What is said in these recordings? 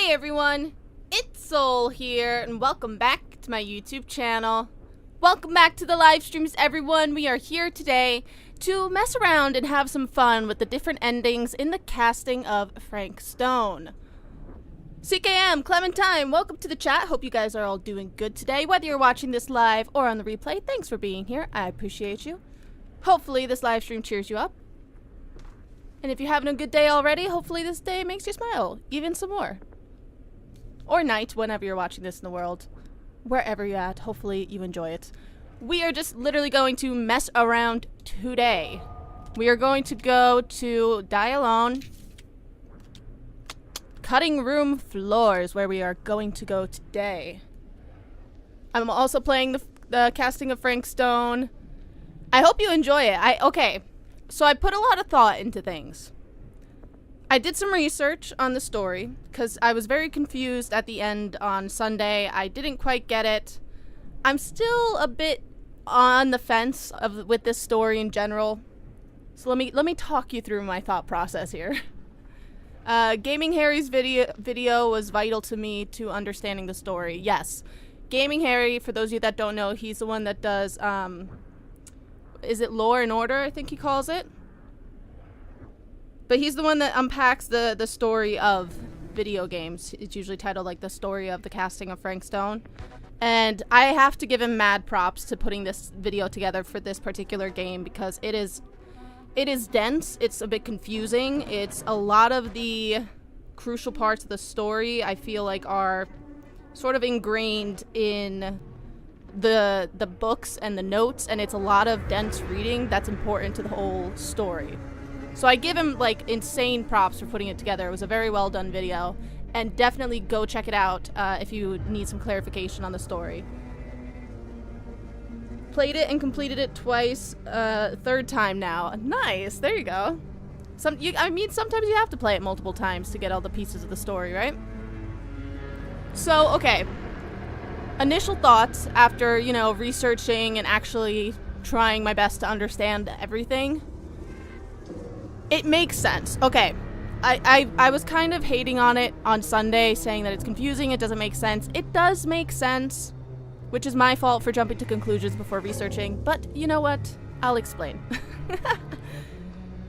Hey everyone, it's Soul here, and welcome back to my YouTube channel. Welcome back to the live streams, everyone. We are here today to mess around and have some fun with the different endings in the casting of Frank Stone. CKM, Clementine, welcome to the chat. Hope you guys are all doing good today. Whether you're watching this live or on the replay, thanks for being here. I appreciate you. Hopefully this live stream cheers you up. And if you're having a good day already, hopefully this day makes you smile even some more. Or night, whenever you're watching this in the world. Wherever you're at, hopefully you enjoy it. We are just literally going to mess around today. We are going to go to Die Alone. Cutting Room Floors, where we are going to go today. I'm also playing the casting of Frank Stone. I hope you enjoy it. Okay. So I put a lot of thought into things. I did some research on the story because I was very confused at the end on Sunday. I didn't quite get it. I'm still a bit on the fence with this story in general. So let me talk you through my thought process here. Gaming Harry's video was vital to me to understanding the story. Yes. Gaming Harry, for those of you that don't know, he's the one that does is it Lore and Order, I think he calls it? But he's the one that unpacks the story of video games. It's usually titled like the story of the casting of Frank Stone. And I have to give him mad props to putting this video together for this particular game because it is dense, it's a bit confusing. It's a lot of the crucial parts of the story I feel like are sort of ingrained in the books and the notes, and it's a lot of dense reading that's important to the whole story. So I give him like insane props for putting it together. It was a very well done video, and definitely go check it out if you need some clarification on the story. Played it and completed it twice, third time now. Nice, there you go. I mean, sometimes you have to play it multiple times to get all the pieces of the story, right? So, okay. Initial thoughts after, you know, researching and actually trying my best to understand everything. It makes sense. Okay. I was kind of hating on it on Sunday, saying that it's confusing, it doesn't make sense. It does make sense, which is my fault for jumping to conclusions before researching, but you know what? I'll explain.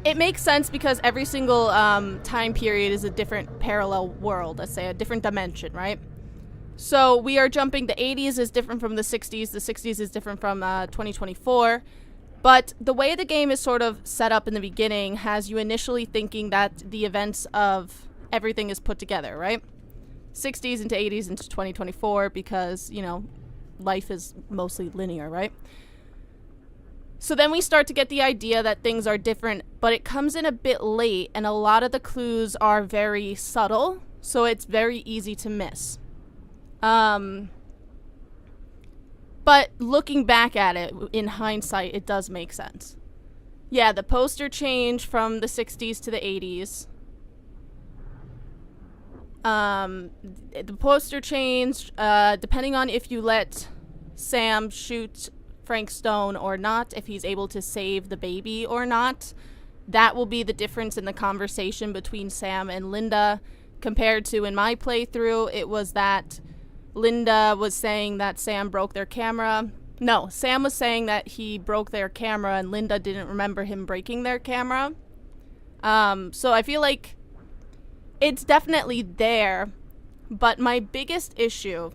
It makes sense because every single time period is a different parallel world, let's say, a different dimension, right? So we are jumping, the 80s is different from the 60s is different from 2024, but the way the game is sort of set up in the beginning has you initially thinking that the events of everything is put together, right? 60s into 80s into 2024 because, you know, life is mostly linear, right? So then we start to get the idea that things are different, but it comes in a bit late and a lot of the clues are very subtle, so it's very easy to miss. But looking back at it, in hindsight, it does make sense. Yeah, the poster changed from the 60s to the 80s. The poster changed, depending on if you let Sam shoot Frank Stone or not, if he's able to save the baby or not. That will be the difference in the conversation between Sam and Linda, compared to in my playthrough, it was that Linda was saying that Sam broke their camera. No, Sam was saying that he broke their camera and Linda didn't remember him breaking their camera. So I feel like it's definitely there, but my biggest issue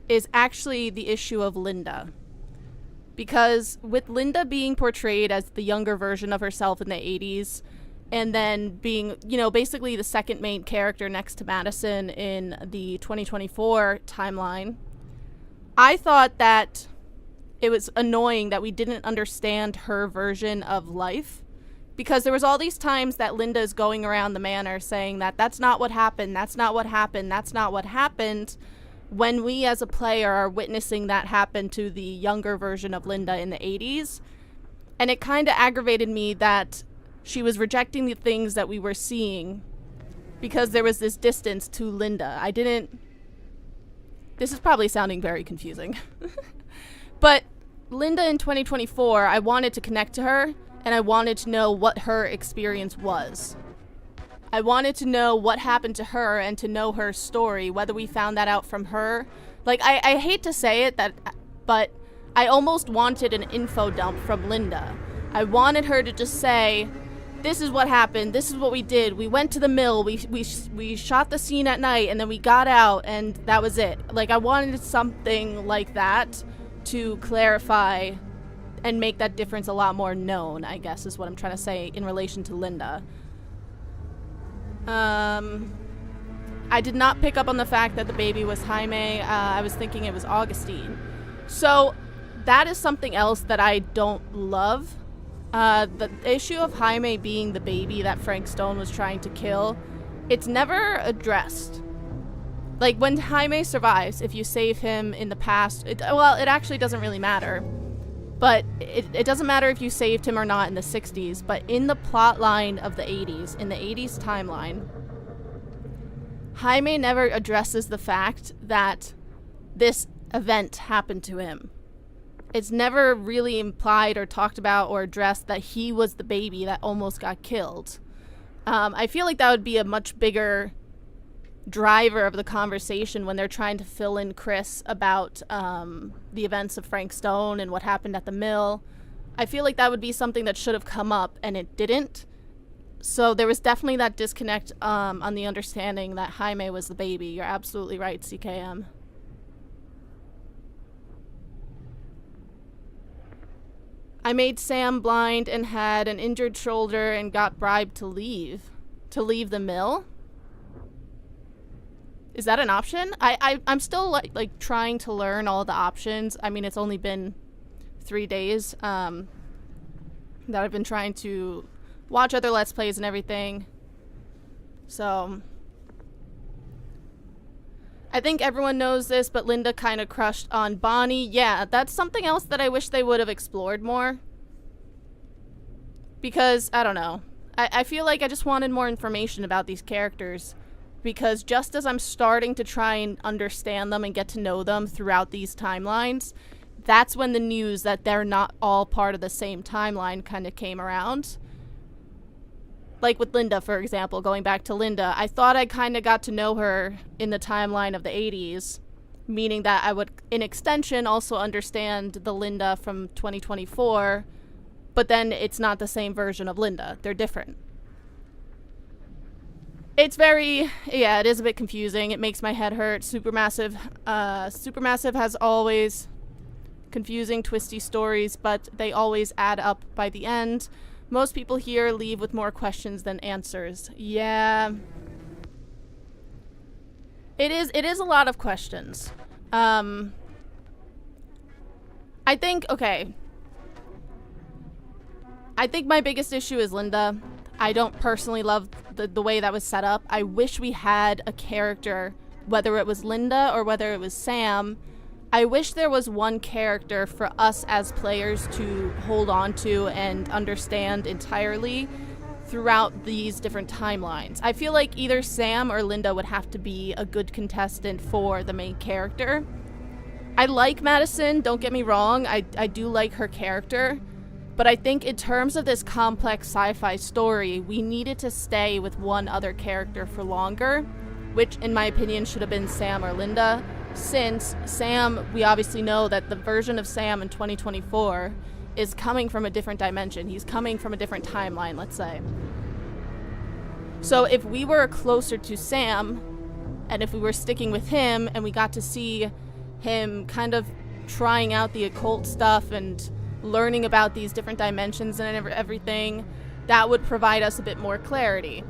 is actually the issue of Linda. Because with Linda being portrayed as the younger version of herself in the 80s, and then being, you know, basically the second main character next to Madison in the 2024 timeline, I thought that it was annoying that we didn't understand her version of life. Because there was all these times that Linda is going around the manor saying that that's not what happened, that's not what happened, that's not what happened, when we as a player are witnessing that happen to the younger version of Linda in the 80s. And it kind of aggravated me that she was rejecting the things that we were seeing because there was this distance to Linda. This is probably sounding very confusing. But Linda in 2024, I wanted to connect to her, and I wanted to know what her experience was. I wanted to know what happened to her and to know her story, whether we found that out from her. Like, I hate to say it, but I almost wanted an info dump from Linda. I wanted her to just say, this is what happened, this is what we did, we went to the mill, we shot the scene at night, and then we got out, and that was it. Like, I wanted something like that to clarify and make that difference a lot more known, I guess is what I'm trying to say in relation to Linda. I did not pick up on the fact that the baby was Jaime. I was thinking it was Augustine. So that is something else that I don't love. The issue of Jaime being the baby that Frank Stone was trying to kill, it's never addressed. Like, when Jaime survives, if you save him in the past, it actually doesn't really matter. But it doesn't matter if you saved him or not in the 60s, but in the plot line of the 80s, in the 80s timeline, Jaime never addresses the fact that this event happened to him. It's never really implied or talked about or addressed that he was the baby that almost got killed. I feel like that would be a much bigger driver of the conversation when they're trying to fill in Chris about the events of Frank Stone and what happened at the mill. I feel like that would be something that should have come up, and it didn't. So there was definitely that disconnect on the understanding that Jaime was the baby. You're absolutely right, CKM. I made Sam blind and had an injured shoulder and got bribed to leave. To leave the mill? Is that an option? I'm still like trying to learn all the options. I mean, it's only been 3 days that I've been trying to watch other Let's Plays and everything. So I think everyone knows this, but Linda kind of crushed on Bonnie. Yeah, that's something else that I wish they would have explored more. Because, I don't know. I feel like I just wanted more information about these characters. Because just as I'm starting to try and understand them and get to know them throughout these timelines, that's when the news that they're not all part of the same timeline kind of came around. Like with Linda, for example, going back to Linda, I thought I kind of got to know her in the timeline of the 80s, meaning that I would, in extension, also understand the Linda from 2024, but then it's not the same version of Linda. They're different. It's it is a bit confusing. It makes my head hurt. Supermassive has always confusing, twisty stories, but they always add up by the end. Most people here leave with more questions than answers. Yeah. It is a lot of questions. I think my biggest issue is Linda. I don't personally love the way that was set up. I wish we had a character, whether it was Linda or whether it was Sam. I wish there was one character for us as players to hold on to and understand entirely throughout these different timelines. I feel like either Sam or Linda would have to be a good contestant for the main character. I like Madison, don't get me wrong, I do like her character, but I think in terms of this complex sci-fi story, we needed to stay with one other character for longer, which in my opinion should have been Sam or Linda. Since Sam, we obviously know that the version of Sam in 2024 is coming from a different dimension. He's coming from a different timeline, let's say. So if we were closer to Sam, and if we were sticking with him, and we got to see him kind of trying out the occult stuff and learning about these different dimensions and everything, that would provide us a bit more clarity.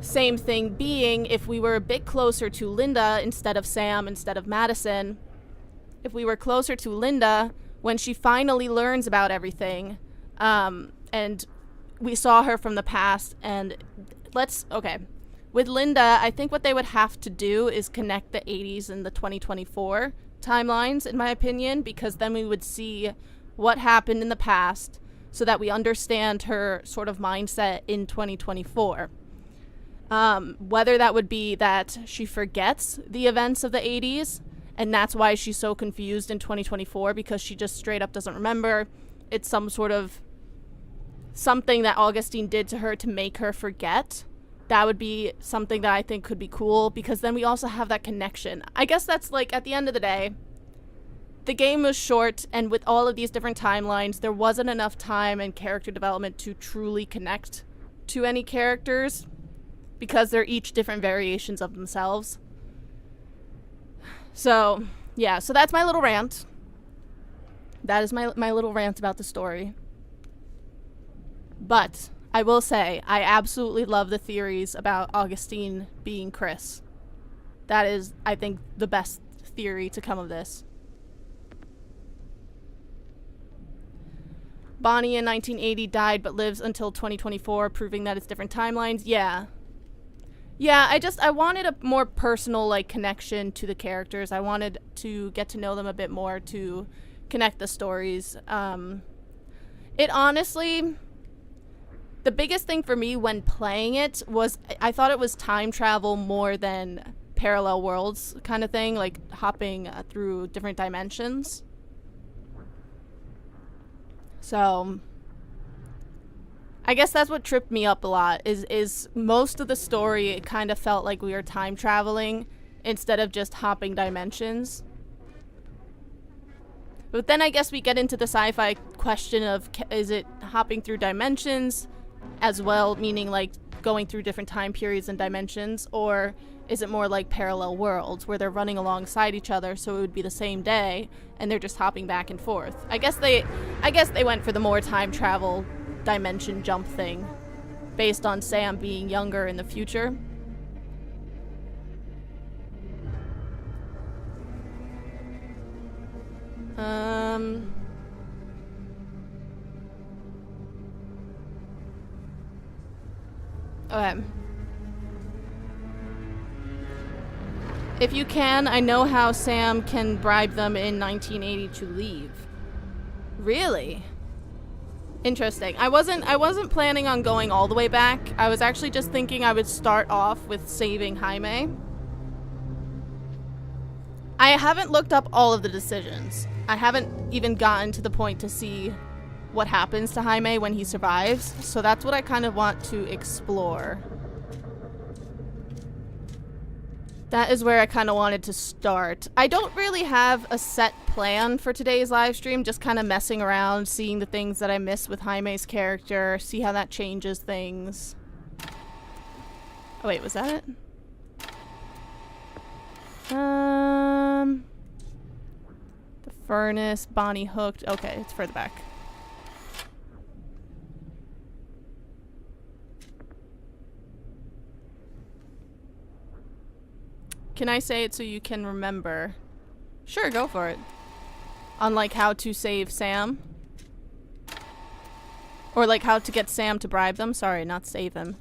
Same thing being, if we were a bit closer to Linda instead of Sam, instead of Madison, if we were closer to Linda when she finally learns about everything, and we saw her from the past, and with Linda, I think what they would have to do is connect the 80s and the 2024 timelines, in my opinion, because then we would see what happened in the past so that we understand her sort of mindset in 2024. Whether that would be that she forgets the events of the 80s, and that's why she's so confused in 2024, because she just straight up doesn't remember. It's some sort of something that Augustine did to her to make her forget, that would be something that I think could be cool, because then we also have that connection. I guess that's like, at the end of the day, the game was short, and with all of these different timelines, there wasn't enough time and character development to truly connect to any characters, because they're each different variations of themselves. So, yeah, so that's my little rant. That is my little rant about the story. But I will say, I absolutely love the theories about Augustine being Chris. That is, I think, the best theory to come of this. Bonnie in 1980 died but lives until 2024, proving that it's different timelines. Yeah. Yeah, I wanted a more personal, like, connection to the characters. I wanted to get to know them a bit more, to connect the stories. It honestly, the biggest thing for me when playing it was I thought it was time travel more than parallel worlds kind of thing, like hopping through different dimensions. So I guess that's what tripped me up a lot, is most of the story, it kind of felt like we were time traveling instead of just hopping dimensions. But then I guess we get into the sci-fi question of, is it hopping through dimensions as well, meaning like going through different time periods and dimensions, or is it more like parallel worlds where they're running alongside each other, so it would be the same day and they're just hopping back and forth? I guess they went for the more time travel dimension jump thing based on Sam being younger in the future. Okay. If you can, I know how Sam can bribe them in 1980 to leave. Really? Interesting. I wasn't planning on going all the way back. I was actually just thinking I would start off with saving Jaime. I haven't looked up all of the decisions. I haven't even gotten to the point to see what happens to Jaime when he survives, so that's what I kind of want to explore. That is where I kind of wanted to start. I don't really have a set plan for today's live stream, just kind of messing around, seeing the things that I miss with Jaime's character, see how that changes things. Oh wait, was that it? The furnace, Bonnie hooked. Okay, it's further back. Can I say it so you can remember? Sure, go for it. On like how to save Sam? Or like how to get Sam to bribe them? Sorry, not save him.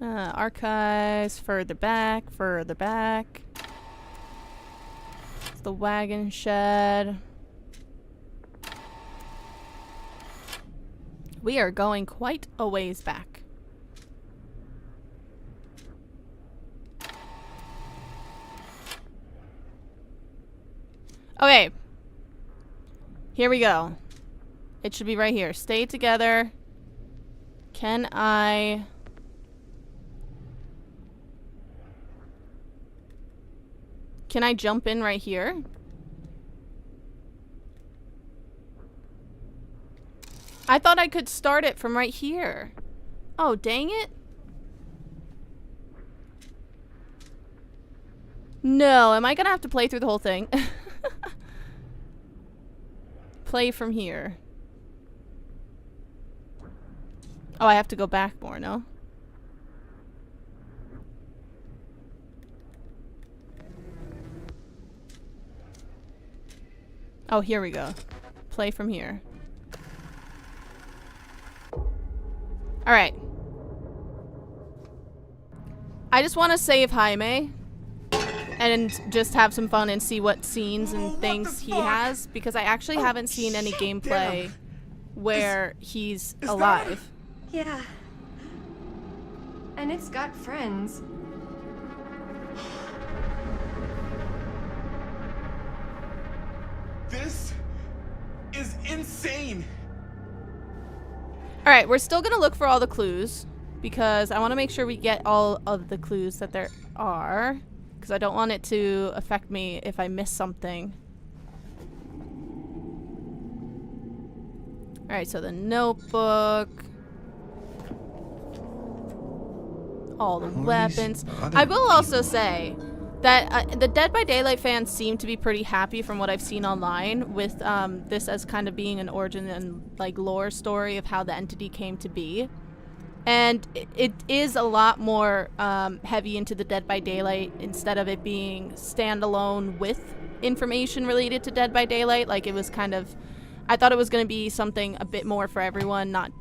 Archives, further back, further back. It's the wagon shed. We are going quite a ways back. Okay. Here we go. It should be right here. Stay together. Can I jump in right here? I thought I could start it from right here. Oh, dang it. No, am I gonna have to play through the whole thing? Play from here. Oh, I have to go back more, no? Oh, here we go. Play from here. Alright. I just want to save Jaime and just have some fun and see what scenes and things he has, because I actually haven't seen any gameplay where he's alive. Yeah. And it's got friends. This insane. All right, we're still gonna look for all the clues because I want to make sure we get all of the clues that there are, because I don't want it to affect me if I miss something. All right, so the notebook, all the weapons. I will also say that the Dead by Daylight fans seem to be pretty happy from what I've seen online with this as kind of being an origin and like lore story of how the entity came to be. And it is a lot more heavy into the Dead by Daylight instead of it being standalone with information related to Dead by Daylight. Like, it was kind of, I thought it was going to be something a bit more for everyone, not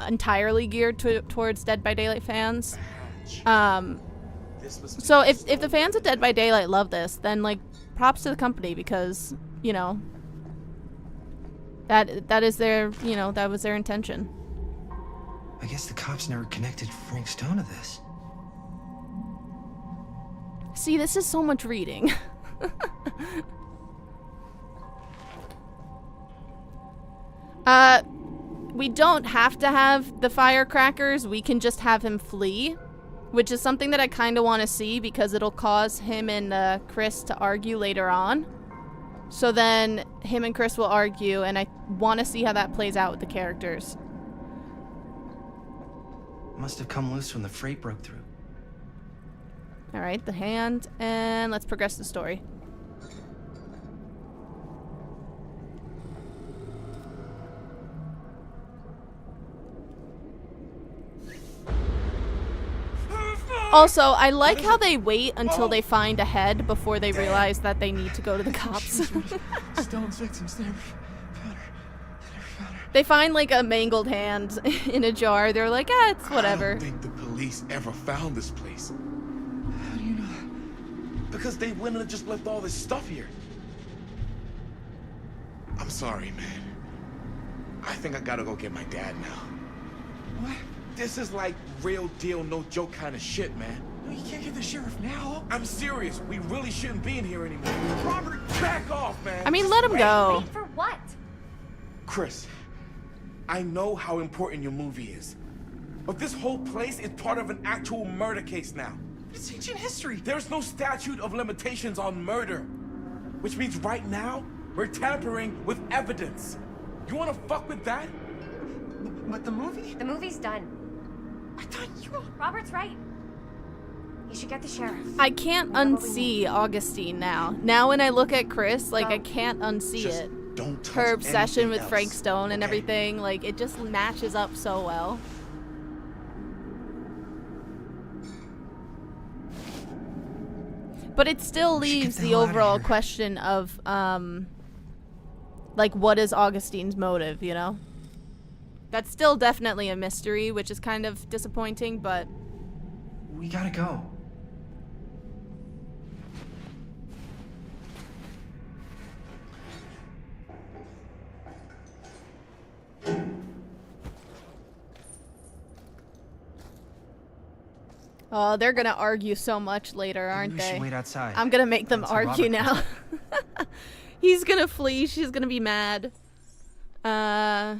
entirely geared towards Dead by Daylight fans. So if the fans of Dead by Daylight love this, then like props to the company, because, you know, that is their, you know, that was their intention. I guess the cops never connected Frank Stone to this. See, this is so much reading. We don't have to have the firecrackers. We can just have him flee, which is something that I kind of want to see because it'll cause him and Chris to argue later on. So then him and Chris will argue, and I want to see how that plays out with the characters. Must have come loose when the freight broke through. All right, the hand, and let's progress the story. Also, I like how they wait until they find a head before they realize that they need to go to the cops. Stone's victims, they never found her. They find like a mangled hand in a jar. They're like, ah, it's whatever. I don't think the police ever found this place. How do you know that? Because they wouldn't have just left all this stuff here. I'm sorry, man. I think I gotta go get my dad now. What? This is like real deal, no joke kind of shit, man. No, you can't get the sheriff now. I'm serious. We really shouldn't be in here anymore. Robert, back off, man. I mean, let him go. Wait for what? Chris, I know how important your movie is. But this whole place is part of an actual murder case now. It's ancient history. There's no statute of limitations on murder. Which means right now, we're tampering with evidence. You wanna fuck with that? But the movie? The movie's done. I thought you... Robert's right. You should get the sheriff. I can't unsee Augustine now. Now when I look at Chris, like, I can't unsee Just it. don't touch Her obsession with anything Frank else, Stone and okay? everything, like, it just matches up so well. But it still leaves the overall question of, like, what is Augustine's motive, you know? That's still definitely a mystery, which is kind of disappointing, but... We gotta go. Oh, they're gonna argue so much later, aren't We they? should wait outside. I'm gonna make them Until argue Robert now. He's gonna flee. She's gonna be mad.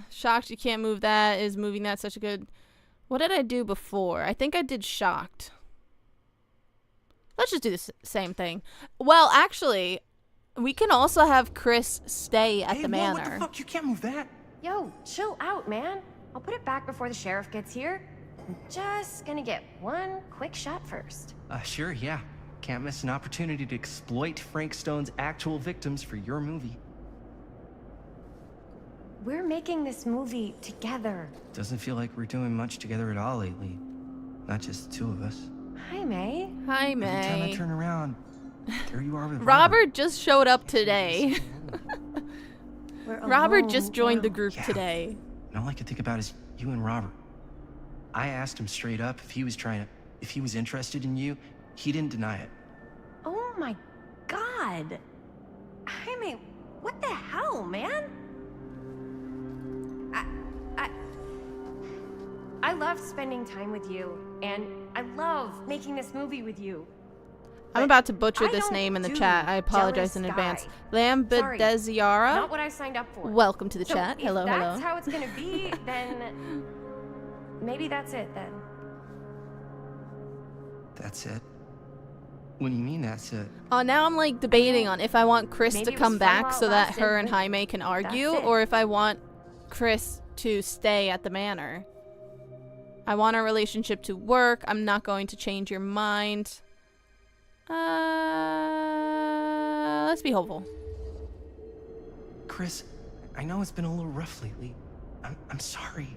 Shocked you can't move that. Is moving that such a good... What did I do before? I think I did shocked. Let's just do the same thing. Well, actually, we can also have Chris stay at the manor. What the fuck? You can't move that. Yo, chill out, man. I'll put it back before the sheriff gets here. I'm just gonna get one quick shot first. Sure, yeah. Can't miss an opportunity to exploit Frank Stone's actual victims for your movie. We're making this movie together. Doesn't feel like we're doing much together at all lately. Not just the two of us. Hi, May. Hi, Every time I May. turn around, there you are with Robert just showed up today. We're Robert alone just joined now. the group Yeah. today. And all I can think about is you and Robert. I asked him straight up if he was interested in you. He didn't deny it. Oh my god. Jaime, what the hell, man? I love spending time with you, and I love making this movie with you. I'm but about to butcher I this don't name in the do chat. I apologize jealous in advance. guy. Sorry, Lambedeziara. not what I signed up for. Welcome to the So chat. if Hello, hello. that's how it's gonna be, then maybe that's it then. That's it? What do you mean that's it? Oh, now I'm like debating on if I want Chris Maybe to it come was fun back while it so that lasted, her and but Jaime can argue, it. or if I want Chris to stay at the manor. I want our relationship to work. I'm not going to change your mind. Let's be hopeful. Chris, I know it's been a little rough lately. I'm sorry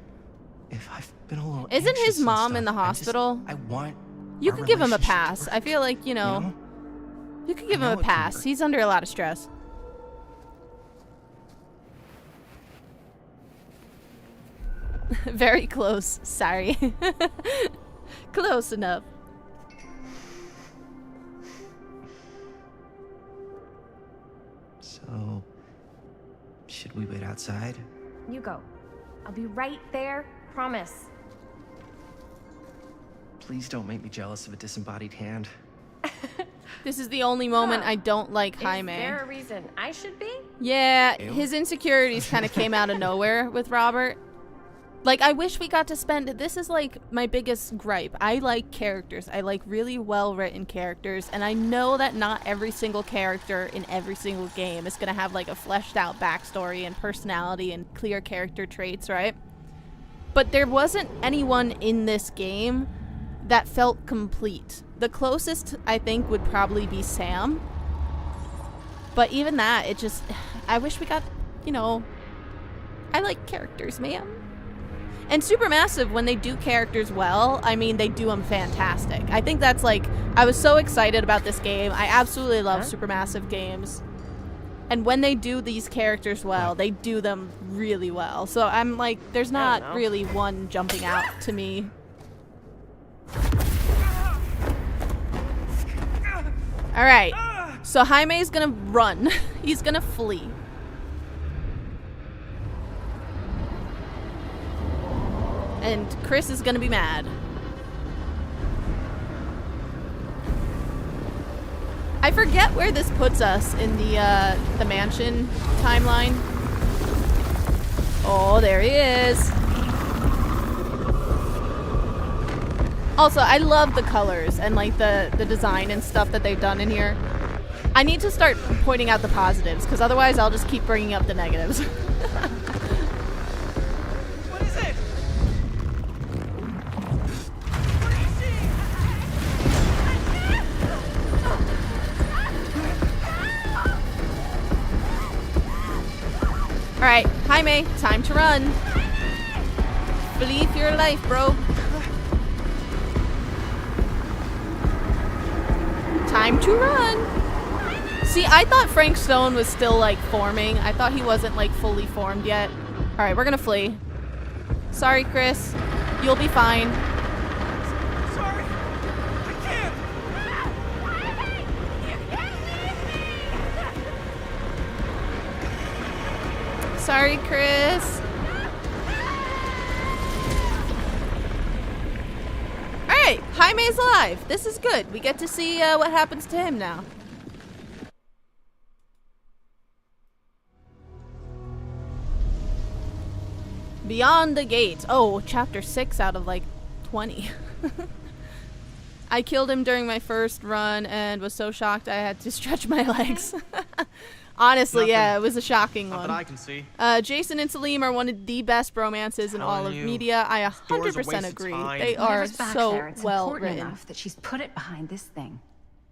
if I've been a little Isn't anxious his and mom stuff. in the hospital? I want You our could give him a relationship to pass. work, I feel like, you know, you could give I him know a it can pass. work. He's under a lot of stress. Very close. Sorry. Close enough. So, should we wait outside? You go. I'll be right there, promise. Please don't make me jealous of a disembodied hand. This is the only moment Huh. I don't like Is Jaime. there a reason I should be? Yeah, Ew. his insecurities kind of came out of nowhere with Robert. Like, I wish we got to spend... This is, like, my biggest gripe. I like characters. I like really well-written characters. And I know that not every single character in every single game is going to have, like, a fleshed-out backstory and personality and clear character traits, right? But there wasn't anyone in this game that felt complete. The closest, I think, would probably be Sam. But even that, it just... I wish we got, you know... I like characters, man. And Supermassive, when they do characters well, I mean, they do them fantastic. I think that's like... I was so excited about this game. I absolutely love Supermassive games. And when they do these characters well, they do them really well. So I'm like, there's not know. really one jumping out to me. Alright. So Jaime's gonna run. He's gonna flee. And Chris is gonna be mad. I forget where this puts us in the mansion timeline. Oh, there he is. Also, I love the colors and like the design and stuff that they've done in here. I need to start pointing out the positives, because otherwise I'll just keep bringing up the negatives. What is it? What are you seeing? Alright, Jaime, time to run. Flee for your life, bro. Time to run. See, I thought Frank Stone was still like forming. I thought he wasn't like fully formed yet. Alright, we're gonna flee. Sorry, Chris. You'll be fine. Sorry. I can't. Sorry, Chris. Alright, Jaime's alive. This is good. We get to see what happens to him now. Beyond the Gates. Oh, chapter 6 out of like 20. I killed him during my first run and was so shocked I had to stretch my legs. Honestly, yeah, Nothing. it was a shocking Not one. that I can see. Jason and Salim are one of the best bromances in all of Telling you, media. I story's a 100% waste of agree. time. They are Whatever's back so there, it's well important written. enough that she's put it behind this thing.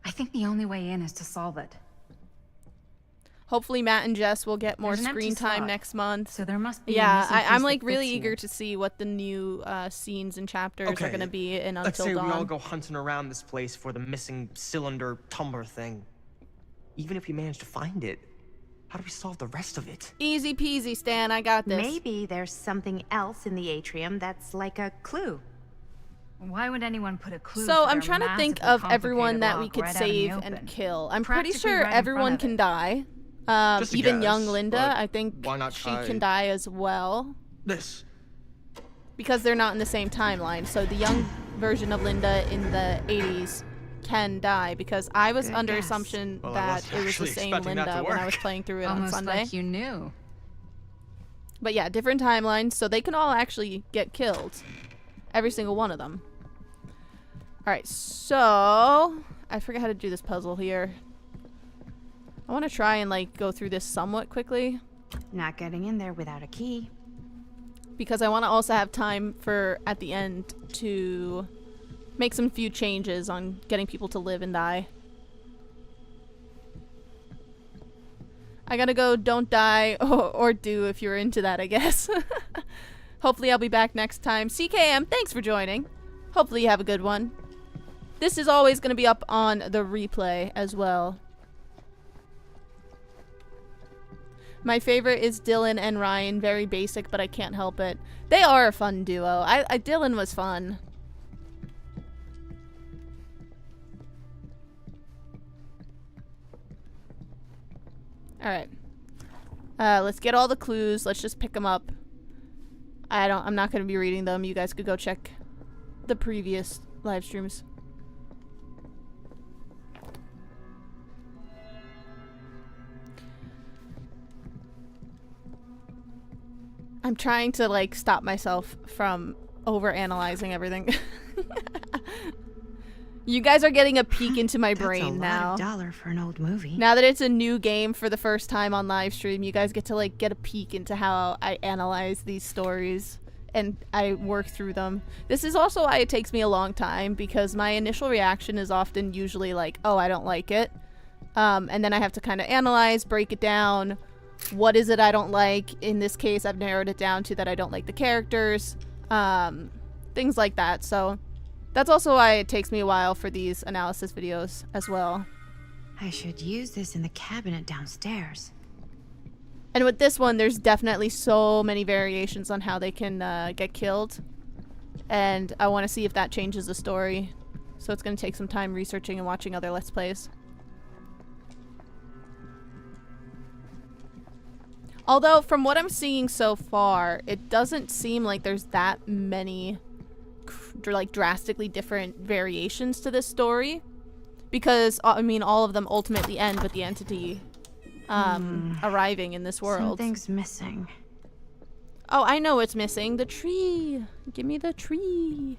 I think the only way in is to solve it. Hopefully Matt and Jess will get more There's an empty screen time slot, next month. So there must be. a Yeah, missing I'm piece like that really fits eager here. to see what the new scenes and chapters are Okay, going to be in Let's Until say Dawn. we all go hunting around this place for the missing cylinder tumbler thing. Even if we manage to find it, how do we solve the rest of it? Easy peasy, Stan. I got this. Maybe there's something else in the atrium that's like a clue. Why would anyone put a clue? So for I'm their trying to think massively of everyone complicated that we lock could right out in the save open? and kill. I'm pretty Practically sure right in front everyone of can it. die. Just a Even young guess, Linda, but I think why not she try? can die as well. This. Because they're not in the same timeline. So the young version of Linda in the 80s can die, because I was Good under guess. assumption Well, I that wasn't it was the actually same expecting that to Linda when I work. was playing through it on Almost Sunday. like you knew. But yeah, different timelines, so they can all actually get killed. Every single one of them. Alright, so... I forget how to do this puzzle here. I want to try and, like, go through this somewhat quickly. Not getting in there without a key. Because I want to also have time for, at the end, to make some few changes on getting people to live and die. I gotta go don't die, or do if you're into that, I guess. Hopefully I'll be back next time. CKM, thanks for joining. Hopefully you have a good one. This is always going to be up on the replay as well. My favorite is Dylan and Ryan. Very basic, but I can't help it. They are a fun duo. Dylan was fun. Alright. Let's get all the clues. Let's just pick them up. I'm not going to be reading them. You guys could go check the previous live streams. I'm trying to, like, stop myself from over-analyzing everything. You guys are getting a peek into my brain now. That's a lot of dollar for an old movie. Now that it's a new game for the first time on live stream, you guys get to, like, get a peek into how I analyze these stories and I work through them. This is also why it takes me a long time, because my initial reaction is often usually like, oh, I don't like it. And then I have to kind of analyze, break it down. What is it I don't like? In this case, I've narrowed it down to that I don't like the characters. Things like that. So that's also why it takes me a while for these analysis videos as well. I should use this in the cabinet downstairs. And with this one, there's definitely so many variations on how they can get killed. And I want to see if that changes the story. So it's going to take some time researching and watching other Let's Plays. Although, from what I'm seeing so far, it doesn't seem like there's that many like drastically different variations to this story. Because, I mean, all of them ultimately end with the entity arriving in this world. Something's missing. Oh, I know what's missing. The tree. Give me the tree.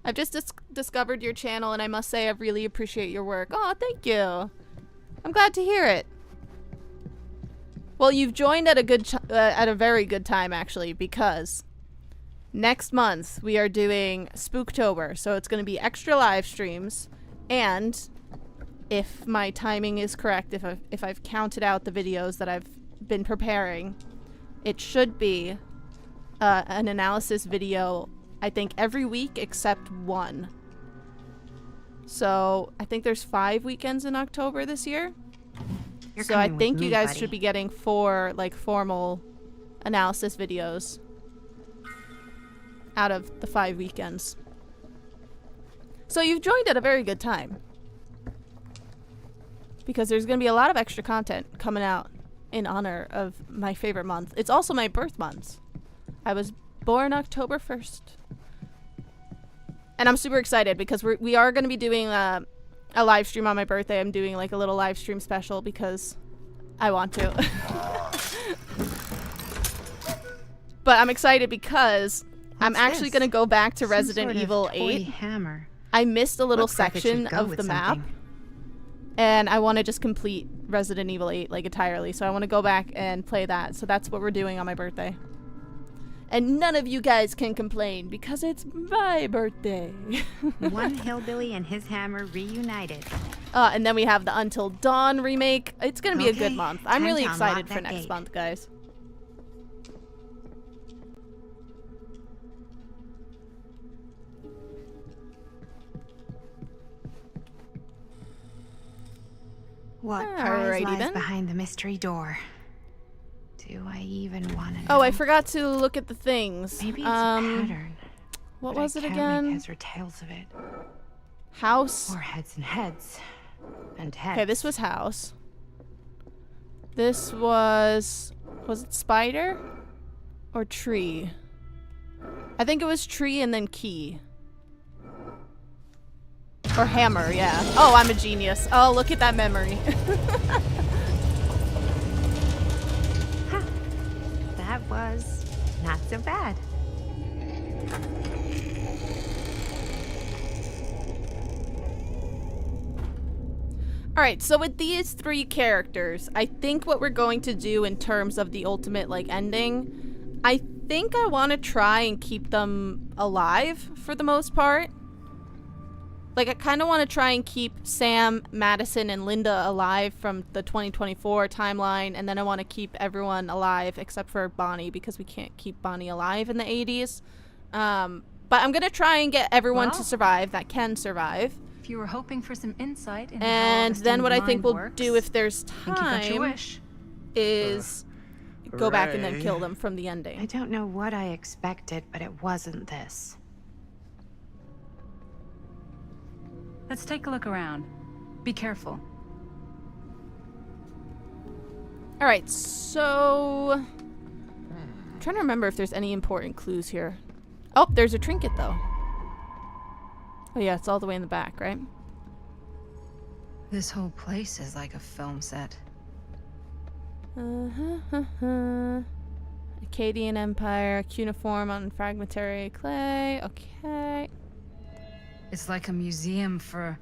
I've just discovered your channel, and I must say I really appreciate your work. Oh, thank you. I'm glad to hear it. Well, you've joined at a very good time, actually, because next month we are doing Spooktober, so it's going to be extra live streams, and if my timing is correct, if I've counted out the videos that I've been preparing, it should be an analysis video, I think, every week except one. So I think there's 5 weekends in October this year. So I think you guys should be getting 4 like formal analysis videos out of the 5 weekends. So you've joined at a very good time, because there's going to be a lot of extra content coming out in honor of my favorite month. It's also my birth month. I was born October 1st. And I'm super excited because we are going to be doing a live stream on my birthday. I'm doing like a little live stream special because I want to. But I'm excited because I'm actually going to go back to Resident Evil 8. Hammer. I missed a little Looks like it section should go of with the map. something. And I want to just complete Resident Evil 8 like entirely. So I want to go back and play that. So that's what we're doing on my birthday. And none of you guys can complain because it's my birthday. One hillbilly and his hammer reunited. And then we have the Until Dawn remake. It's going to be a good Okay, month. I'm time really to unlock excited for that next gate. month, guys. What Alrighty prize lies then. behind the mystery door? Do I even want to know? Oh, I forgot to look at the things. Maybe it's a pattern. What but was I it can't again? Make heads or tails of it. House. Or heads and heads. And heads. Okay, this was house. This was it spider or tree? I think it was tree and then key. Or hammer, yeah. Oh, I'm a genius. Oh, look at that memory. That was not so bad. Alright, so with these 3 characters, I think what we're going to do in terms of the ultimate, like, ending, I think I want to try and keep them alive for the most part. Like, I kind of want to try and keep Sam, Madison, and Linda alive from the 2024 timeline, and then I want to keep everyone alive except for Bonnie, because we can't keep Bonnie alive in the 80s. But I'm going to try and get everyone to survive that can survive. If you were hoping for some insight into And how then what I think we'll works, do if there's think you got your time wish. is go back and then Hooray. kill them from the I ending. don't know what I expected, but it wasn't this. Let's take a look around. Be careful. Alright, so... I'm trying to remember if there's any important clues here. Oh, there's a trinket though. Oh yeah, it's all the way in the back, right? This whole place is like a film set. Akkadian Empire, cuneiform on fragmentary clay. Okay. It's like a museum for...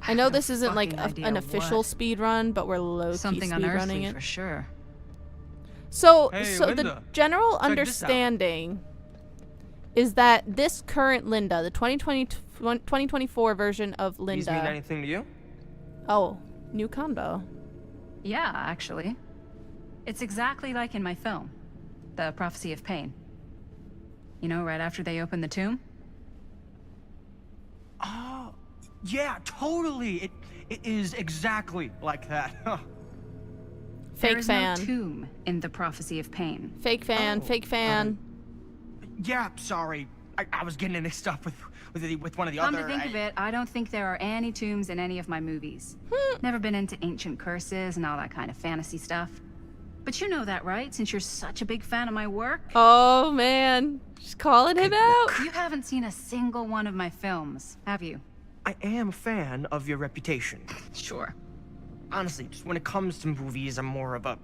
I know no this isn't like fucking idea an official what. speed run, but we're low-key Something speed running unearthly it. for sure. So, Hey, so the Linda, general check this out. understanding is that this current Linda, the 2024 version of These mean Linda. anything to you? Oh, new combo. Yeah, actually. It's exactly like in my film, The Prophecy of Pain. You know, right after they open the tomb? Oh, yeah, totally. It is exactly like that. Fake There is fan. no tomb in The Prophecy of Pain. Fake fan. Oh, Fake fan. Yeah, sorry. I was getting mixed up with one of the Come other. to think of it, I don't think there are any tombs in any of my movies. Never been into ancient curses and all that kind of fantasy stuff. But you know that, right? Since you're such a big fan of my work. Oh man, just calling him out. You haven't seen a single one of my films, have you? I am a fan of your reputation. Sure. Honestly, just when it comes to movies, I'm more of a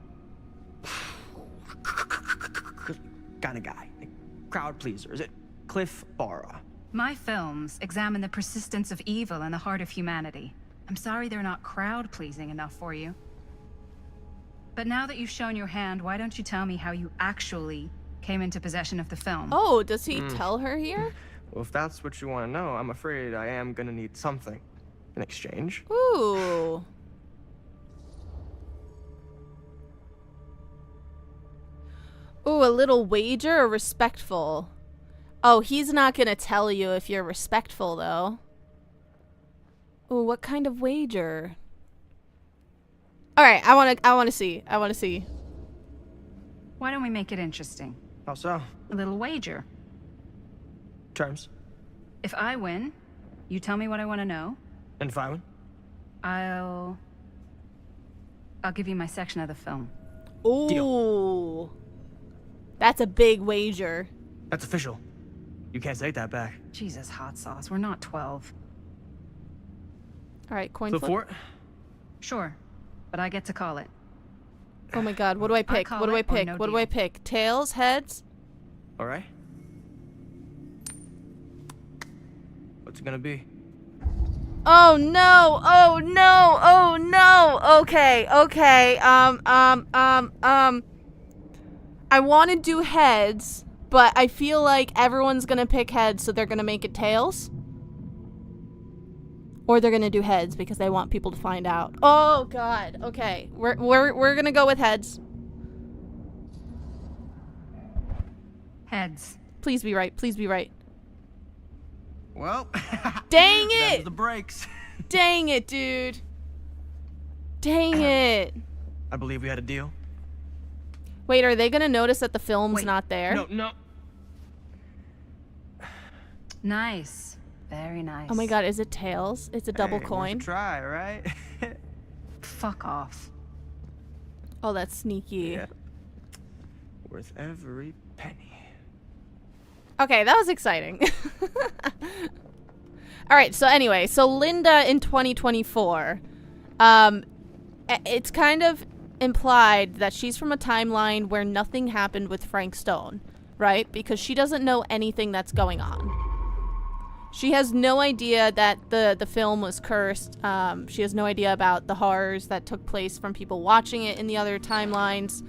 kind of guy. Like, crowd pleaser. Is it Cliff Barra? My films examine the persistence of evil in the heart of humanity. I'm sorry they're not crowd-pleasing enough for you. But now that you've shown your hand, why don't you tell me how you actually came into possession of the film? Oh, does he tell her here? Well, if that's what you want to know, I'm afraid I am gonna need something in exchange. Ooh. Ooh, a little wager or respectful? Oh, he's not gonna tell you if you're respectful, though. Ooh, what kind of wager? Alright, I wanna see. I wanna see. Why don't we make it interesting? How so? A little wager. Terms? If I win, you tell me what I want to know. And if I win? I'll give you my section of the film. Ooh. That's a big wager. That's official. You can't take that back. Jesus, hot sauce. We're not 12. Alright, coin Flip flip. for it? Sure, but I get to call it. Oh my god, what do I pick? call What do I it or pick? no What do I deal. pick? Tails? Heads? All right. What's it gonna be? Oh no! Oh no! Oh no! Okay, okay. I want to do heads, but I feel like everyone's gonna pick heads, so they're gonna make it tails. Or they're gonna do heads because they want people to find out. Oh god. Okay, we're gonna go with heads. Heads. Please be right. Please be right. Well, Dang them's it! the breaks. Dang it, dude. Dang it. I believe we had a deal. Wait, are they gonna notice that the film's Wait, not there? No. Nice. Very nice. Oh my god, is it tails? It's a double Hey, worth a coin. try, right? Fuck off. Oh, that's sneaky. Yeah. Worth every penny. Okay, that was exciting. Alright, so anyway, so Linda in 2024, it's kind of implied that she's from a timeline where nothing happened with Frank Stone, right? Because she doesn't know anything that's going on. She has no idea that the film was cursed. She has no idea about the horrors that took place from people watching it in the other timelines.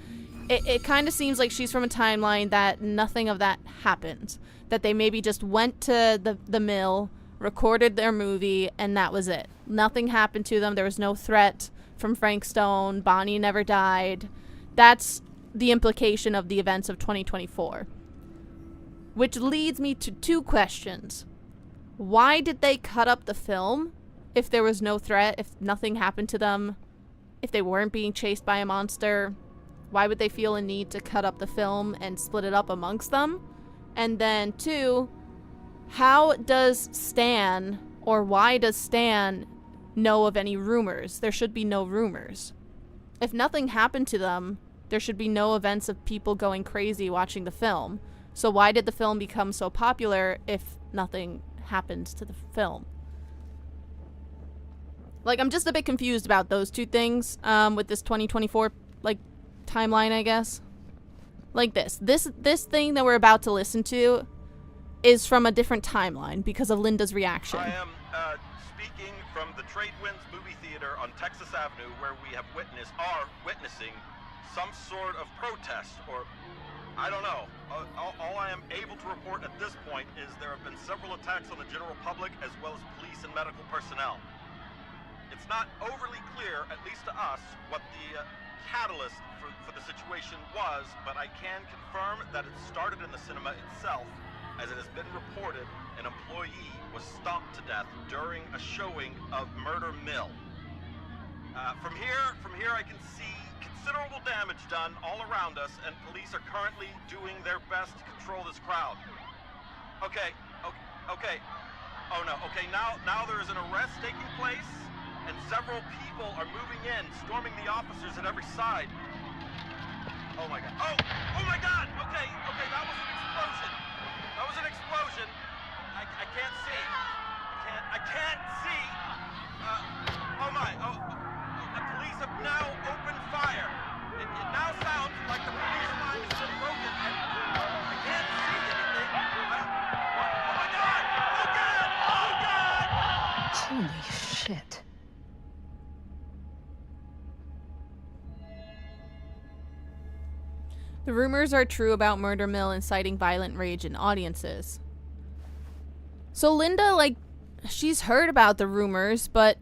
It kind of seems like she's from a timeline that nothing of that happened. That they maybe just went to the mill, recorded their movie, and that was it. Nothing happened to them. There was no threat from Frank Stone. Bonnie never died. That's the implication of the events of 2024. Which leads me to two questions. Why did they cut up the film if there was no threat, if nothing happened to them, if they weren't being chased by a monster? Why would they feel a need to cut up the film and split it up amongst them? And then two, how does Stan, or why does Stan know of any rumors? There should be no rumors. If nothing happened to them, there should be no events of people going crazy watching the film. So why did the film become so popular if nothing happened to the film? Like, I'm just a bit confused about those two things with this 2024 like timeline, I guess. Like this thing that we're about to listen to is from a different timeline because of Linda's reaction. I am speaking from the Trade Winds movie theater on Texas Avenue, where we are witnessing some sort of protest, or I don't know. All I am able to report at this point is there have been several attacks on the general public as well as police and medical personnel. It's not overly clear, at least to us, what the catalyst for the situation was, but I can confirm that it started in the cinema itself, as it has been reported an employee was stomped to death during a showing of Murder Mill. From here I can see considerable damage done all around us, and police are currently doing their best to control this crowd. Okay. Oh no, okay, now there is an arrest taking place, and several people are moving in, storming the officers at every side. Oh my god. Oh my god! Okay, that was an explosion. I can't see. I can't see. The police have now opened fire. It now sounds like the police line has been broken, and I can't see anything. Oh my god! Oh god! Holy shit. The rumors are true about Murder Mill inciting violent rage in audiences. So Linda, like, she's heard about the rumors, but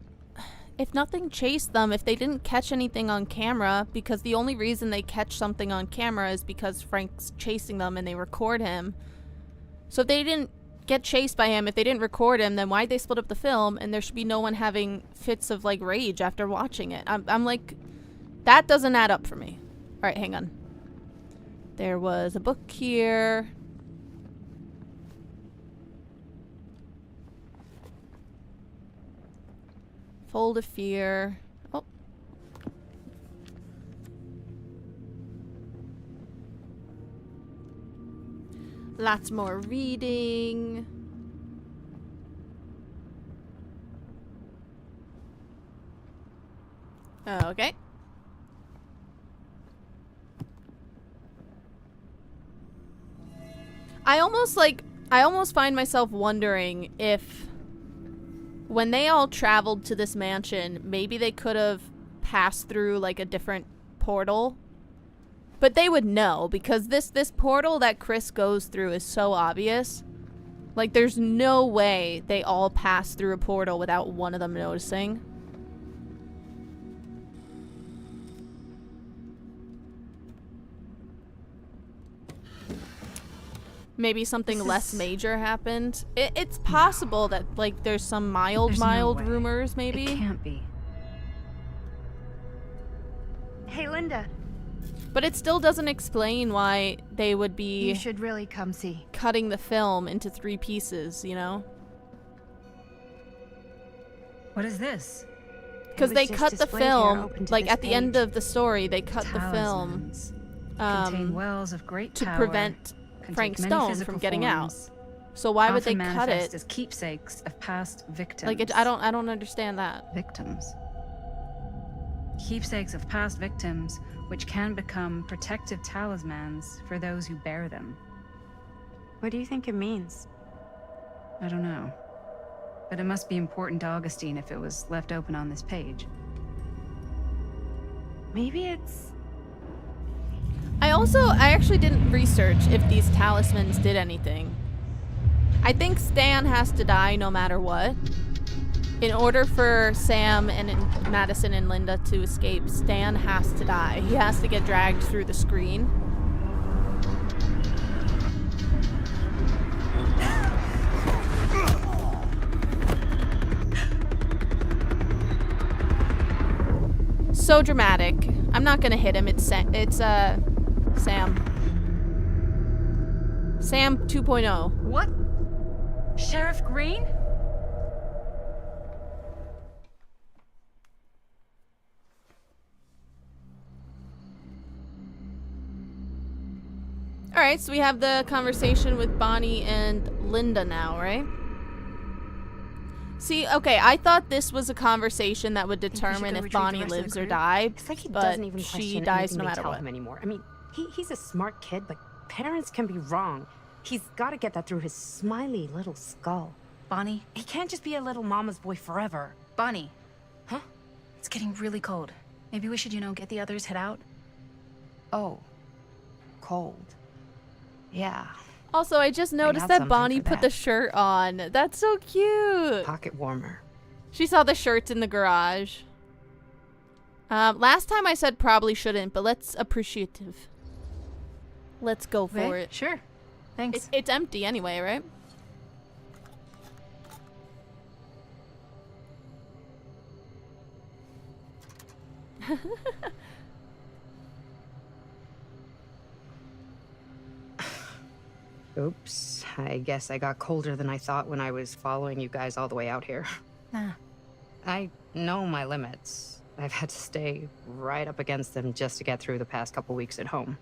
if nothing chased them, if they didn't catch anything on camera, because the only reason they catch something on camera is because Frank's chasing them and they record him. So if they didn't get chased by him, if they didn't record him, then why'd they split up the film? And there should be no one having fits of, like, rage after watching it. I'm like, that doesn't add up for me. All right, hang on. There was a book here. Fold of Fear. Oh. Lots more reading. Okay. I almost find myself wondering if when they all traveled to this mansion, maybe they could have passed through like a different portal. But they would know, because this portal that Chris goes through is so obvious. Like, there's no way they all pass through a portal without one of them noticing. Maybe something less major happened. It's possible that, like, there's some mild rumors, maybe. It can't be. Hey, Linda. But it still doesn't explain why they would be... You should really come see. ...cutting the film into 3 pieces, you know? What is this? Because they cut the film, like, at the end of the story, they cut the film contain wells of great to power, prevent can Frank take many Stone physical from getting out. forms, So why would they often cut manifest it? as keepsakes of past victims. Like I don't understand that. Victims. Keepsakes of past victims, which can become protective talismans for those who bear them. What do you think it means? I don't know. But it must be important to Augustine if it was left open on this page. Maybe it's... I actually didn't research if these talismans did anything. I think Stan has to die no matter what. In order for Sam and Madison and Linda to escape, Stan has to die. He has to get dragged through the screen. So dramatic. I'm not gonna hit him. It's Sam. Sam 2.0. What? Sheriff Green? Alright, so we have the conversation with Bonnie and Linda now, right? See, okay, I thought this was a conversation that would determine if Bonnie lives or dies, It's like he but doesn't even she question dies anything no they matter tell what. him anymore. I mean, he's a smart kid, but parents can be wrong. He's got to get that through his smiley little skull. Bonnie? He can't just be a little mama's boy forever. Bonnie. Huh? It's getting really cold. Maybe we should, get the others head out? Oh. Cold. Yeah. Also, I just noticed got that something Bonnie for put the that. shirt on. That's so cute. Pocket warmer. She saw the shirts in the garage. Last time I said probably shouldn't, but let's appreciative. Let's go for Okay, it. Sure. Thanks. It's empty anyway, right? Oops. I guess I got colder than I thought when I was following you guys all the way out here. Nah. I know my limits. I've had to stay right up against them just to get through the past couple weeks at home.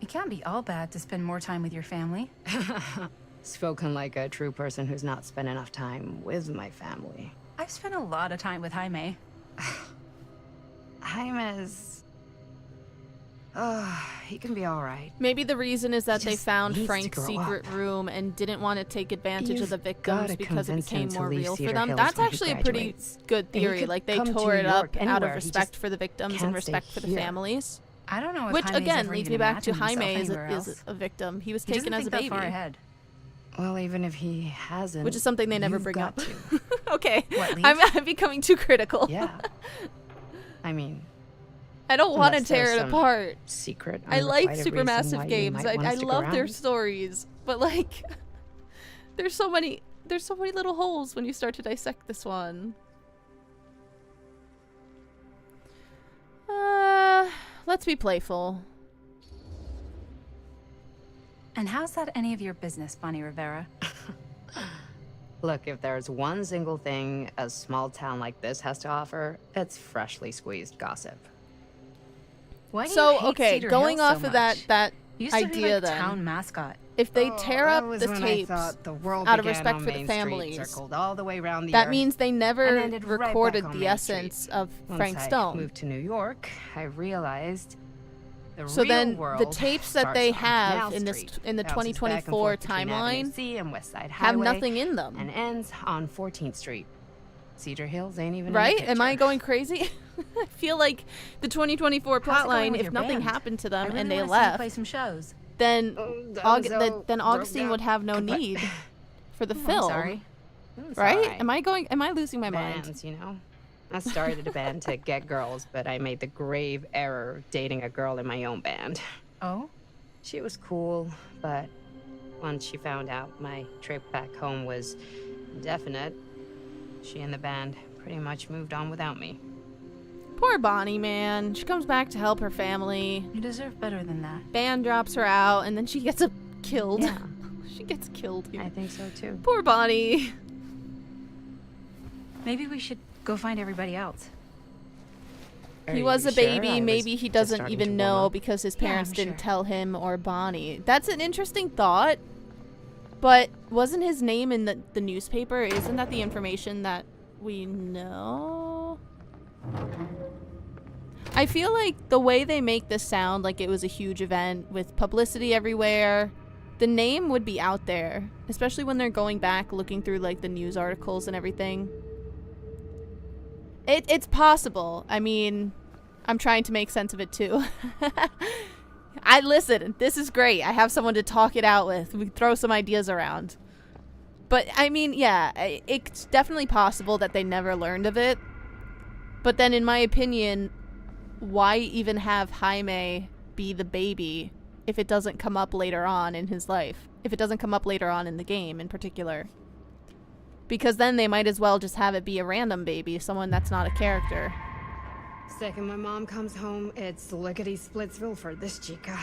It can't be all bad to spend more time with your family. Spoken like a true person who's not spent enough time with my family. I've spent a lot of time with Jaime. Jaime's... he can be alright. Maybe the reason is that they just found needs to Frank's grow secret up. room and didn't want to take advantage of the You've victims gotta because it convince him became to more leave real for Cedar them. Hills That's when he actually a pretty graduates. good And he theory. could Like they come to tore New it up York, out of anywhere. He respect just for the victims and can't stay respect for the here. families. I don't know if Which Jaime's again ever leads even me back to imagined Jaime himself is anywhere else. a victim. He was He taken doesn't as a think that baby. far ahead. Well, even if he hasn't... Which is something they never you've bring got up. to. Okay, What, leave? I'm becoming too critical. Yeah. I mean... I don't want to unless tear there's it some apart. secret, I like unrequited reason why Supermassive you games. might wanna I stick love their around. stories, but like, there's so many little holes when you start to dissect this one. Let's be playful. And how's that any of your business, Bonnie Rivera? Look, if there's one single thing a small town like this has to offer, it's freshly squeezed gossip. Why do you So hate okay, Cedar going Hills off so of that much? Used to be idea, like then town mascot. if they tear that up was the when I tapes thought the world out of began respect on for the Main Street, families, circled all the way around the that earth. means they and never ended right back recorded on the Main essence Street. of Once Frank I Stone. moved to New York, I realized the So real then world the tapes that starts they on Canal have in this Street, in the bounces back and 2024 forth between Avenue timeline C and West Side have Highway, nothing in them. and ends on 14th Street. Cedar Hills ain't even Right? in the Am I picture. going crazy? I feel like the 2024 How's it going plotline, with if your nothing band? happened to them I really and they wanna see you left, play some shows. then Dunzo then broke Augustine up. would have no But- need for the I'm film. sorry. It's Right? alright. Am I losing my mind? Bands, you know? I started a band to get girls, but I made the grave error of dating a girl in my own band. Oh? She was cool, but once she found out my trip back home was definite, she and the band pretty much moved on without me. Poor Bonnie, man. She comes back to help her family. You deserve better than that. Band drops her out, and then she gets killed. Yeah. She gets killed here. I think so too. Poor Bonnie. Maybe we should go find everybody else. Are He you was a sure? baby. I was Maybe he just doesn't starting even to warm know up. because his Yeah, parents I'm didn't sure. tell him or Bonnie. That's an interesting thought. But wasn't his name in the newspaper? Isn't that the information that we know? I feel like the way they make this sound like it was a huge event with publicity everywhere, the name would be out there, especially when they're going back looking through like the news articles and everything. It's possible. I mean, I'm trying to make sense of it too. I listen. This is great. I have someone to talk it out with. We throw some ideas around. But I mean, yeah, it's definitely possible that they never learned of it. But then, in my opinion, why even have Jaime be the baby if it doesn't come up later on in his life? If it doesn't come up later on in the game, in particular. Because then they might as well just have it be a random baby, someone that's not a character. Second my mom comes home, it's lickety-splitsville for this chica.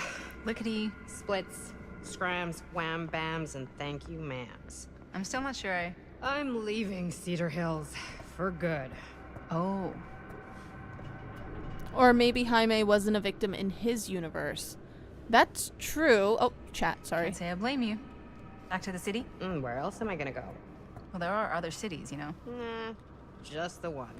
Lickety. Splits, scrams, wham bams, and thank you ma'ams. I'm still not sure. I'm leaving Cedar Hills for good. Oh. Or maybe Jaime wasn't a victim in his universe. That's true. Oh, chat, sorry. Can't say I blame you. Back to the city? Where else am I gonna go? Well, there are other cities, you know. Nah, just the one.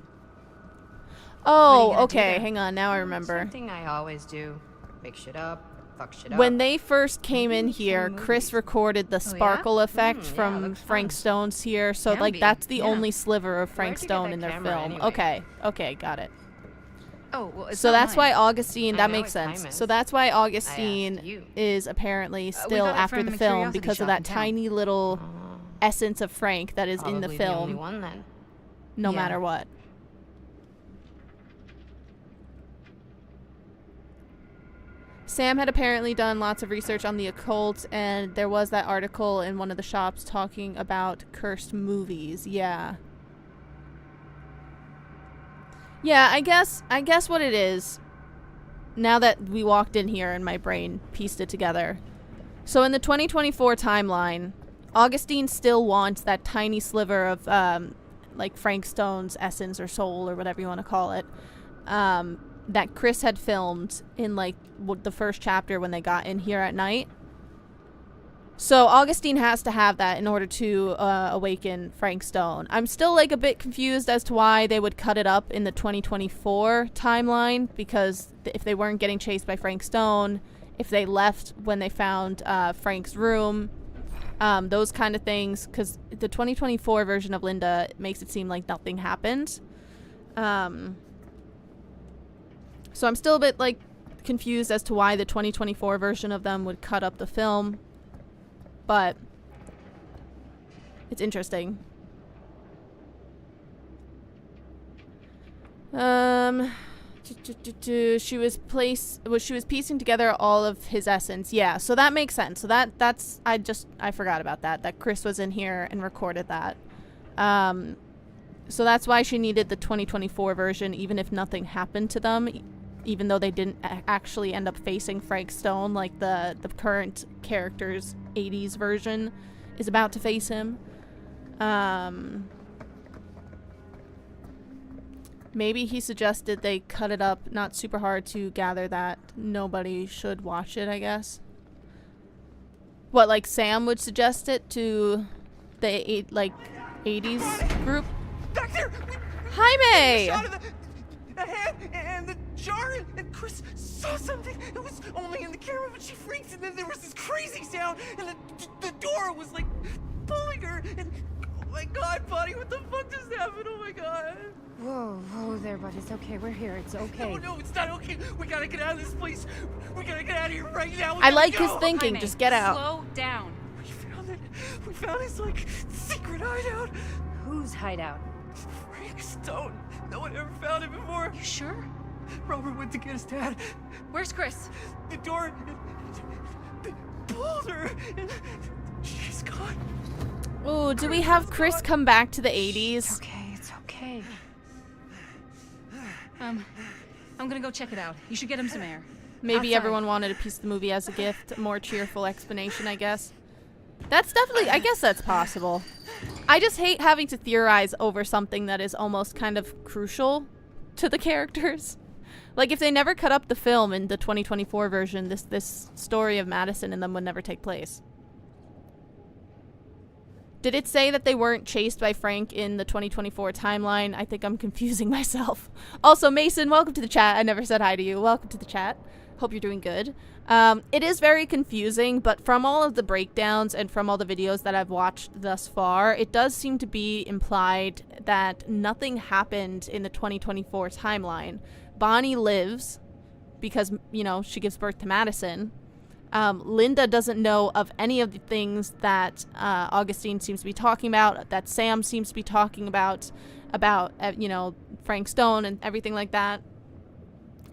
What are you Oh, gonna do okay. there? Hang on. Now I remember. Something I always do. Make shit up, fuck shit up. When they first came in Maybe some here, Chris movies. recorded the yeah? sparkle effect yeah, from looks Frank fun. Stone's here. So, Can like, be, that's the yeah. only sliver of Frank Where'd you get Stone that in their camera film. anyway? Okay. Okay, got it. Oh, well, it's So not that's why mine. Augustine, I that know makes it's sense. Jaime's. So that's why I Augustine asked you. is apparently we still got it after from the a film curiosity because of shop that in town. tiny little essence of Frank that is in the Probably the only film, one then. no Yeah. matter what. Sam had apparently done lots of research on the occult, and there was that article in one of the shops talking about cursed movies. Yeah. Yeah, I guess what it is, now that we walked in here and my brain pieced it together. So in the 2024 timeline, Augustine still wants that tiny sliver of, like, Frank Stone's essence or soul or whatever you want to call it, that Chris had filmed in, like, the first chapter when they got in here at night. So Augustine has to have that in order to awaken Frank Stone. I'm still, like, a bit confused as to why they would cut it up in the 2024 timeline, because if they weren't getting chased by Frank Stone, if they left when they found Frank's room, those kind of things, because the 2024 version of Linda makes it seem like nothing happened. So I'm still a bit, like, confused as to why the 2024 version of them would cut up the film. But it's interesting. She was piecing together all of his essence. Yeah, so that makes sense. So that's I forgot about that Chris was in here and recorded that. So that's why she needed the 2024 version, even if nothing happened to them, even though they didn't actually end up facing Frank Stone like the current character's 80s version is about to face him. Maybe he suggested they cut it up not super hard to gather that nobody should watch it, I guess. What, like Sam would suggest it to the 80s group? Back there! Jaime! Shot of the hand and the jar, and Chris saw something. It was only in the camera, but she freaked, and then there was this crazy sound, and the door was like pulling her. And oh my God, buddy, what the fuck just happened? Oh my God! Whoa there, bud. It's okay. We're here. It's okay. No, it's not okay. We gotta get out of this place. We gotta get out of here right now. We I gotta like go. his thinking. Just get out. Slow down. We found it. We found his like secret hideout. Whose hideout? Frank Stone. No one ever found it before. You sure? Robert went to get his dad. Where's Chris? The door pulled her, and she's gone. Oh, do we have Chris come back to the 80s? It's okay. I'm gonna go check it out. You should get him some air. Maybe Outside. everyone wanted a piece of the movie as a gift. A more cheerful explanation, I guess. That's definitely, I guess that's possible. I just hate having to theorize over something that is almost kind of crucial to the characters. Like, if they never cut up the film in the 2024 version, this story of Madison and them would never take place. Did it say that they weren't chased by Frank in the 2024 timeline? I think I'm confusing myself. Also, Mason, welcome to the chat. I never said hi to you. Welcome to the chat. Hope you're doing good. It is very confusing, but from all of the breakdowns and from all the videos that I've watched thus far, it does seem to be implied that nothing happened in the 2024 timeline. Bonnie lives because, you know, she gives birth to Madison. Linda doesn't know of any of the things that Augustine seems to be talking about, that Sam seems to be talking about, you know, Frank Stone and everything like that.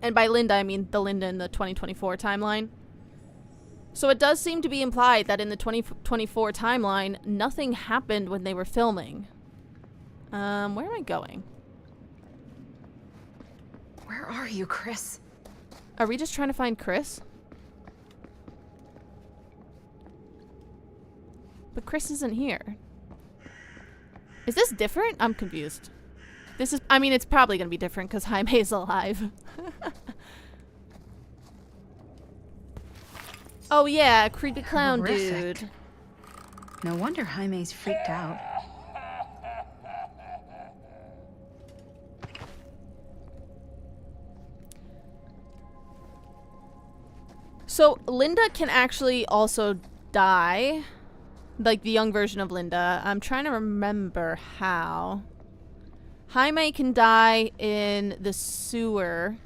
And by Linda, I mean the Linda in the 2024 timeline. So it does seem to be implied that in the 2024 timeline, nothing happened when they were filming. Where am I going? Where are you, Chris? Are we just trying to find Chris? But Chris isn't here. Is this different? I'm confused. This is, I mean, it's probably going to be different because Jaime's alive. Oh yeah, creepy clown Horrific. dude. No wonder Jaime's freaked out. So Linda can actually also die. Like the young version of Linda. I'm trying to remember how. Jaime can die in the sewer.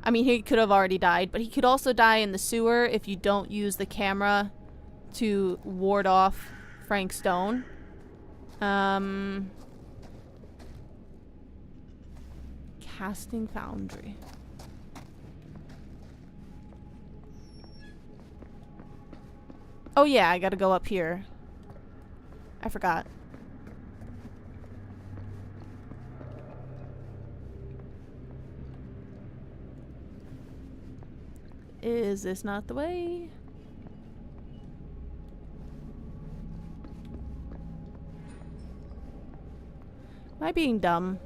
I mean, he could have already died, but he could also die in the sewer if you don't use the camera to ward off Frank Stone. Casting Foundry. Oh yeah, I gotta go up here. I forgot. Is this not the way? Am I being dumb?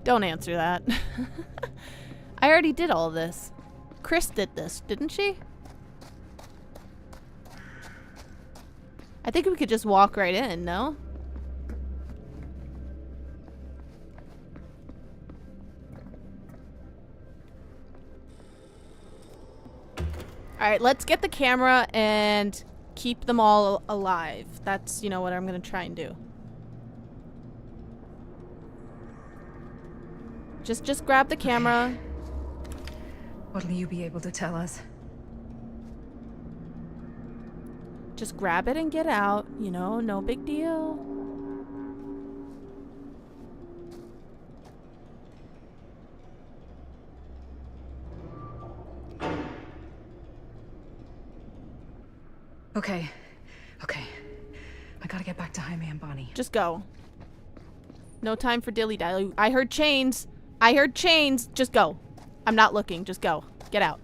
Don't answer that. I already did all this. Chris did this, didn't she? I think we could just walk right in, no? Alright, let's get the camera and keep them all alive. That's, you know, what I'm gonna try and do. Just grab the camera. What'll you be able to tell us? Just grab it and get out. You know, no big deal. Okay. I gotta get back to Jaime and Bonnie. Just go. No time for dilly-dally. I heard chains. I heard chains. Just go. I'm not looking. Just go. Get out.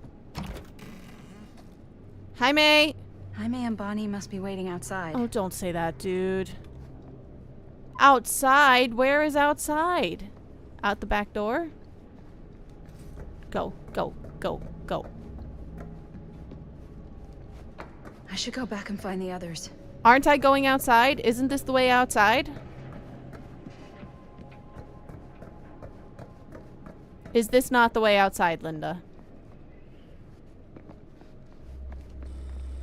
Jaime. Jaime and Bonnie must be waiting outside. Oh, don't say that, dude. Outside? Where is outside? Out the back door? Go. I should go back and find the others. Aren't I going outside? Isn't this the way outside? Is this not the way outside, Linda?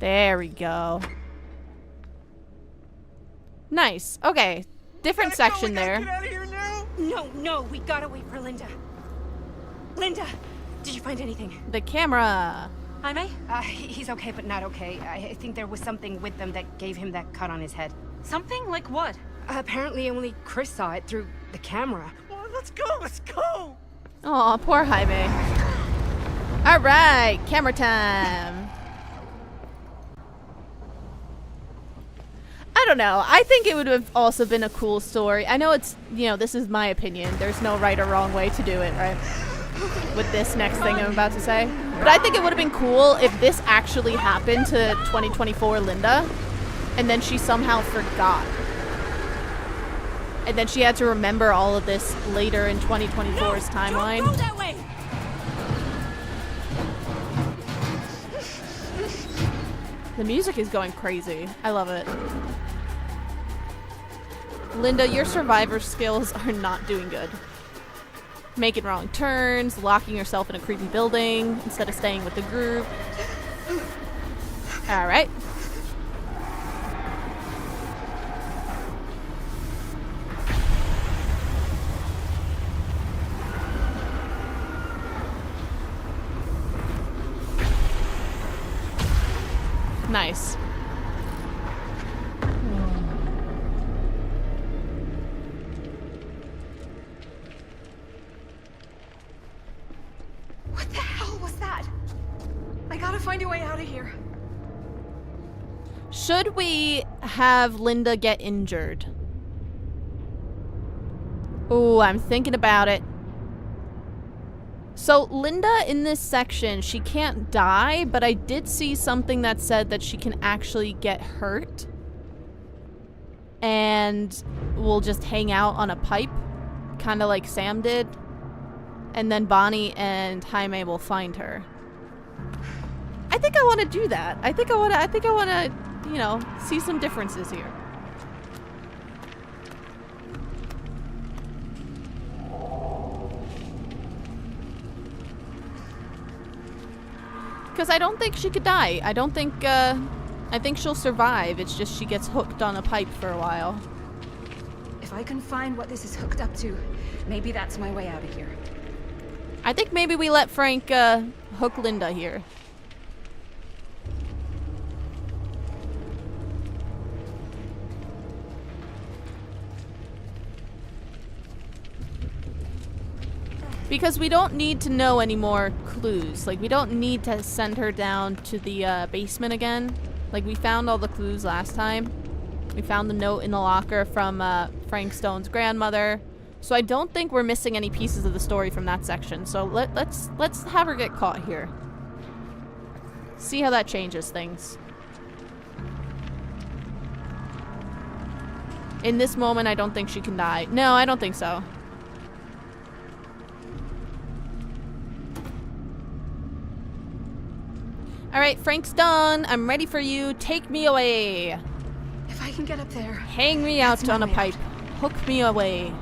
There we go. Nice. Okay. Different section there. Get out of here now. No, we gotta wait for Linda. Linda, did you find anything? The camera. Jaime? He's okay, but not okay. I think there was something with them that gave him that cut on his head. Something? Like what? Apparently only Chris saw it through the camera. Well, let's go. Aw, poor Jaime. Alright, camera time. I don't know. I think it would have also been a cool story. I know it's, you know, this is my opinion. There's no right or wrong way to do it, right? With this next thing I'm about to say. But I think it would have been cool if this actually happened to 2024 Linda, and then she somehow forgot. And then she had to remember all of this later in 2024's timeline. Don't go that way! The music is going crazy. I love it. Linda, your survivor skills are not doing good. Making wrong turns, locking yourself in a creepy building instead of staying with the group. Alright. Nice. What the hell was that? I gotta find a way out of here. Should we have Linda get injured? Oh, I'm thinking about it. So Linda in this section, she can't die, but I did see something that said that she can actually get hurt. And we'll just hang out on a pipe, kind of like Sam did. And then Bonnie and Jaime will find her. I think I want to do that. I think I want to, you know, see some differences here. Because I don't think she could die. I don't think, I think she'll survive. It's just she gets hooked on a pipe for a while. If I can find what this is hooked up to, maybe that's my way out of here. I think maybe we let Frank, hook Linda here. Because we don't need to know any more clues. Like, we don't need to send her down to the basement again. Like, we found all the clues last time. We found the note in the locker from Frank Stone's grandmother. So I don't think we're missing any pieces of the story from that section. So let's have her get caught here. See how that changes things. In this moment, I don't think she can die. No, I don't think so. Alright, Frank's done. I'm ready for you. Take me away. If I can get up there. Hang me out on a pipe. Hook me away.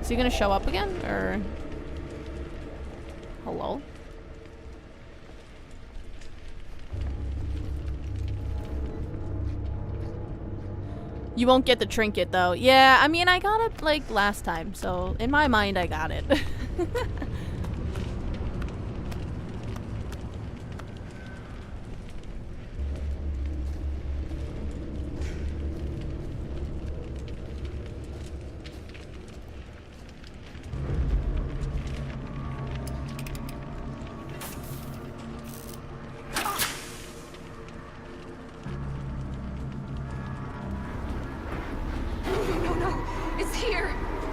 Is he gonna show up again? Or... Hello? You won't get the trinket, though. Yeah, I mean, I got it, like, last time. So, in my mind, I got it.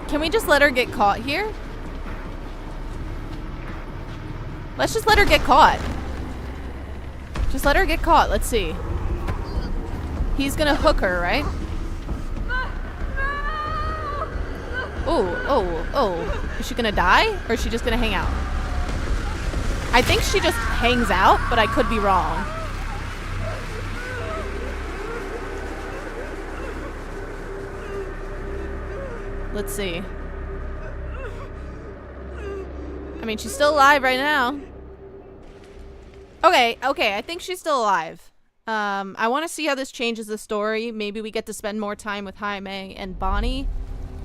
Can we just let her get caught here? Let's just let her get caught. Just let her get caught. Let's see. He's gonna hook her, right? Oh. Is she gonna die? Or is she just gonna hang out? I think she just hangs out, but I could be wrong. Let's see. I mean, she's still alive right now. Okay, I think she's still alive. I want to see how this changes the story. Maybe we get to spend more time with Jaime and Bonnie.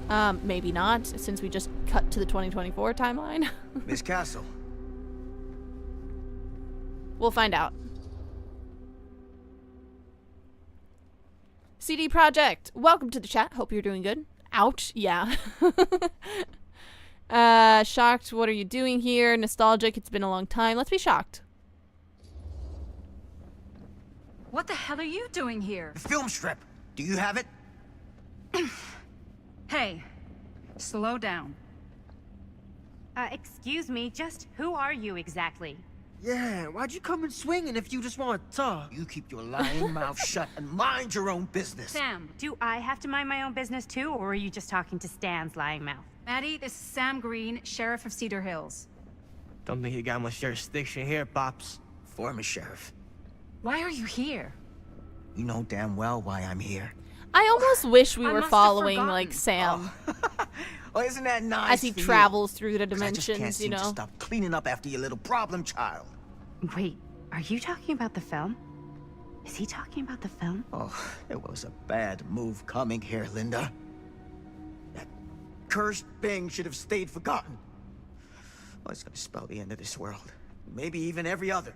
Maybe not, since we just cut to the 2024 timeline. Miss Castle. We'll find out. CD Projekt, welcome to the chat. Hope you're doing good. Ouch. Yeah. Shocked. What are you doing here? Nostalgic. It's been a long time. Let's be shocked. What the hell are you doing here? The film strip. Do you have it? Hey, slow down. Excuse me, just who are you exactly? Yeah, why'd you come in swinging if you just want to talk? You keep your lying mouth shut and mind your own business. Sam. Do I have to mind my own business too, or are you just talking to Stan's lying mouth? Maddie, this is Sam Green, Sheriff of Cedar Hills. Don't think you got much jurisdiction here, Pops. Former sheriff. Why are you here? You know damn well why I'm here. I almost wish we I were must have following forgotten. like Sam Oh, isn't that nice as he for you? travels through the 'Cause I just can't dimensions, you seem to know. stop cleaning up after your little problem child. Wait, are you talking about the film? Is he talking about the film? Oh, it was a bad move coming here, Linda. That cursed thing should have stayed forgotten. Oh, it's gonna spell the end of this world. Maybe even every other.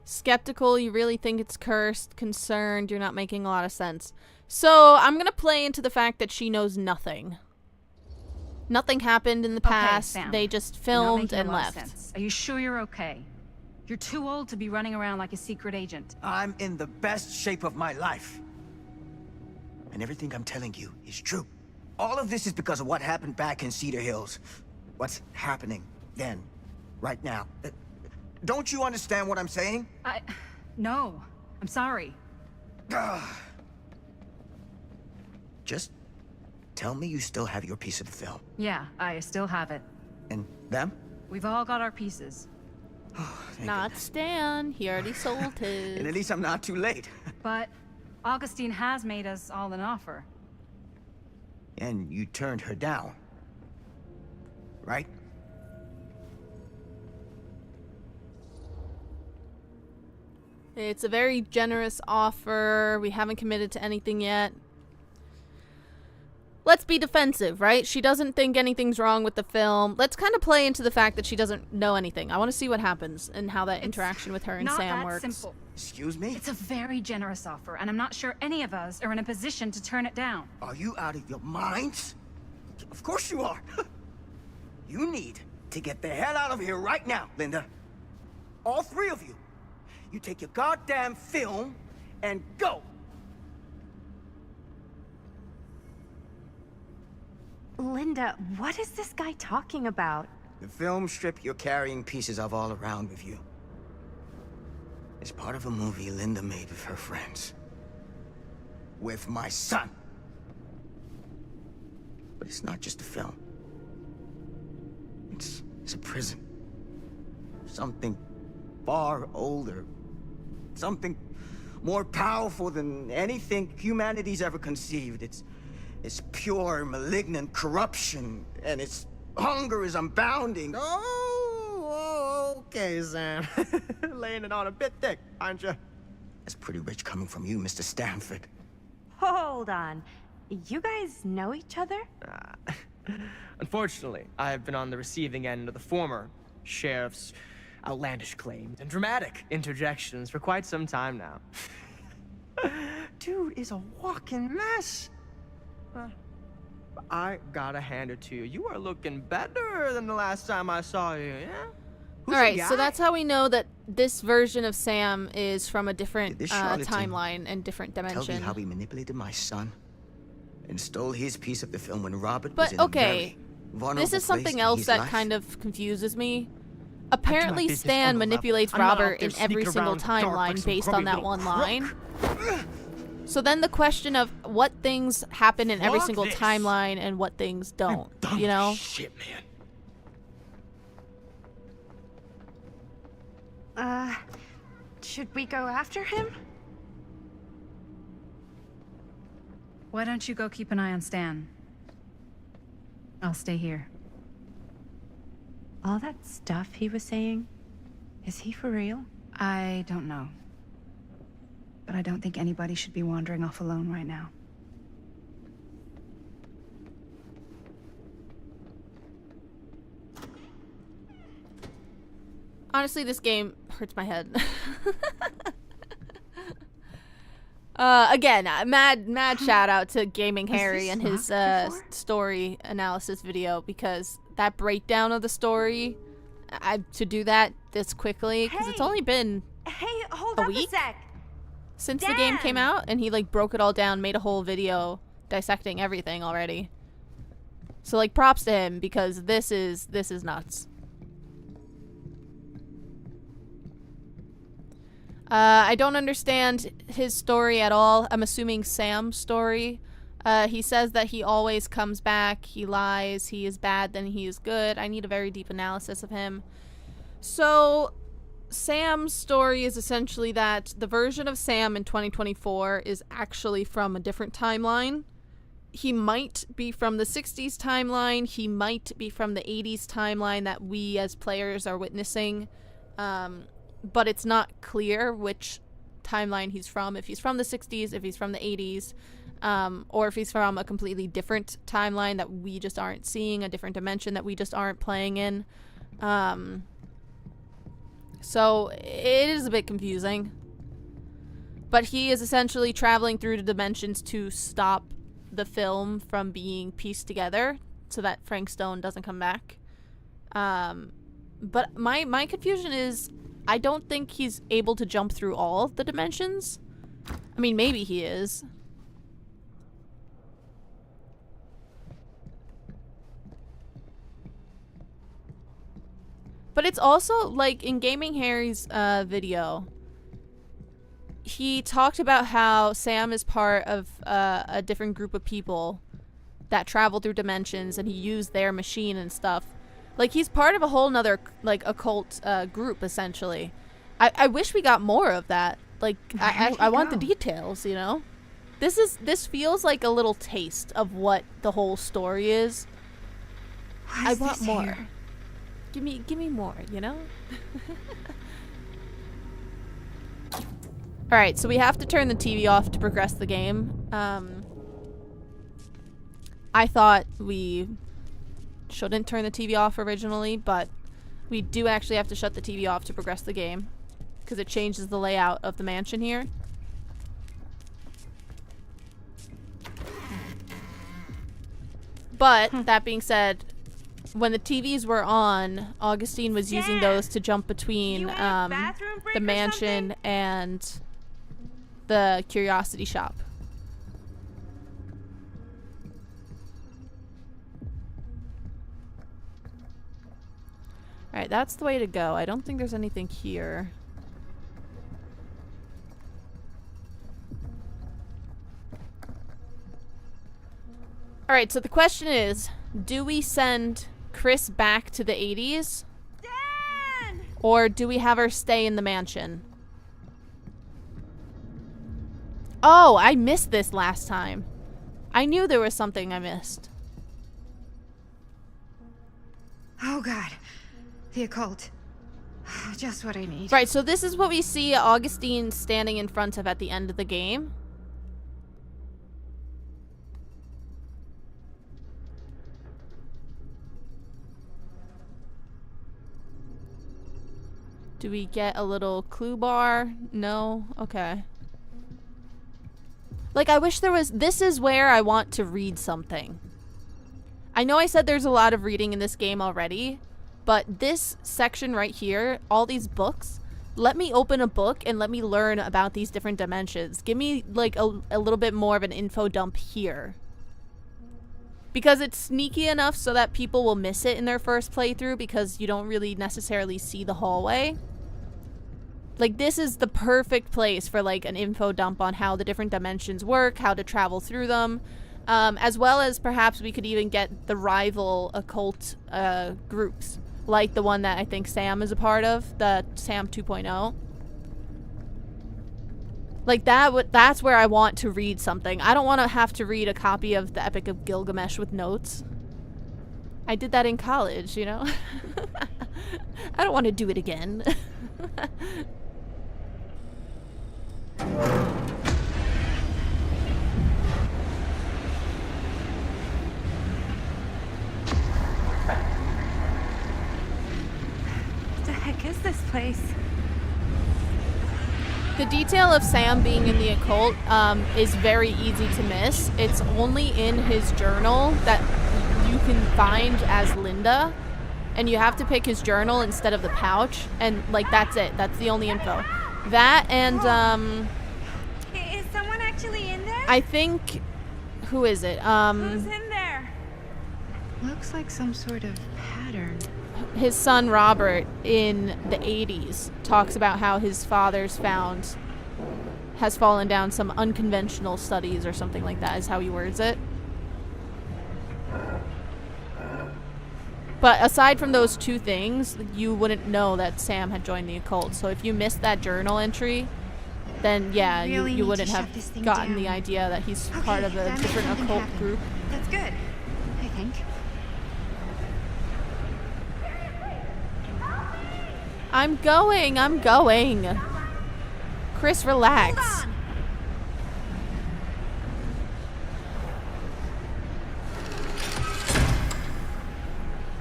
Skeptical, you really think it's cursed. Concerned, you're not making a lot of sense. So I'm gonna play into the fact that she knows nothing. Nothing happened in the past. Sam. They just You're not filmed making a and lot of left. sense. Are you sure you're okay? You're too old to be running around like a secret agent. I'm in the best shape of my life. And everything I'm telling you is true. All of this is because of what happened back in Cedar Hills. What's happening then, right now. Don't you understand what I'm saying? No. I'm sorry. Just tell me you still have your piece of the film. Yeah, I still have it. And them? We've all got our pieces. Thank Not goodness. Stan. He already sold And at his. least I'm not too late. But Augustine has made us all an offer. And you turned her down. Right? It's a very generous offer. We haven't committed to anything yet. Let's be defensive, right? She doesn't think anything's wrong with the film. Let's kind of play into the fact that she doesn't know anything. I want to see what happens and how that interaction with her and Not Sam that works. simple. Excuse me? It's a very generous offer, and I'm not sure any of us are in a position to turn it down. Are you out of your minds? Of course you are. You need to get the hell out of here right now, Linda. All three of you. You take your goddamn film and go. Linda, what is this guy talking about? The film strip you're carrying pieces of all around with you. It's part of a movie Linda made with her friends. With my son. But it's not just a film. It's a prison. Something far older. Something more powerful than anything humanity's ever conceived. It's pure, malignant corruption, and its hunger is unbounding. Oh, okay, Sam. Laying it on a bit thick, aren't you? That's pretty rich coming from you, Mr. Stanford. Hold on. You guys know each other? Unfortunately, I have been on the receiving end of the former sheriff's outlandish claims and dramatic interjections for quite some time now. Dude is a walking mess. I gotta hand it to you. You are looking better than the last time I saw you, yeah? Who's Alright, the so guy? that's how we know that this version of Sam is from a different Did this charlatan timeline and different Tell dimension. me how he manipulated my son and stole his piece of the film when Robert But was in a okay, very vulnerable this is something place in else his that life. kind of confuses me. Apparently business Stan on the level. manipulates I'm not out Robert there in every sneaking single around in the dark like timeline some based on grubby that little one crook. line. So then the question of what things happen in every Fuck single this. timeline and what things don't, Dumb you know? shit, man. Should we go after him? Why don't you go keep an eye on Stan? I'll stay here. All that stuff he was saying, is he for real? I don't know. But I don't think anybody should be wandering off alone right now. Honestly, this game hurts my head. Again, mad shout out to Gaming Harry and his story analysis video, because that breakdown of the story, to do that this quickly, because it's Hey! only been Hey, hold A up week? a sec. since the game came Dan! out, and he like broke it all down, made a whole video dissecting everything already. So like props to him, because this is nuts. I don't understand his story at all. I'm assuming Sam's story. He says that he always comes back, he lies, he is bad, then he is good. I need a very deep analysis of him. So, Sam's story is essentially that the version of Sam in 2024 is actually from a different timeline. He might be from the 60s timeline, he might be from the 80s timeline that we as players are witnessing. But it's not clear which timeline he's from. If he's from the 60s, if he's from the 80s, or if he's from a completely different timeline that we just aren't seeing, a different dimension that we just aren't playing in. So it is a bit confusing. But he is essentially traveling through the dimensions to stop the film from being pieced together so that Frank Stone doesn't come back. But my confusion is, I don't think he's able to jump through all the dimensions. I mean, maybe he is. But it's also, like, in Gaming Harry's video, he talked about how Sam is part of a different group of people that travel through dimensions, and he used their machine and stuff. Like, he's part of a whole nother, like, occult group, essentially. I wish we got more of that. Like, I want the details, you know? This feels like a little taste of what the whole story is. I want more. Here? Give me more, you know? Alright, so we have to turn the TV off to progress the game. I thought we shouldn't turn the TV off originally, but we do actually have to shut the TV off to progress the game, because it changes the layout of the mansion here. But, that being said, when the TVs were on, Augustine was using those to jump between the mansion and the curiosity shop. Alright, that's the way to go. I don't think there's anything here. Alright, so the question is, do we send Chris back to the 80s? Dan! Or do we have her stay in the mansion? Oh, I missed this last time. I knew there was something I missed. Oh god. The occult. Just what I need. Right, so this is what we see Augustine standing in front of at the end of the game. Do we get a little clue bar? No? Okay. Like, I wish there was... This is where I want to read something. I know I said there's a lot of reading in this game already, but this section right here, all these books, let me open a book and let me learn about these different dimensions. Give me, like, a little bit more of an info dump here. Because it's sneaky enough so that people will miss it in their first playthrough because you don't really necessarily see the hallway. Like, this is the perfect place for, like, an info dump on how the different dimensions work, how to travel through them, as well as perhaps we could even get the rival occult groups, like the one that I think Sam is a part of, the Sam 2.0. Like, that's where I want to read something. I don't want to have to read a copy of the Epic of Gilgamesh with notes. I did that in college, you know? I don't want to do it again. What the heck is this place? The detail of Sam being in the occult is very easy to miss. It's only in his journal that you can find as Linda, and you have to pick his journal instead of the pouch, and like that's it. That's the only info. That and Is someone actually in there? I think, who is it? Who's in there? Looks like some sort of pattern. His son Robert in the 80s talks about how his father's has fallen down some unconventional studies or something like that is how he words it. But aside from those two things, you wouldn't know that Sam had joined the occult. So if you missed that journal entry, then yeah, Really you need wouldn't to have shut this thing gotten down. the idea that he's Okay, part of a that makes different something occult happen. group. That's good, I think. I'm going. Chris, relax.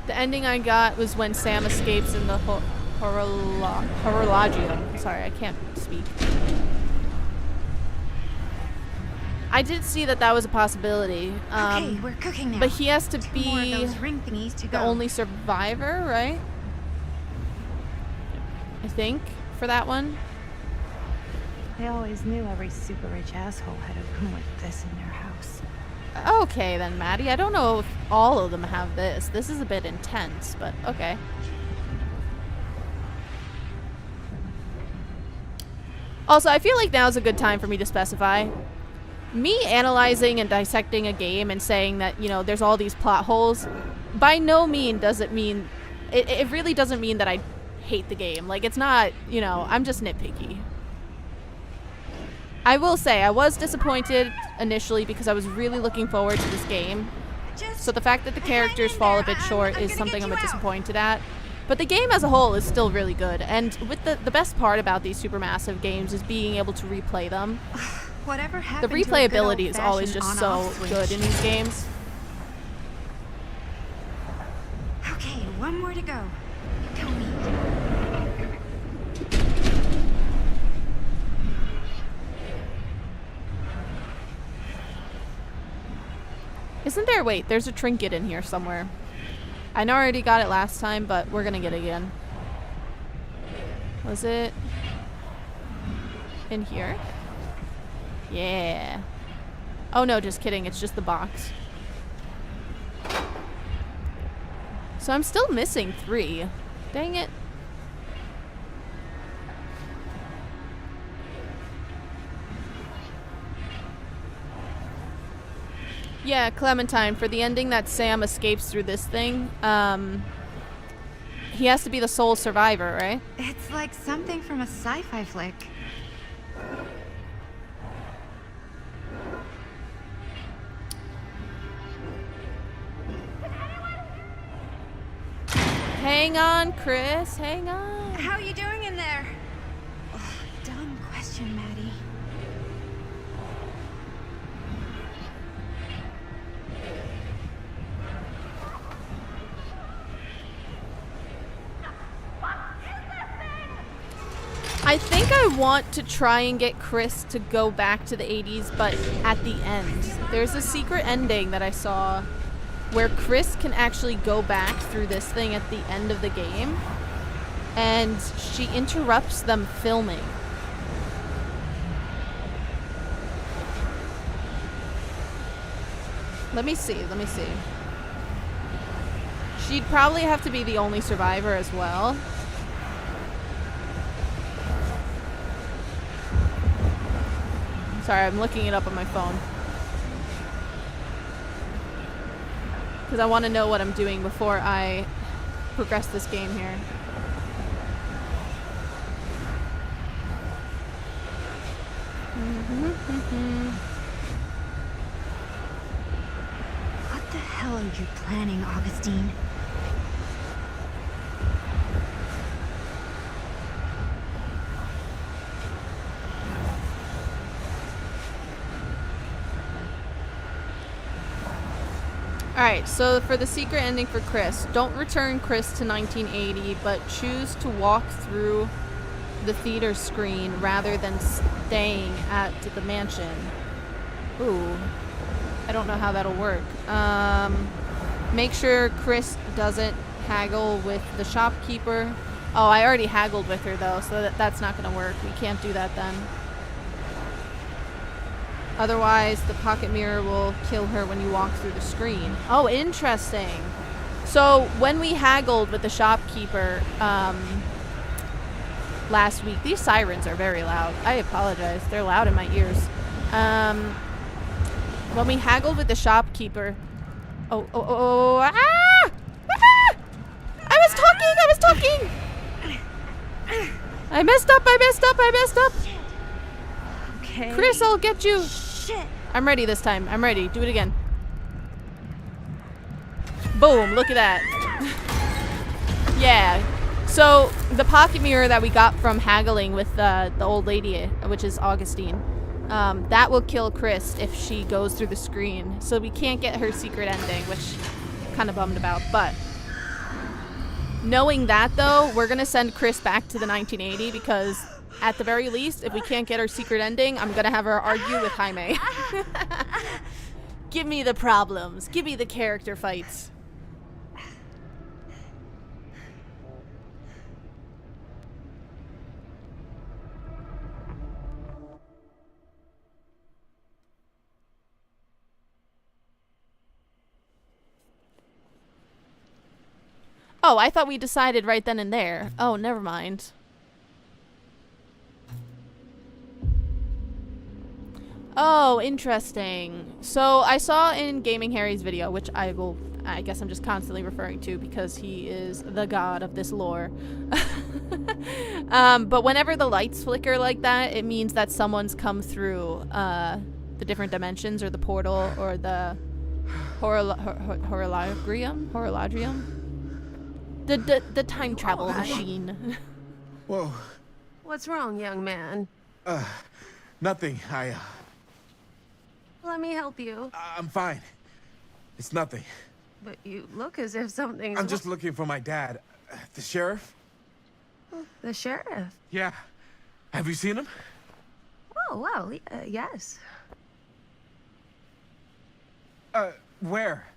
The ending I got was when Sam escapes in the horologium. Sorry, I can't speak. I did see that was a possibility. Okay, we're cooking now. But he has to Two more of be those ring thingies to the go. only survivor, right? I think, for that one. I always knew every super rich asshole had a room with this in their house. Okay then, Maddie. I don't know if all of them have this. This is a bit intense, but okay. Also, I feel like now's a good time for me to specify. Me analyzing and dissecting a game and saying that, you know, there's all these plot holes, by no means does it mean... It really doesn't mean that I hate the game. Like, it's not, you know, I'm just nitpicky. I will say, I was disappointed initially because I was really looking forward to this game. So the fact that the characters fall a bit short is something I'm a bit disappointed at. But the game as a whole is still really good. And with the best part about these Supermassive games is being able to replay them. Whatever The happened to a good replayability is always old-fashioned just so on-off switch? good in these games. Okay, one more to go. Go me. Isn't there? Wait, there's a trinket in here somewhere. I know I already got it last time, but we're gonna get it again. Was it in here? Yeah. Oh no, just kidding. It's just the box. So I'm still missing 3. Dang it. Yeah, Clementine, for the ending that Sam escapes through this thing, he has to be the sole survivor, right? It's like something from a sci-fi flick. Hang on, Chris. Hang on. How are you doing in there? Ugh, dumb question, Maddie. I think I want to try and get Chris to go back to the 80s, but at the end. There's a secret ending that I saw where Chris can actually go back through this thing at the end of the game, and she interrupts them filming. Let me see. She'd probably have to be the only survivor as well. Sorry, I'm looking it up on my phone. Because I want to know what I'm doing before I progress this game here. What the hell are you planning, Augustine? Alright, so for the secret ending for Chris, don't return Chris to 1980, but choose to walk through the theater screen rather than staying at the mansion. Ooh. I don't know how that'll work. Make sure Chris doesn't haggle with the shopkeeper. Oh, I already haggled with her though, so that's not gonna work. We can't do that then. Otherwise, the pocket mirror will kill her when you walk through the screen. Oh, interesting. So when we haggled with the shopkeeper last week, these sirens are very loud. I apologize. They're loud in my ears. When we haggled with the shopkeeper... Oh, ah! Ah! I was talking! I messed up! Okay. Chris, I'll get you. Shit. I'm ready this time. I'm ready. Do it again. Boom, look at that. Yeah. So, the pocket mirror that we got from haggling with the old lady, which is Augustine, that will kill Chris if she goes through the screen. So we can't get her secret ending, which I'm kind of bummed about. But knowing that, though, we're going to send Chris back to the 1980 because at the very least, if we can't get her secret ending, I'm going to have her argue with Jaime. Give me the problems. Give me the character fights. Oh, I thought we decided right then and there. Oh, never mind. Oh, interesting. So I saw in Gaming Harry's video, which I guess I'm just constantly referring to because he is the god of this lore. But whenever the lights flicker like that, it means that someone's come through the different dimensions or the portal or the horologium. The time travel machine. Whoa. What's wrong, young man? Nothing. Let me help you. I'm fine. It's nothing. But you look as if something's... I'm just looking for my dad. The sheriff? The sheriff? Yeah. Have you seen him? Oh, well, yes. Where?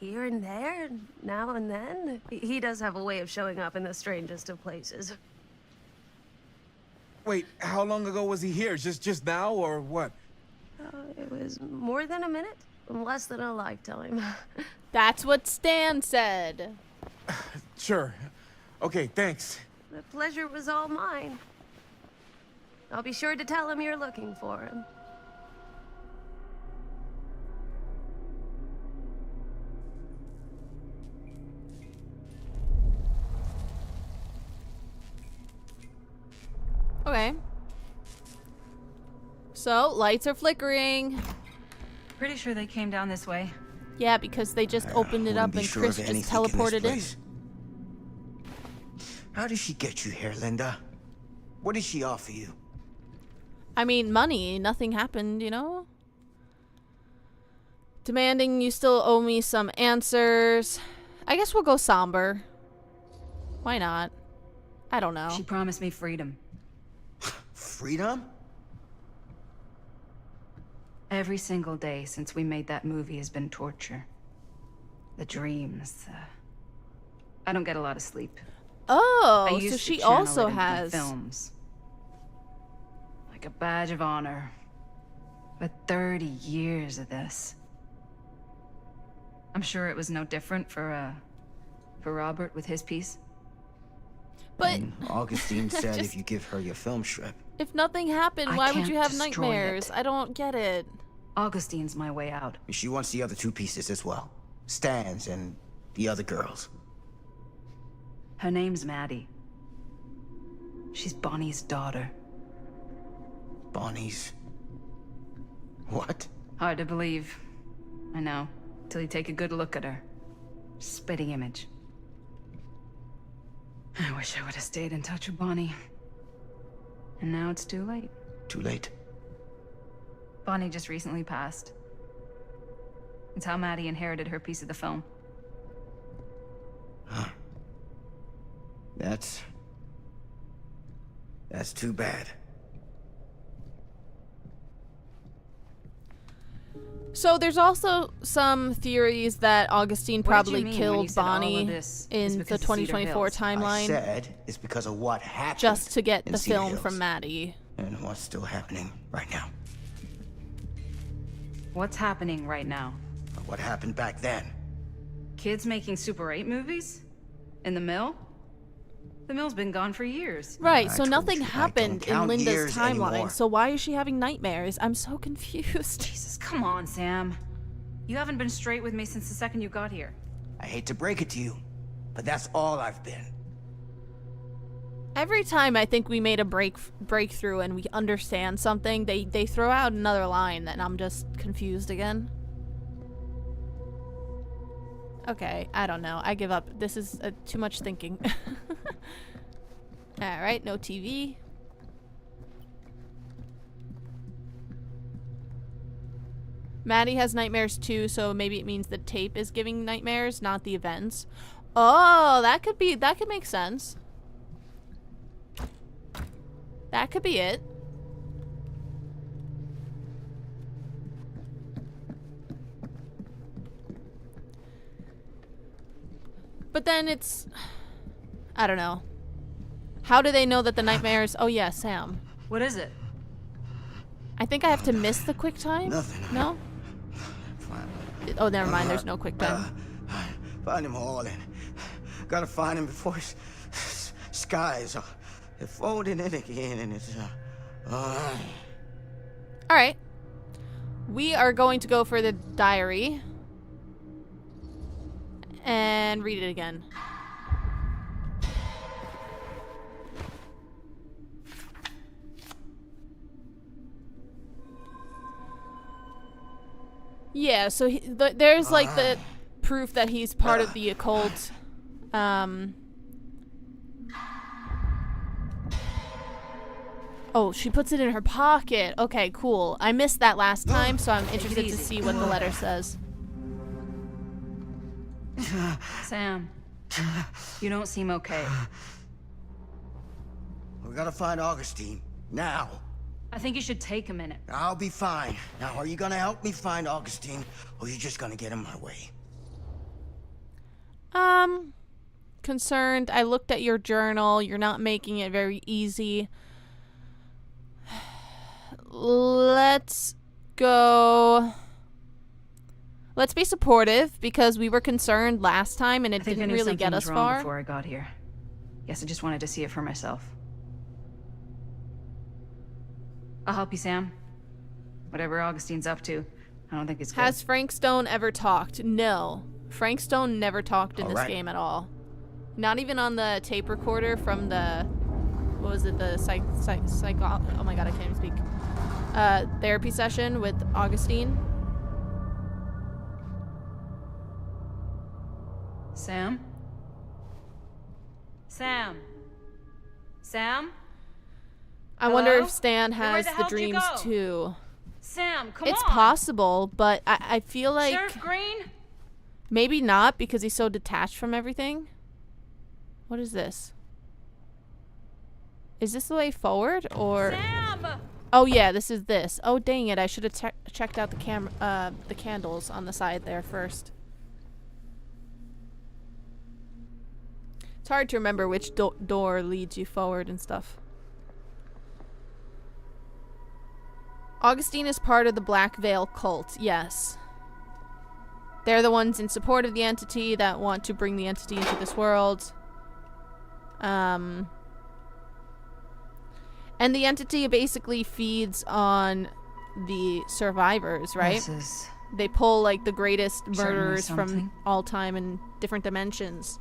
Here and there, now and then. He does have a way of showing up in the strangest of places. Wait, how long ago was he here? Just now, or what? It was more than a minute, less than a lifetime. That's what Stan said. Sure. Okay, thanks. The pleasure was all mine. I'll be sure to tell him you're looking for him. Okay. So, lights are flickering. Pretty sure they came down this way. Yeah, because they just opened it up and Chris just teleported in. How did she get you here, Linda? What did she offer you? I mean, money. Nothing happened, you know? Demanding you still owe me some answers. I guess we'll go somber. Why not? I don't know. She promised me freedom. Freedom? Every single day since we made that movie has been torture. The dreams. I don't get a lot of sleep. Oh, so she also has films. Like a badge of honor. But 30 years of this. I'm sure it was no different for Robert with his piece. But and Augustine said if you give her your film strip. If nothing happened, why would you have nightmares? I don't get it. Augustine's my way out. She wants the other two pieces as well. Stan's and the other girls. Her name's Maddie. She's Bonnie's daughter. Bonnie's... what? Hard to believe. I know. Till you take a good look at her. Spitting image. I wish I would have stayed in touch with Bonnie. And now it's too late. Too late? Bonnie just recently passed. It's how Maddie inherited her piece of the film. Huh. That's too bad. So there's also some theories that Augustine probably killed Bonnie in the 2024 timeline. I said it's because of what happened just to get the film Hills. from Maddie. And what's still happening right now. What's happening right now? What happened back then? Kids making Super 8 movies? In the mill? The mill's been gone for years. Right, I so told nothing you, I don't happened in count Linda's years timeline, anymore. so why is she having nightmares? I'm so confused. Jesus, come on, Sam. You haven't been straight with me since the second you got here. I hate to break it to you, but that's all I've been. Every time I think we made a breakthrough and we understand something, they throw out another line and I'm just confused again. Okay, I don't know. I give up. This is too much thinking. Alright, no TV. Maddie has nightmares too, so maybe it means the tape is giving nightmares, not the events. Oh, that could make sense. That could be it. But then it's... I don't know. How do they know that the nightmares... Oh yeah, Sam. What is it? I think I have to miss the quick time? Nothing. No? Oh, never mind. There's no quick time. Find him all and gotta find him before his skies are folding in again and it's Alright. We are going to go for the diary. And read it again. Yeah, so there's like the proof that he's part of the occult. Oh, she puts it in her pocket. Okay, cool. I missed that last time, so I'm interested to see what the letter says. Sam, you don't seem okay. We gotta find Augustine now. I think you should take a minute. I'll be fine. Now, are you gonna help me find Augustine, or are you just gonna get in my way? Concerned. I looked at your journal. You're not making it very easy. Let's go. Let's be supportive because we were concerned last time and it didn't really get us far. Before I got here. Guess I just wanted to see it for myself. I'll help you, Sam. Whatever Augustine's up to, I don't think it's good. Has Frank Stone ever talked? No. Frank Stone never talked in this game at all. Not even on the tape recorder from the... What was it? The oh my god, I can't even speak. Therapy session with Augustine. Sam? Sam? Sam? I wonder if Stan has the dreams too. Sam, come It's on. possible, but I feel like Sheriff Green? maybe not because he's so detached from everything. What is this? Is this the way forward or? Sam! Oh yeah, this is this. Oh dang it! I should have checked out the candles on the side there first. It's hard to remember which door leads you forward and stuff. Augustine is part of the Black Veil cult, yes. They're the ones in support of the entity that want to bring the entity into this world. And the entity basically feeds on the survivors, right? They pull like the greatest murderers from all time in different dimensions.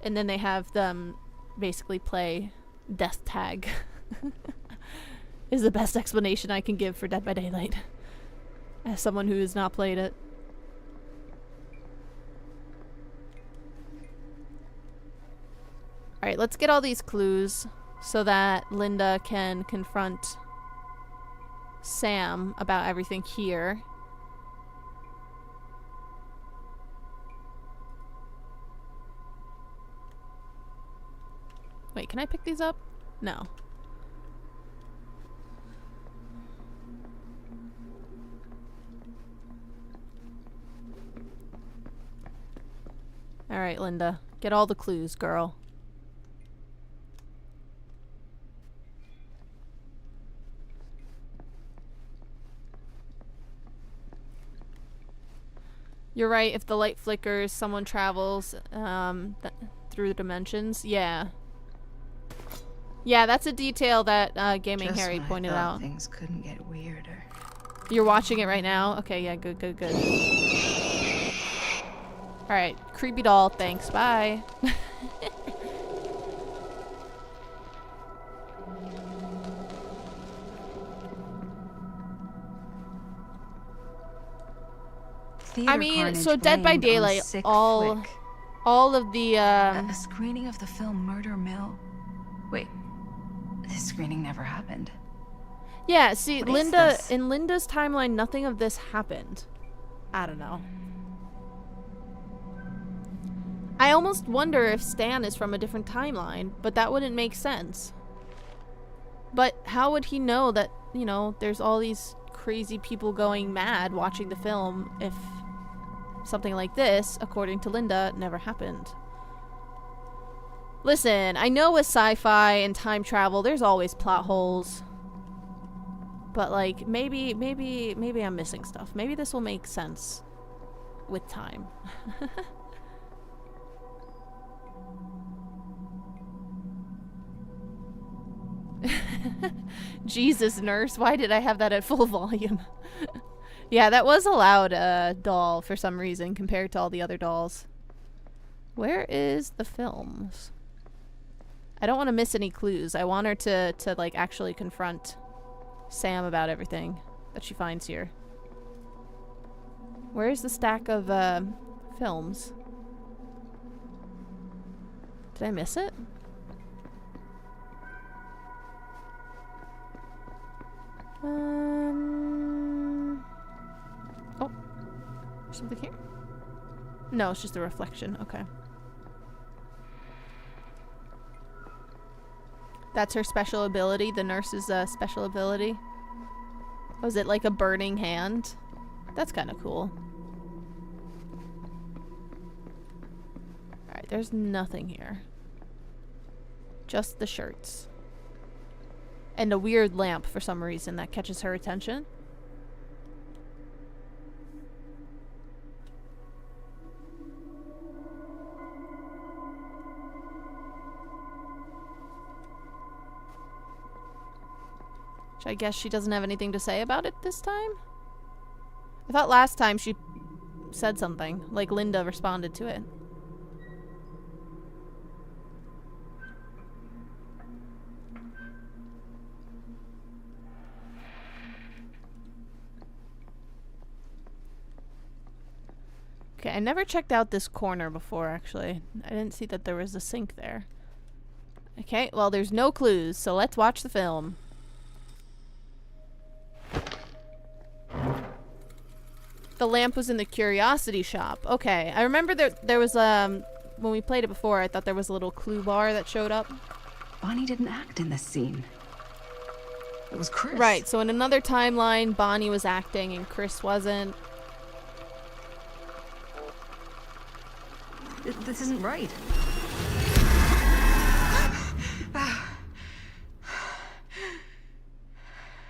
And then they have them basically play death tag. Is the best explanation I can give for Dead by Daylight. As someone who has not played it. Alright, let's get all these clues so that Linda can confront Sam about everything here. Wait, can I pick these up? No. Alright, Linda. Get all the clues, girl. You're right. If the light flickers, someone travels through the dimensions. Yeah. Yeah, that's a detail that Gaming Just Harry when I pointed thought out. things couldn't get weirder. You're watching it right now? Okay, yeah, good, good, good. Alright, creepy doll, thanks, bye. I mean, so Dead by Daylight, all of the, A screening of the film Murder Mill? Wait, this screening never happened. Yeah, see, What is Linda, this? in Linda's timeline, nothing of this happened. I don't know. I almost wonder if Stan is from a different timeline, but that wouldn't make sense. But how would he know that, you know, there's all these crazy people going mad watching the film if something like this, according to Linda, never happened? Listen, I know with sci-fi and time travel, there's always plot holes. But, like, maybe I'm missing stuff. Maybe this will make sense with time. Jesus, nurse, why did I have that at full volume? Yeah, that was a loud doll for some reason compared to all the other dolls. Where is the films? I don't want to miss any clues. I want her to like actually confront Sam about everything that she finds here. Where's the stack of films? Did I miss it? Oh, something here? No, it's just a reflection. Okay. That's her special ability, the nurse's special ability. Was it like a burning hand? That's kind of cool. Alright, there's nothing here. Just the shirts. And a weird lamp for some reason that catches her attention. Which I guess she doesn't have anything to say about it this time? I thought last time she said something, like Linda responded to it. Okay, I never checked out this corner before, actually. I didn't see that there was a sink there. Okay, well, there's no clues, so let's watch the film. The lamp was in the curiosity shop. Okay, I remember there was, when we played it before, I thought there was a little clue bar that showed up. Bonnie didn't act in this scene. It was Chris. Right, so in another timeline, Bonnie was acting and Chris wasn't. This isn't right.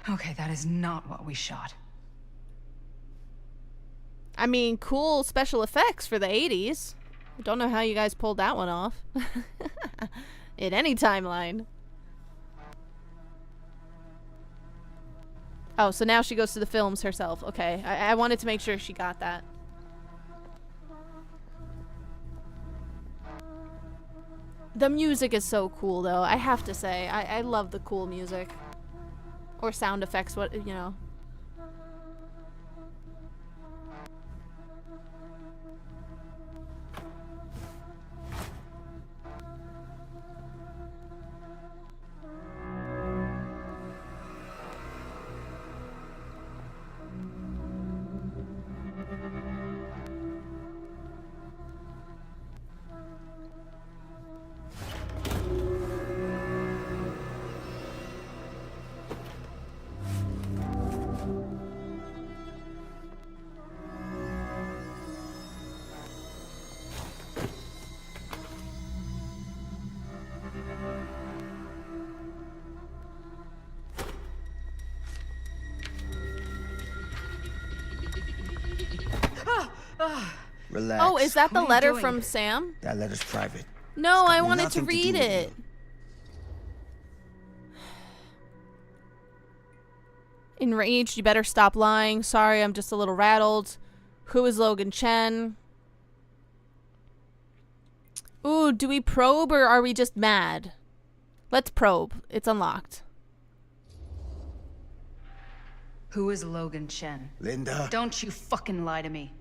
Okay, that is not what we shot. I mean, cool special effects for the 80s. I don't know how you guys pulled that one off. In any timeline. Oh, so now she goes to the films herself. Okay, I wanted to make sure she got that. The music is so cool, though. I have to say, I love the cool music. Or sound effects, what, you know. relax. Oh, is that the What are you letter doing? from Sam? That letter's private. No, It's got I wanted to nothing do read with it. you. Enraged, you better stop lying. Sorry, I'm just a little rattled. Who is Logan Chen? Ooh, do we probe or are we just mad? Let's probe. It's unlocked. Who is Logan Chen? Linda. Don't you fucking lie to me.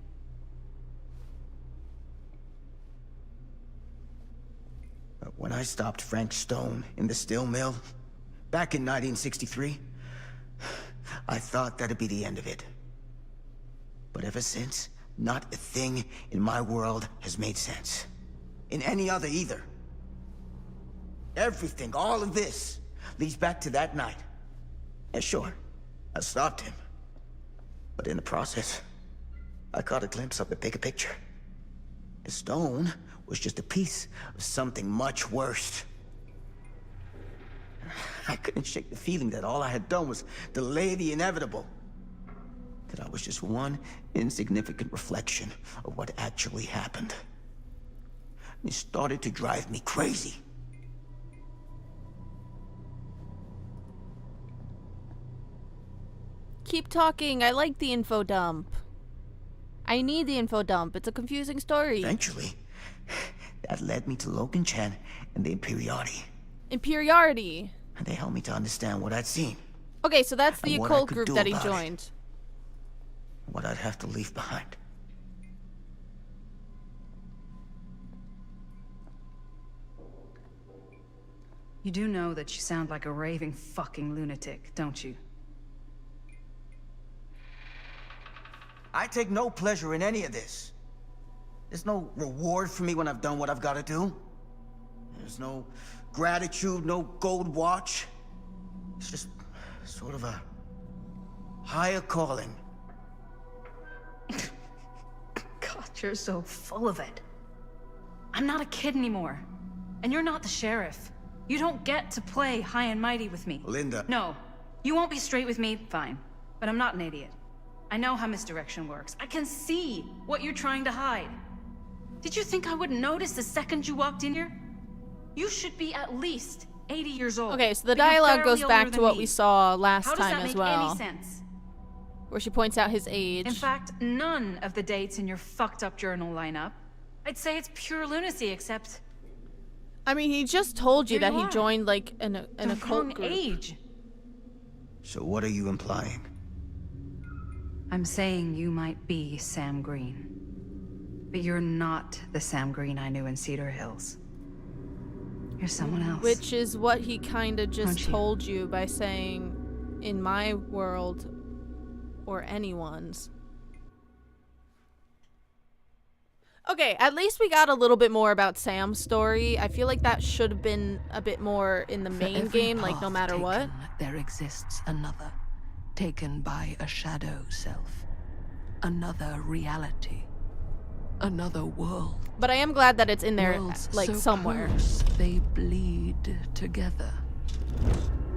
When I stopped Frank Stone in the steel mill, back in 1963, I thought that'd be the end of it. But ever since, not a thing in my world has made sense. In any other either. Everything, all of this, leads back to that night. And sure, I stopped him. But in the process, I caught a glimpse of the bigger picture. The stone was just a piece of something much worse. I couldn't shake the feeling that all I had done was delay the inevitable. That I was just one insignificant reflection of what actually happened. It started to drive me crazy. Keep talking. I like the info dump. I need the info dump. It's a confusing story. Eventually, that led me to Logan Chen and the Imperiati. Imperiati. And they helped me to understand what I'd seen. Okay, so that's the And what I occult could group do that he about it. joined. What I'd have to leave behind. You do know that you sound like a raving fucking lunatic, don't you? I take no pleasure in any of this. There's no reward for me when I've done what I've got to do. There's no gratitude, no gold watch. It's just sort of a higher calling. God, you're so full of it. I'm not a kid anymore. And you're not the sheriff. You don't get to play high and mighty with me. Linda. No. You won't be straight with me, fine. But I'm not an idiot. I know how misdirection works. I can see what you're trying to hide. Did you think I wouldn't notice the second you walked in here? You should be at least 80 years old. Okay, so the but you're dialogue goes barely back older to than what me. we saw How last does time that as make well. any sense? Where she points out his age. In fact, none of the dates in your fucked up journal line up. I'd say it's pure lunacy, except I mean, he just told you Here that you he are. joined like an the occult wrong group. age. So what are you implying? I'm saying you might be Sam Green. But you're not the Sam Green I knew in Cedar Hills. You're someone else. Which is what he kind of just Aren't you? told you by saying, in my world, or anyone's. Okay, at least we got a little bit more about Sam's story. I feel like that should have been a bit more in the For main every game, like no path matter what. taken, there exists another, taken by a shadow self, another reality, another world. But I am glad that it's in there, Worlds like, so somewhere. close, they bleed together.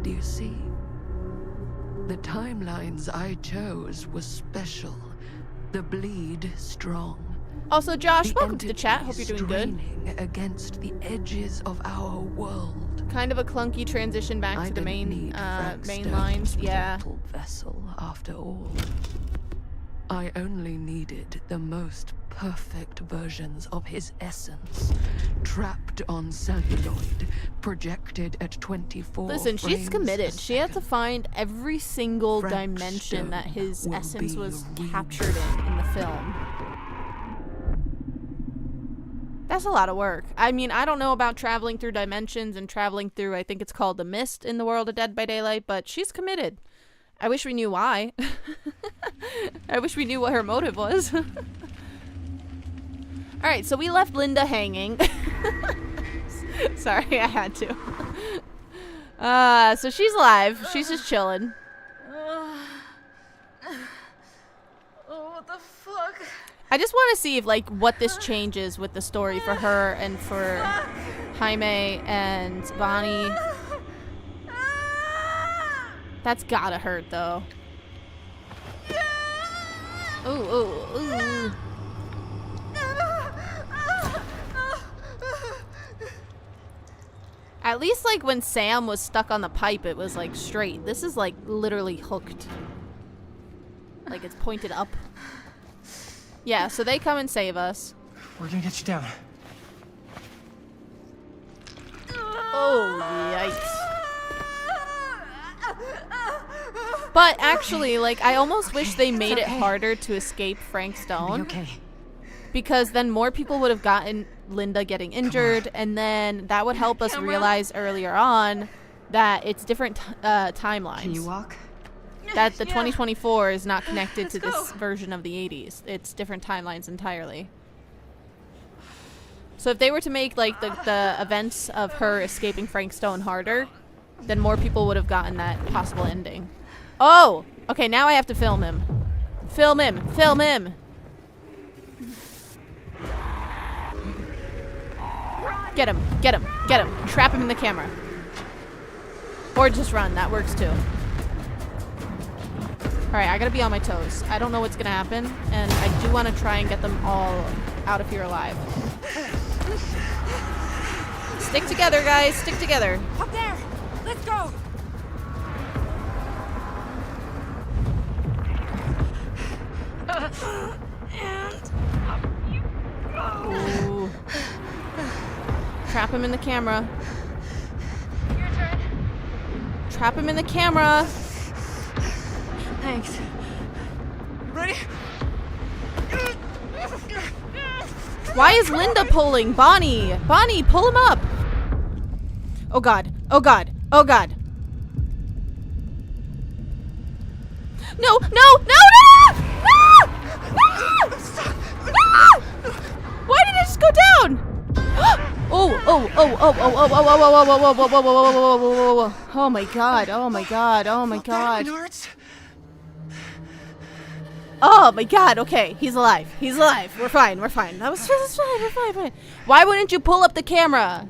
Do you see? The timelines I chose were special, the bleed strong. Also, Josh, The welcome to the chat. Hope you're doing good. straining against the edges of our world. Kind of a clunky transition back I to the didn't main need Frank main Stone's lines. Yeah. little vessel after all. I only needed the most perfect versions of his essence, trapped on celluloid, projected at 24 Listen, she's frames committed. a She had to second. find every single Frank dimension that Stone his will essence be was reborn. captured in the film. That's a lot of work. I mean, I don't know about traveling through dimensions and traveling through, I think it's called the mist in the world of Dead by Daylight, but she's committed. I wish we knew why. I wish we knew what her motive was. Alright, so we left Linda hanging. Sorry, I had to. So she's alive. She's just chilling. Oh, what the fuck? I just want to see if, like, what this changes with the story for her and for Jaime and Bonnie. That's gotta hurt, though. Ooh, ooh, ooh. At least like when Sam was stuck on the pipe, it was like straight. This is like literally hooked. Like it's pointed up. Yeah, so they come and save us. We're gonna get you down. Oh, yikes. But actually, like, I almost wish they made it harder to escape Frank Stone. Okay. Because then more people would have gotten Linda getting injured, and then that would help us realize earlier on that it's different timelines. Can you walk? That the 2024 is not connected to this version of the 80s. It's different timelines entirely. So if they were to make like the events of her escaping Frank Stone harder, then more people would have gotten that possible ending. Oh! Okay, now I have to film him. Film him! Film him! Get him! Get him! Get him! Trap him in the camera. Or just run. That works too. Alright, I gotta be on my toes. I don't know what's gonna happen, and I do want to try and get them all out of here alive. Stick together, guys. Stick together. Up there! Let's go! Ooh. Trap him in the camera. Your turn. Trap him in the camera. Thanks. Ready? Why is Linda pulling? Bonnie! Bonnie, pull him up! Oh god. Oh god. Oh god. No! No! No! No! No! No! No! Why did it just go down? Oh, oh, oh, oh, oh, oh, oh, oh, oh, oh, oh, oh, oh, oh, oh, oh, oh my god. Oh my god. Oh my god. Oh my god, okay, he's alive. He's alive. We're fine, we're fine. That's fine, we're fine. Why wouldn't you pull up the camera?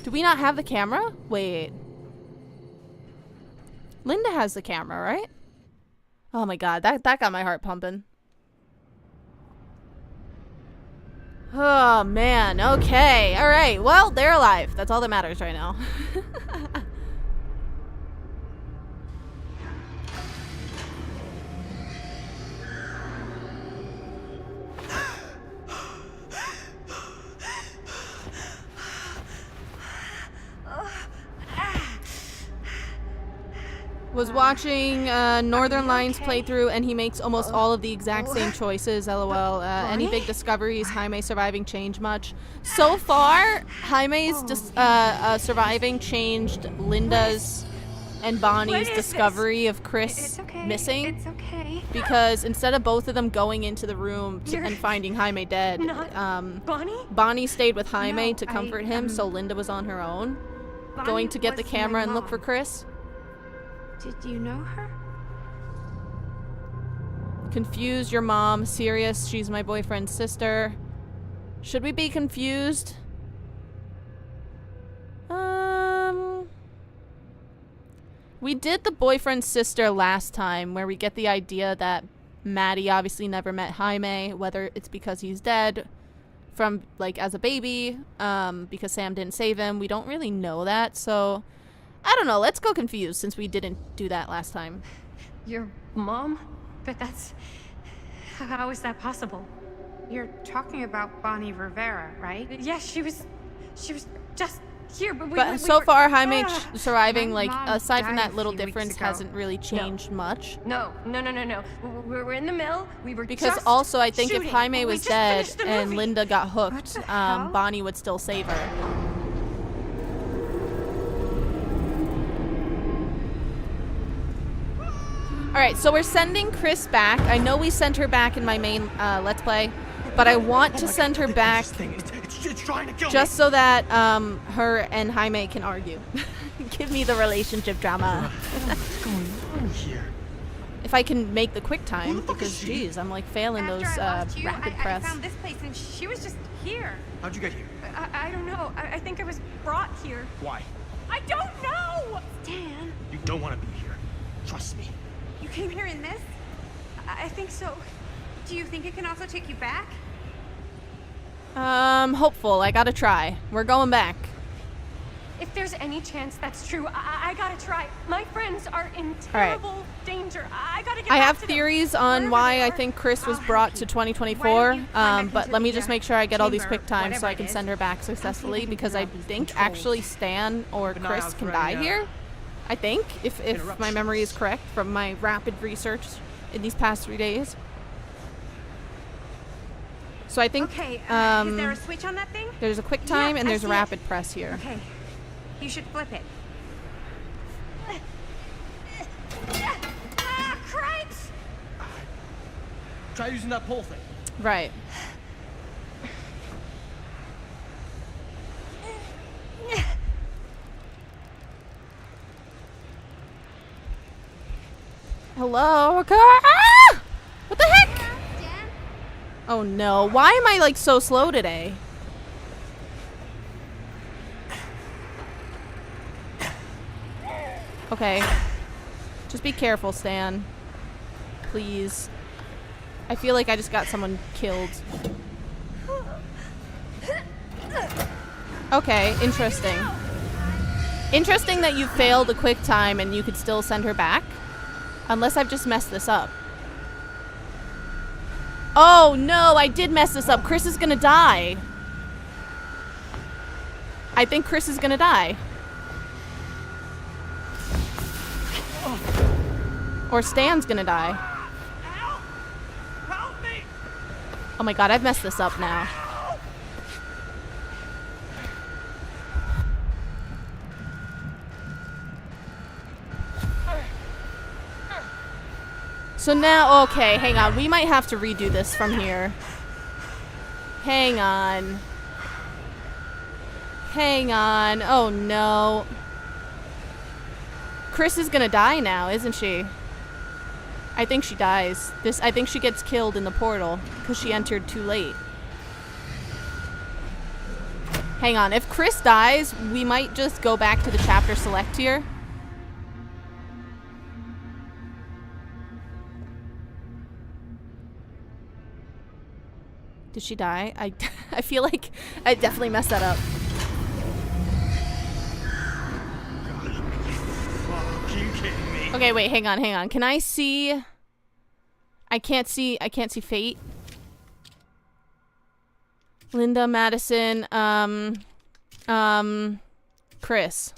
Do we not have the camera? Wait. Linda has the camera, right? Oh my god, that got my heart pumping. Oh man, okay. Alright, well, they're alive. That's all that matters right now. Was watching Northern Lions playthrough, and he makes almost all of the exact same choices. LOL. Any big discoveries? Jaime surviving change much? So far, Jaime's surviving changed Linda's and Bonnie's discovery of Chris missing. It's okay. Because instead of both of them going into the room and finding Jaime dead, Bonnie stayed with Jaime to comfort him, so Linda was on her own, going to get the camera and look for Chris. Did you know her? Confused, your mom. Serious, she's my boyfriend's sister. Should we be confused? We did the boyfriend's sister last time, where we get the idea that Maddie obviously never met Jaime, whether it's because he's dead from, like, as a baby, because Sam didn't save him. We don't really know that, so I don't know. Let's go confused, since we didn't do that last time. Your mom? But that's... How is that possible? You're talking about Bonnie Rivera, right? Yes, she was just here, but But so far, Jaime surviving, like, aside from that little difference, hasn't really changed much. No. We're in the mill. We were because just also, I think shooting. if Jaime was dead and movie. Linda got hooked, Bonnie would still save her. Alright, so we're sending Chris back. I know we sent her back in my main Let's Play, but I want to send her back just so that her and Jaime can argue. Give me the relationship drama. What's going on here? If I can make the quick time, because geez, I'm like failing those rapid press. I found this place and she was just here. How'd you get here? I don't know. I think I was brought here. Why? I don't know! Stan. You don't want to be here. Trust me. You came here in this? I think so. Do you think it can also take you back? Hopeful. I gotta try. We're going back. If there's any chance that's true, I gotta try. My friends are in terrible danger. I gotta get I back have to them. theories on why I think Chris was brought to 2024, but let me just make sure I get all these quick times so I can send her back successfully, because I think actually Stan or Chris can die here. I think, if my memory is correct from my rapid research in these past 3 days. So I think Okay, is there a switch on that thing? there's a quick time and I there's a see it. rapid press here. Okay, you should flip it. Ah, cripes! Try using that pole thing. Right. Hello? Ah! What the heck? Oh no, why am I like so slow today? Okay. Just be careful, Stan. Please. I feel like I just got someone killed. Okay, interesting. Interesting that you failed a quick time and you could still send her back. Unless I've just messed this up. Oh no, I did mess this up. Chris is gonna die. I think Chris is gonna die. Or Stan's gonna die. Help me! Oh my god, I've messed this up now. So now, okay, hang on. We might have to redo this from here. Hang on. Hang on. Oh no. Chris is gonna die now, isn't she? I think she dies. I think she gets killed in the portal because she entered too late. Hang on. If Chris dies, we might just go back to the chapter select here. Did she die? I feel like I definitely messed that up. Fucking kidding me. Okay, wait, hang on, hang on. Can I see? I can't see Fate. Linda, Madison, Chris.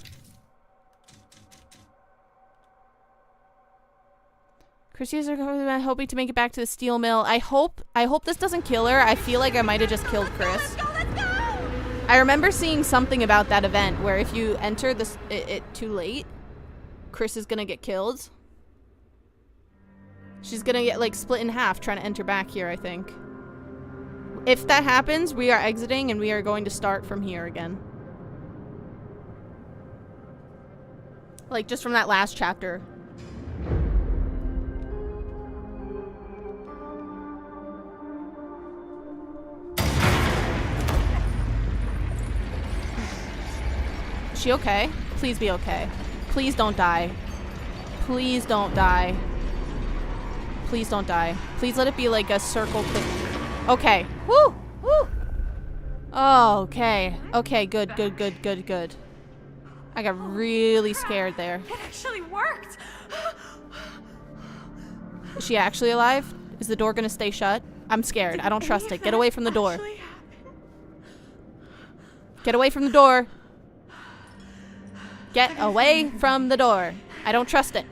Chrissy's are hoping to make it back to the steel mill. I hope this doesn't kill her. I feel like I might have just killed Chris. Let's go! I remember seeing something about that event where if you enter it too late, Chris is gonna get killed. She's gonna get like split in half trying to enter back here, I think. If that happens, we are exiting and we are going to start from here again. Like just from that last chapter. Is she okay? Please be okay. Please don't die. Please don't die. Please don't die. Please let it be like a circle click. Okay. Woo! Woo! Oh, okay. Okay, good, good, good, good, good. I got really scared there. It actually worked! Is she actually alive? Is the door gonna stay shut? I'm scared. I don't trust it. Get away from the door. Get away from the door. Get away from the door. I don't trust it.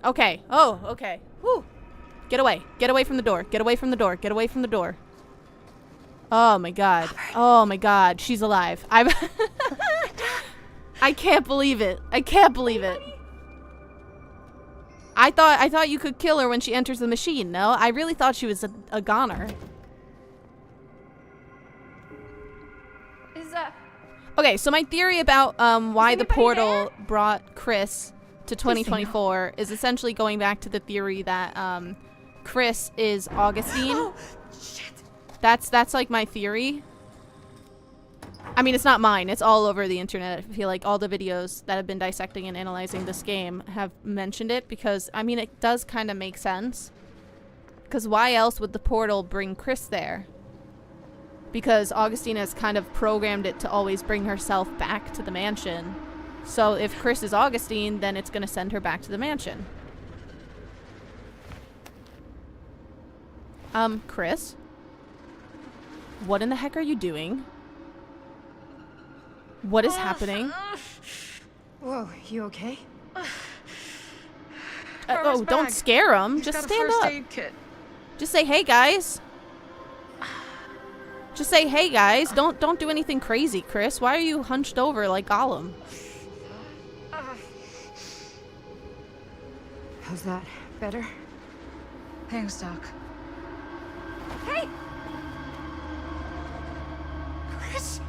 Okay. Oh, okay. Whew. Get away. Get away from the door. Get away from the door. Get away from the door. Oh my god. Oh my god. She's alive. I can't believe it. I can't believe it. I thought you could kill her when she enters the machine. No, I really thought she was a goner. Okay, so my theory about why the portal brought Chris to 2024 is essentially going back to the theory that Chris is Augustine. Oh, shit. That's like my theory. I mean, it's not mine. It's all over the internet. I feel like all the videos that have been dissecting and analyzing this game have mentioned it because, I mean, it does kind of make sense. Because why else would the portal bring Chris there? because Augustine has kind of programmed it to always bring herself back to the mansion. So if Chris is Augustine, then it's going to send her back to the mansion. Chris? What in the heck are you doing? What is happening? Whoa, you okay? Oh, don't scare him. Just stand up. Just say, "Hey, guys." Just say, "Hey, guys." Don't do anything crazy, Chris. Why are you hunched over like Gollum? How's that? Better? Thanks, Doc. Hey! Chris?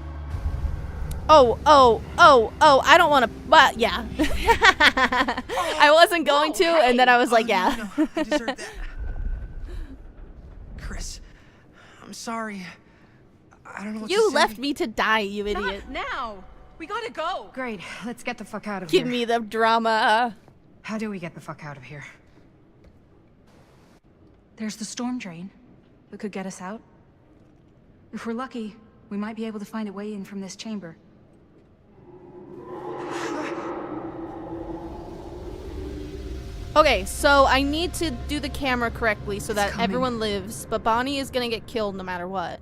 Oh, I don't want to, but yeah. I wasn't going to, and then I was like, yeah. No, I deserve that. Chris, I'm sorry. I don't know what to say. You left me to die, you idiot. Not now! We gotta go! Great, let's get the fuck out of Give here. me the drama. How do we get the fuck out of here? There's the storm drain. It could get us out. If we're lucky, we might be able to find a way in from this chamber. Okay, so I need to do the camera correctly so that coming. everyone lives, but Bonnie is gonna get killed no matter what.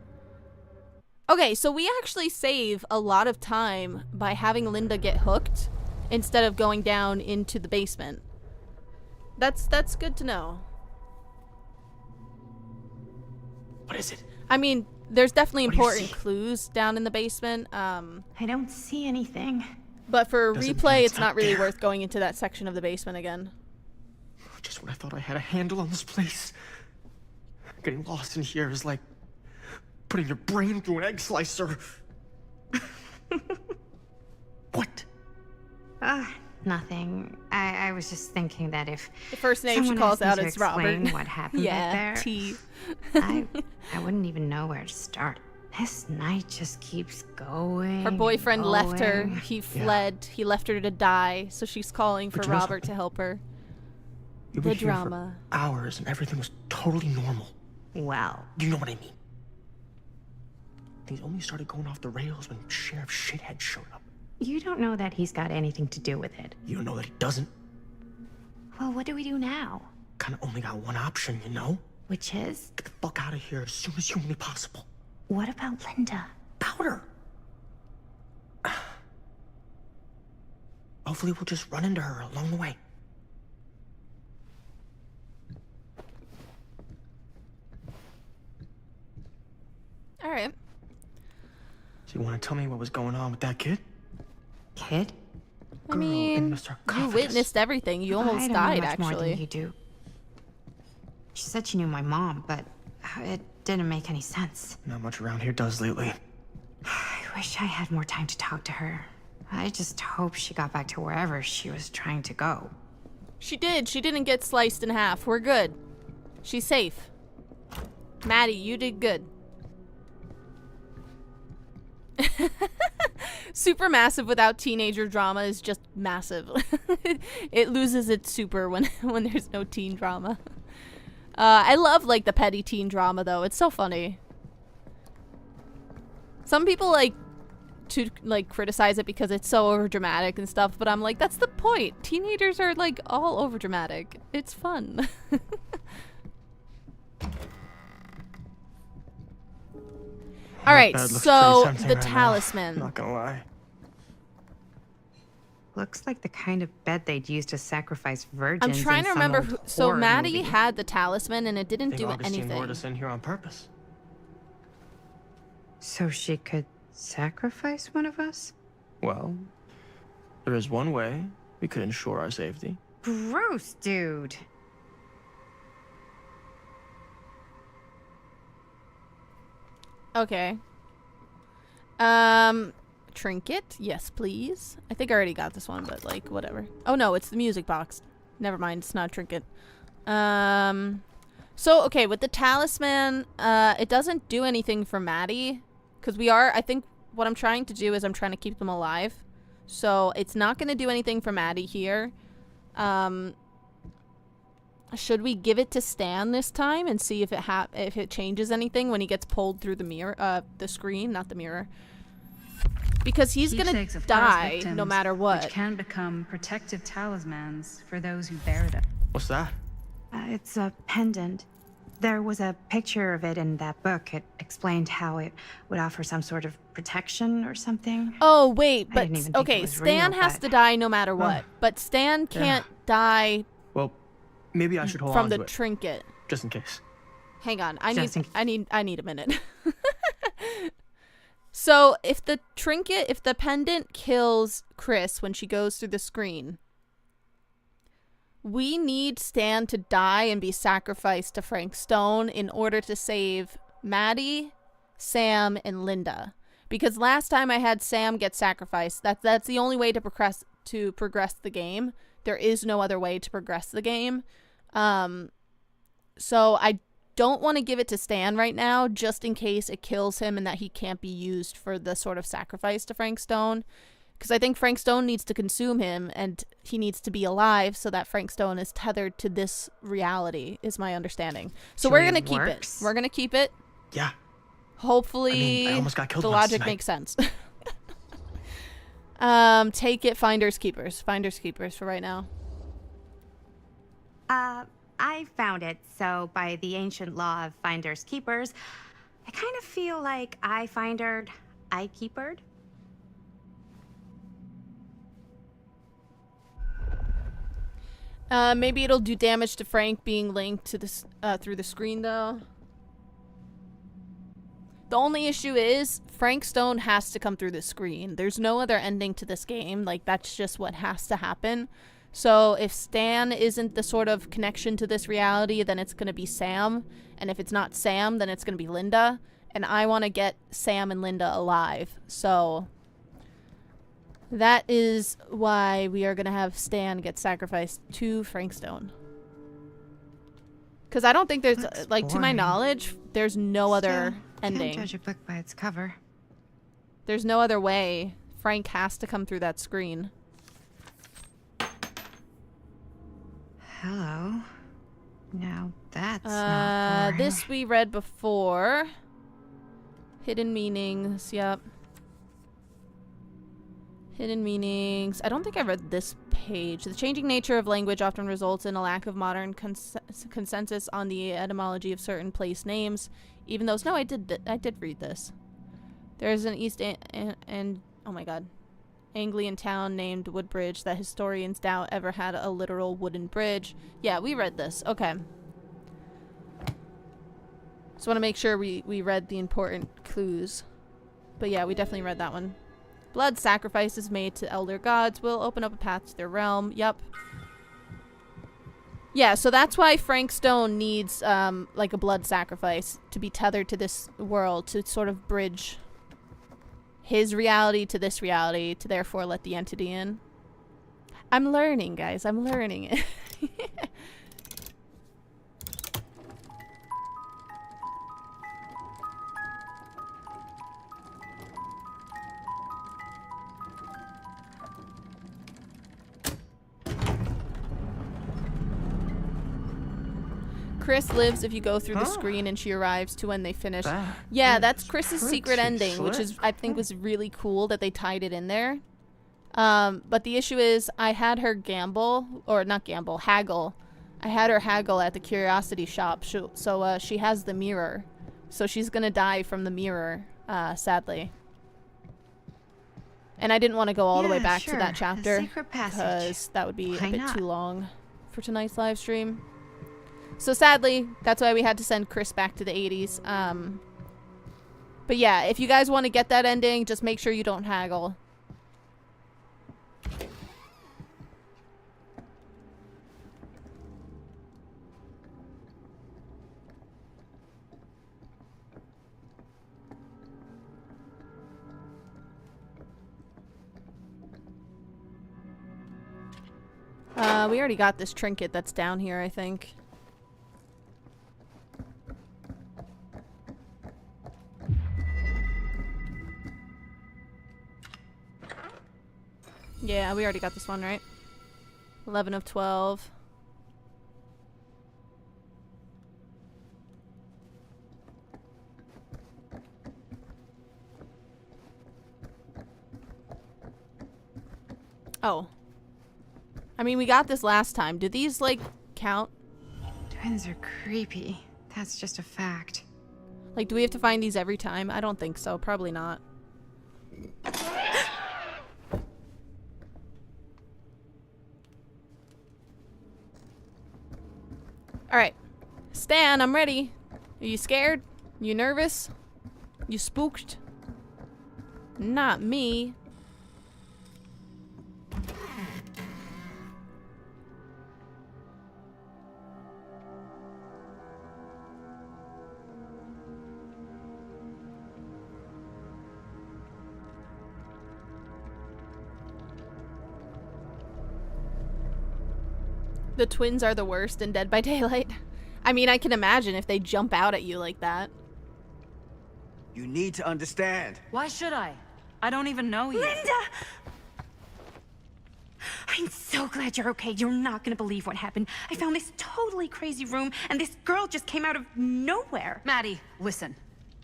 Okay, so we actually save a lot of time by having Linda get hooked instead of going down into the basement. That's good to know. What is it? I mean, there's definitely What do you important see? clues down in the basement. I don't see anything. But for Doesn't mean replay, it's it's not out really there. worth going into that section of the basement again. Just when I thought I had a handle on this place. Getting lost in here is like putting your brain through an egg slicer. What? Nothing. I was just thinking that if The first name she someone calls asked me out to is Robert. explain what happened Yeah, back there, T. I wouldn't even know where to start. This night just keeps going. Her boyfriend and left her. going. He fled. He left her to die. So she's calling for But you know Robert to help her. You were The here for drama. hours and everything was totally normal. Well, You know what I mean? Things only started going off the rails when Sheriff Shithead showed up. you don't know that he's got anything to do with it. You know that he doesn't. Well, what do we do now? Kinda only got one option, you know? Which is, Get the fuck out of here as soon as humanly possible. what about Linda? Powder! Hopefully we'll just run into her along the way. All right. So you want to tell me what was going on with that kid? Kid? I Girl in mean, the you sarcophagus. witnessed everything. You I almost don't died, know much more than actually. you do. She said she knew my mom, but it didn't make any sense. Not much around here does lately. I wish I had more time to talk to her. I just hope she got back to wherever she was trying to go. She did. She didn't get sliced in half. We're good. She's safe. Maddie, you did good. Supermassive without teenager drama is just massive. It loses its super when there's no teen drama. I love like the petty teen drama though. It's so funny. Some people like to like criticize it because it's so overdramatic and stuff, but I'm like, that's the point. Teenagers are like all overdramatic. It's fun. All right, That looks so pretty tempting the right now, talisman. Not gonna lie. Looks like the kind of bed they'd use to sacrifice I'm virgins. trying in to some remember old who, so horror Maddie movie. had the talisman and it didn't Think do Augustine anything. lured us in here on purpose. So she could sacrifice one of us? Well, there is one way we could ensure our safety. Gross, dude. Okay. Trinket? Yes, please. I think I already got this one, but like whatever. Oh no, it's the music box. Never mind, it's not a trinket. So okay, with the talisman, it doesn't do anything for Maddie. Because I think what I'm trying to do is I'm trying to keep them alive. So it's not going to do anything for Maddie here. I Should we give it to Stan this time and see if it changes anything when he gets pulled through the mirror, the screen, not the mirror? Because he's gonna Keepsakes of die past victims, no matter what. Which can become protective talismans for those who bear them. What's that? It's a pendant. There was a picture of it in that book. It explained how it would offer some sort of protection or something. Oh, wait, I but didn't even think okay, it was Stan real, has but- to die no matter what. But Stan can't die Well, maybe I should hold from on the to it, trinket. just in case. Hang on, Just I need a minute. So, if the pendant kills Chris when she goes through the screen, we need Stan to die and be sacrificed to Frank Stone in order to save Maddie, Sam, and Linda. Because last time I had Sam get sacrificed, that's the only way to progress the game. There is no other way to progress the game. So I don't want to give it to Stan right now, just in case it kills him and that he can't be used for the sort of sacrifice to Frank Stone. Because I think Frank Stone needs to consume him, and he needs to be alive so that Frank Stone is tethered to this reality, is my understanding. So we're going to keep it. We're going to keep it. Yeah. Hopefully, I almost got killed the once logic tonight. makes sense. Take it, Finders Keepers. Finders Keepers for right now. I found it, so by the ancient law of finders keepers, I kind of feel like I findered, I keepered. Maybe it'll do damage to Frank being linked to this through the screen, though. The only issue is Frank Stone has to come through the screen. There's no other ending to this game. Like, that's just what has to happen. So if Stan isn't the sort of connection to this reality, then it's going to be Sam. And if it's not Sam, then it's going to be Linda. And I want to get Sam and Linda alive. So that is why we are going to have Stan get sacrificed to Frank Stone. Because I don't think there's, like, to my knowledge, there's no other ending. Can't judge a book by its cover. There's no other way. Frank has to come through that screen. Hello. Now that's not boring. This we read before. Hidden meanings, yep. Hidden meanings. I don't think I read this page. The changing nature of language often results in a lack of modern consensus on the etymology of certain place names. Even though, no, I did read this. There's an East and oh my god, Anglian town named Woodbridge that historians doubt ever had a literal wooden bridge. Yeah, we read this. Okay. Just want to make sure we read the important clues. But yeah, we definitely read that one. Blood sacrifices made to elder gods will open up a path to their realm. Yep. Yeah, so that's why Frank Stone needs like a blood sacrifice to be tethered to this world, to sort of bridge his reality to this reality, to therefore let the entity in. I'm learning, guys. I'm learning it. Chris lives if you go through the screen and she arrives to when they finish. Yeah, that's Chris's secret ending, which is, I think, was really cool that they tied it in there. But the issue is I had her haggle. I had her haggle at the curiosity shop, so she has the mirror. So she's gonna die from the mirror, sadly. And I didn't want to go all the way back to that chapter because that would be a bit too long for tonight's live stream. So sadly, that's why we had to send Chris back to the 80s. But yeah, if you guys want to get that ending, just make sure you don't haggle. We already got this trinket that's down here, I think. Yeah, we already got this one, right? 11 of 12. Oh. I mean, we got this last time. Do these, like, count? Twins are creepy. That's just a fact. Like, do we have to find these every time? I don't think so. Probably not. Alright. Stan, I'm ready. Are you scared? You nervous? You spooked? Not me. The twins are the worst in Dead by Daylight. I mean, I can imagine if they jump out at you like that. You need to understand. Why should I? I don't even know you. Linda! I'm so glad you're okay. You're not gonna believe what happened. I found this totally crazy room, and this girl just came out of nowhere. Maddie, listen.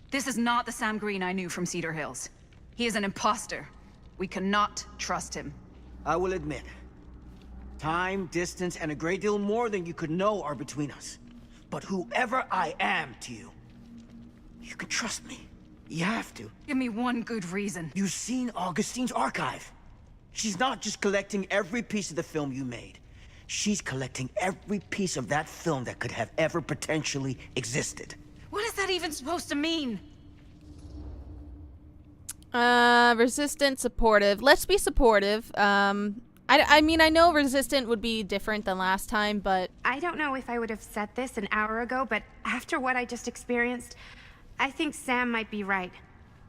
This is not the Sam Green I knew from Cedar Hills. He is an imposter. We cannot trust him. I will admit, time, distance, and a great deal more than you could know are between us. But whoever I am to you, you can trust me. You have to. Give me one good reason. You've seen Augustine's archive. She's not just collecting every piece of the film you made. She's collecting every piece of that film that could have ever potentially existed. What is that even supposed to mean? Resistant, supportive. Let's be supportive. I mean, I know resistant would be different than last time, but... I don't know if I would have said this an hour ago, but after what I just experienced, I think Sam might be right.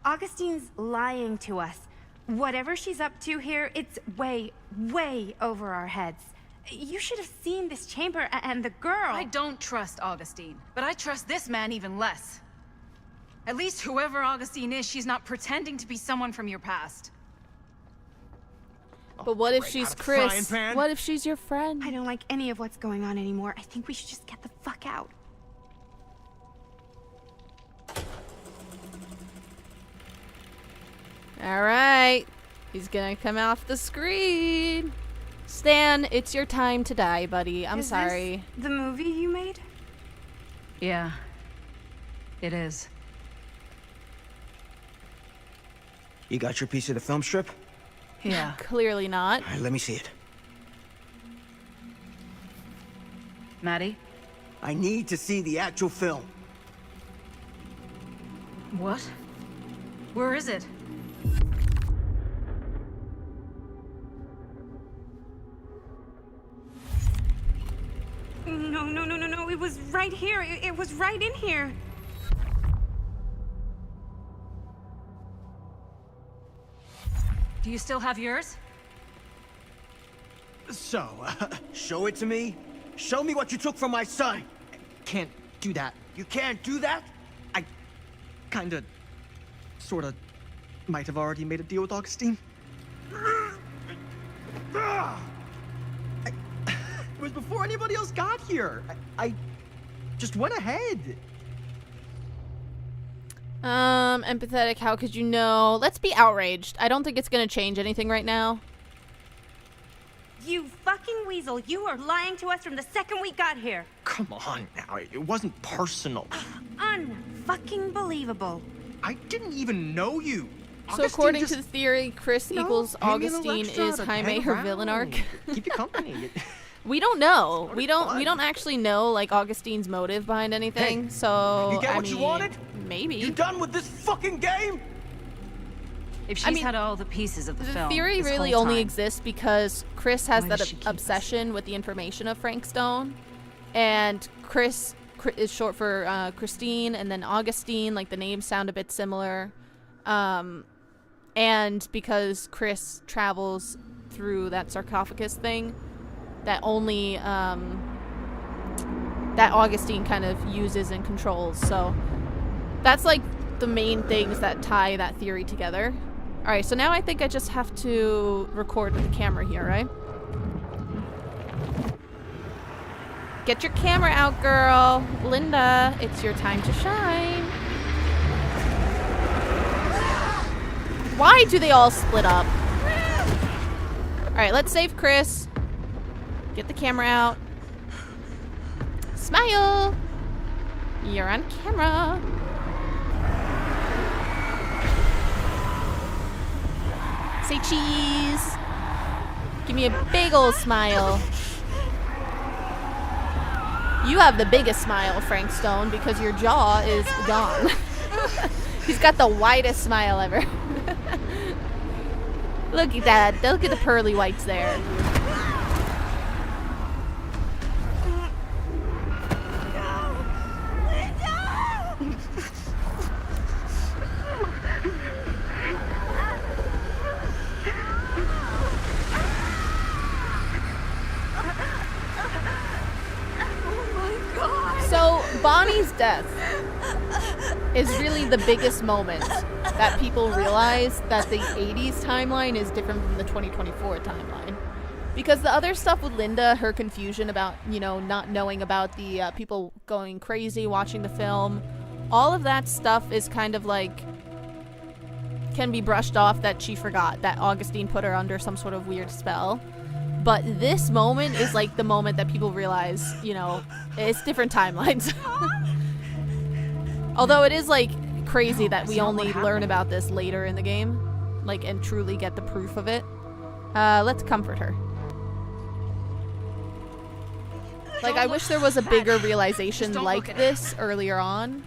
Augustine's lying to us. Whatever she's up to here, it's way, way over our heads. You should have seen this chamber and the girl. I don't trust Augustine, but I trust this man even less. At least whoever Augustine is, she's not pretending to be someone from your past. But what if she's Chris? What if she's your friend? I don't like any of what's going on anymore. I think we should just get the fuck out. Alright. He's gonna come off the screen. Stan, it's your time to die, buddy. I'm sorry. Is this the movie you made? Yeah. It is. You got your piece of the film strip? Yeah. Clearly not. All right, let me see it. Maddie? I need to see the actual film. What? Where is it? No. It was right here. It was right in here. Do you still have yours? So, show it to me. Show me what you took from my son. Can't do that. You can't do that? I kinda, sorta, might have already made a deal with Augustine. It was before anybody else got here. I just went ahead. Empathetic, how could you know? Let's be outraged. I don't think it's gonna change anything right now. You fucking weasel. You are lying to us from the second we got here. Come on now, it wasn't personal. Unfucking believable. I didn't even know you. So according to the theory, Chris equals Augustine is Jaime, her villain arc. Keep you company. We don't know. We don't actually know like Augustine's motive behind anything. Hey, so you get I what mean, you wanted? Maybe. You done with this fucking game? If she's had all the pieces of the film, theory this really whole only time, exists because Chris has why that does she keep obsession with the information of Frank Stone, and Chris is short for Christine, and then Augustine, like the names sound a bit similar, and because Chris travels through that sarcophagus thing, that only that Augustine kind of uses and controls. So that's like the main things that tie that theory together. All right, so now I think I just have to record with the camera here, right? Get your camera out, girl. Linda, it's your time to shine. Why do they all split up? Alright, let's save Chris. Get the camera out. Smile! You're on camera. Say cheese. Give me a big old smile. You have the biggest smile, Frank Stone, because your jaw is gone. He's got the widest smile ever. Look at that. Look at the pearly whites there. So, Bonnie's death is really the biggest moment that people realize that the 80s timeline is different from the 2024 timeline. Because the other stuff with Linda, her confusion about, you know, not knowing about the people going crazy watching the film, all of that stuff is kind of like, can be brushed off that she forgot, that Augustine put her under some sort of weird spell. But this moment is like the moment that people realize, you know, it's different timelines. Although it is like crazy that we only learn about this later in the game, like, and truly get the proof of it. Let's comfort her. Like, I wish there was a bigger realization like this earlier on.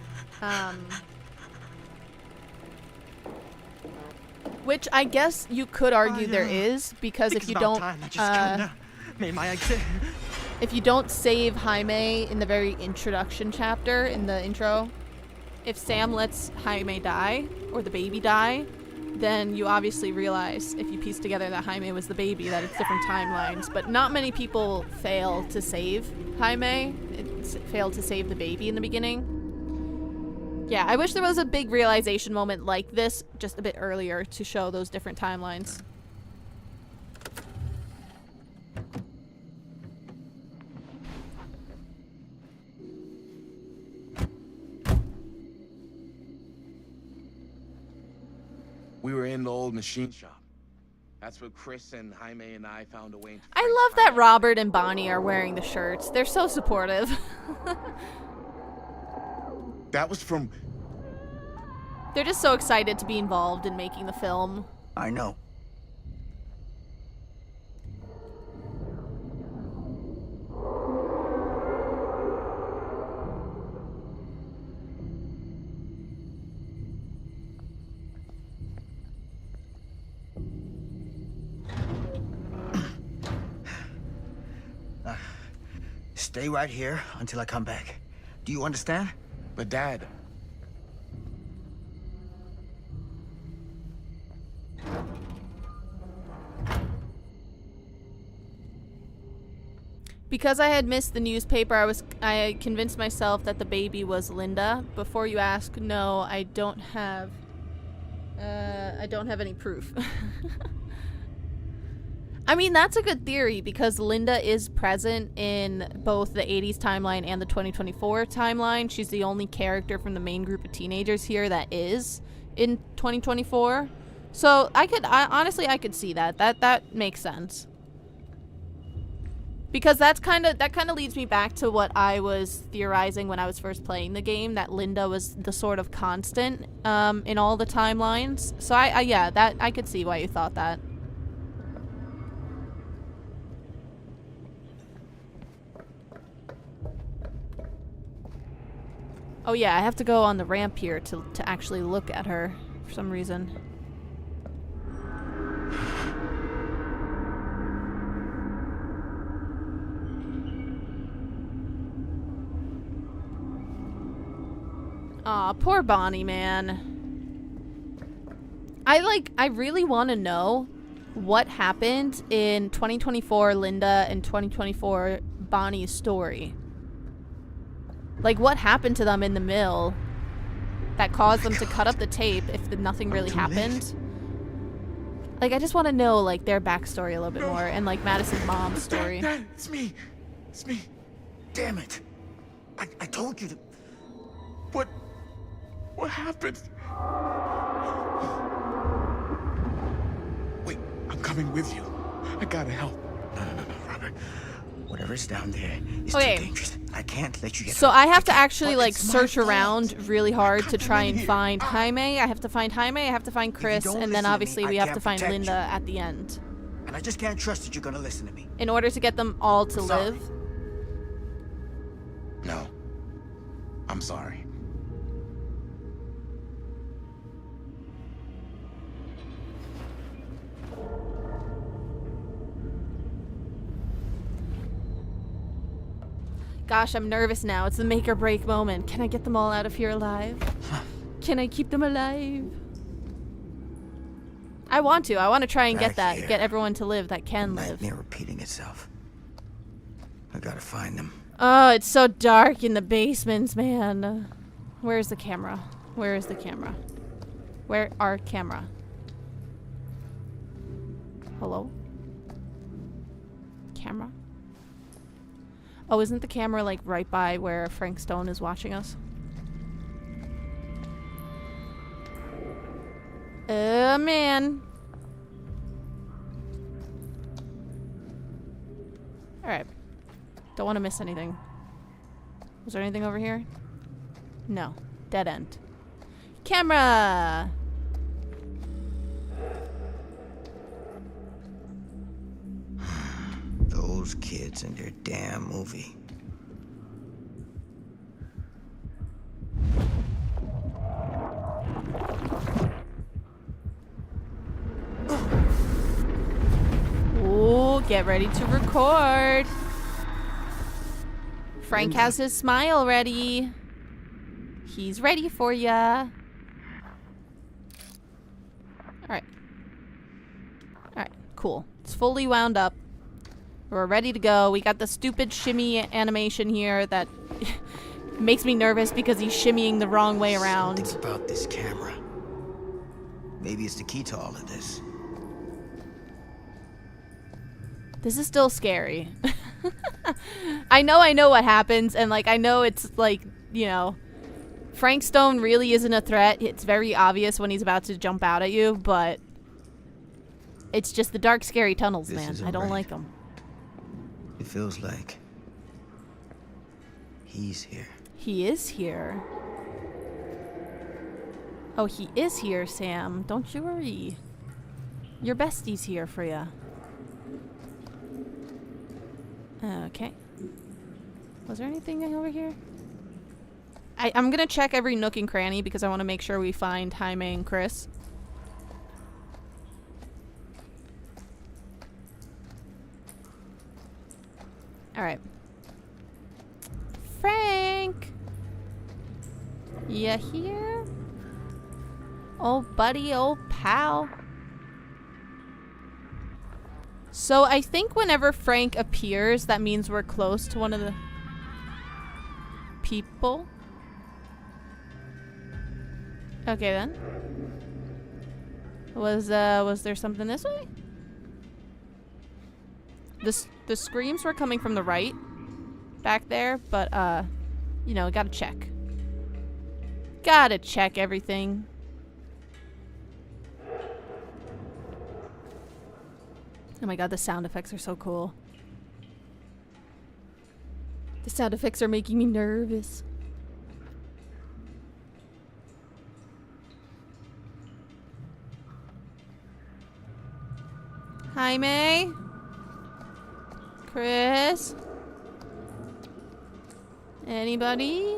Which I guess you could argue there is, because if you don't if you don't save Jaime in the very introduction chapter, in the intro, if Sam lets Jaime die, or the baby die, then you obviously realize, if you piece together that Jaime was the baby, that it's different timelines. But not many people fail to save Jaime, fail to save the baby in the beginning. Yeah, I wish there was a big realization moment like this just a bit earlier to show those different timelines. We were in the old machine shop. That's where Chris and Jaime and I found a way into... I love that Robert and Bonnie are wearing the shirts. They're so supportive. That was from... They're just so excited to be involved in making the film. I know. Stay right here until I come back. Do you understand? But Dad... Because I had missed the newspaper, I convinced myself that the baby was Linda. Before you ask, no, I don't have any proof. I mean, that's a good theory, because Linda is present in both the 80s timeline and the 2024 timeline. She's the only character from the main group of teenagers here that is in 2024. So honestly, I could see that. That makes sense. Because that kind of leads me back to what I was theorizing when I was first playing the game, that Linda was the sort of constant in all the timelines. So yeah, I could see why you thought that. Oh yeah, I have to go on the ramp here to actually look at her for some reason. Aw, poor Bonnie, man. I really want to know what happened in 2024 Linda and 2024 Bonnie's story. Like, what happened to them in the mill that caused them to cut up the tape if nothing really happened? Like, I just want to know, like, their backstory a little bit more, and, like, Madison's mom's story. Dad, it's me. It's me. Damn it. I told you to... What happened? Wait, I'm coming with you. I gotta help. No, Robert. Whatever's down there is Okay. too dangerous. I can't let you get So hurt. I have to can't. actually But like it's my search fault. around really hard to try and here. find Jaime. I have to find Jaime, I have to find Chris, don't and then listen to me, obviously I we have can't to find protect Linda you. at the end. And I just can't trust that you're gonna listen to me. In order to get them all to Sorry. live. No. I'm sorry. Gosh, I'm nervous now. It's the make or break moment. Can I get them all out of here alive? Can I keep them alive? I want to. I want to try and get Back that. here. Get everyone to live that can live. Nightmare repeating itself. I gotta find them. Oh, it's so dark in the basements, man. Where's the camera? Where is the camera? Where are camera? Hello? Camera? Oh, isn't the camera like right by where Frank Stone is watching us? Man. Alright. Don't want to miss anything. Was there anything over here? No. Dead end. Camera! Those kids and their damn movie. Ooh, get ready to record. Frank has his smile ready. He's ready for ya. Alright. Alright, cool. It's fully wound up. We're ready to go. We got the stupid shimmy animation here that makes me nervous because he's shimmying the wrong way around. Something about this camera. Maybe it's the key to all of this. This is still scary. I know what happens, and like I know it's like, you know, Frank Stone really isn't a threat. It's very obvious when he's about to jump out at you, but it's just the dark, scary tunnels, This man. isn't I don't right. like them. It feels like he's here. He is here. Oh, he is here, Sam. Don't you worry. Your bestie's here for ya. Okay. Was there anything over here? I'm gonna check every nook and cranny because I want to make sure we find Jaime and Chris. Alright. Frank! You here? Old buddy, old pal. So I think whenever Frank appears, that means we're close to one of the people. Okay then. Was there something this way? The screams were coming from the right back there, but you know, gotta check. Gotta check everything. Oh my god, the sound effects are so cool. The sound effects are making me nervous. Jaime? Chris? Anybody?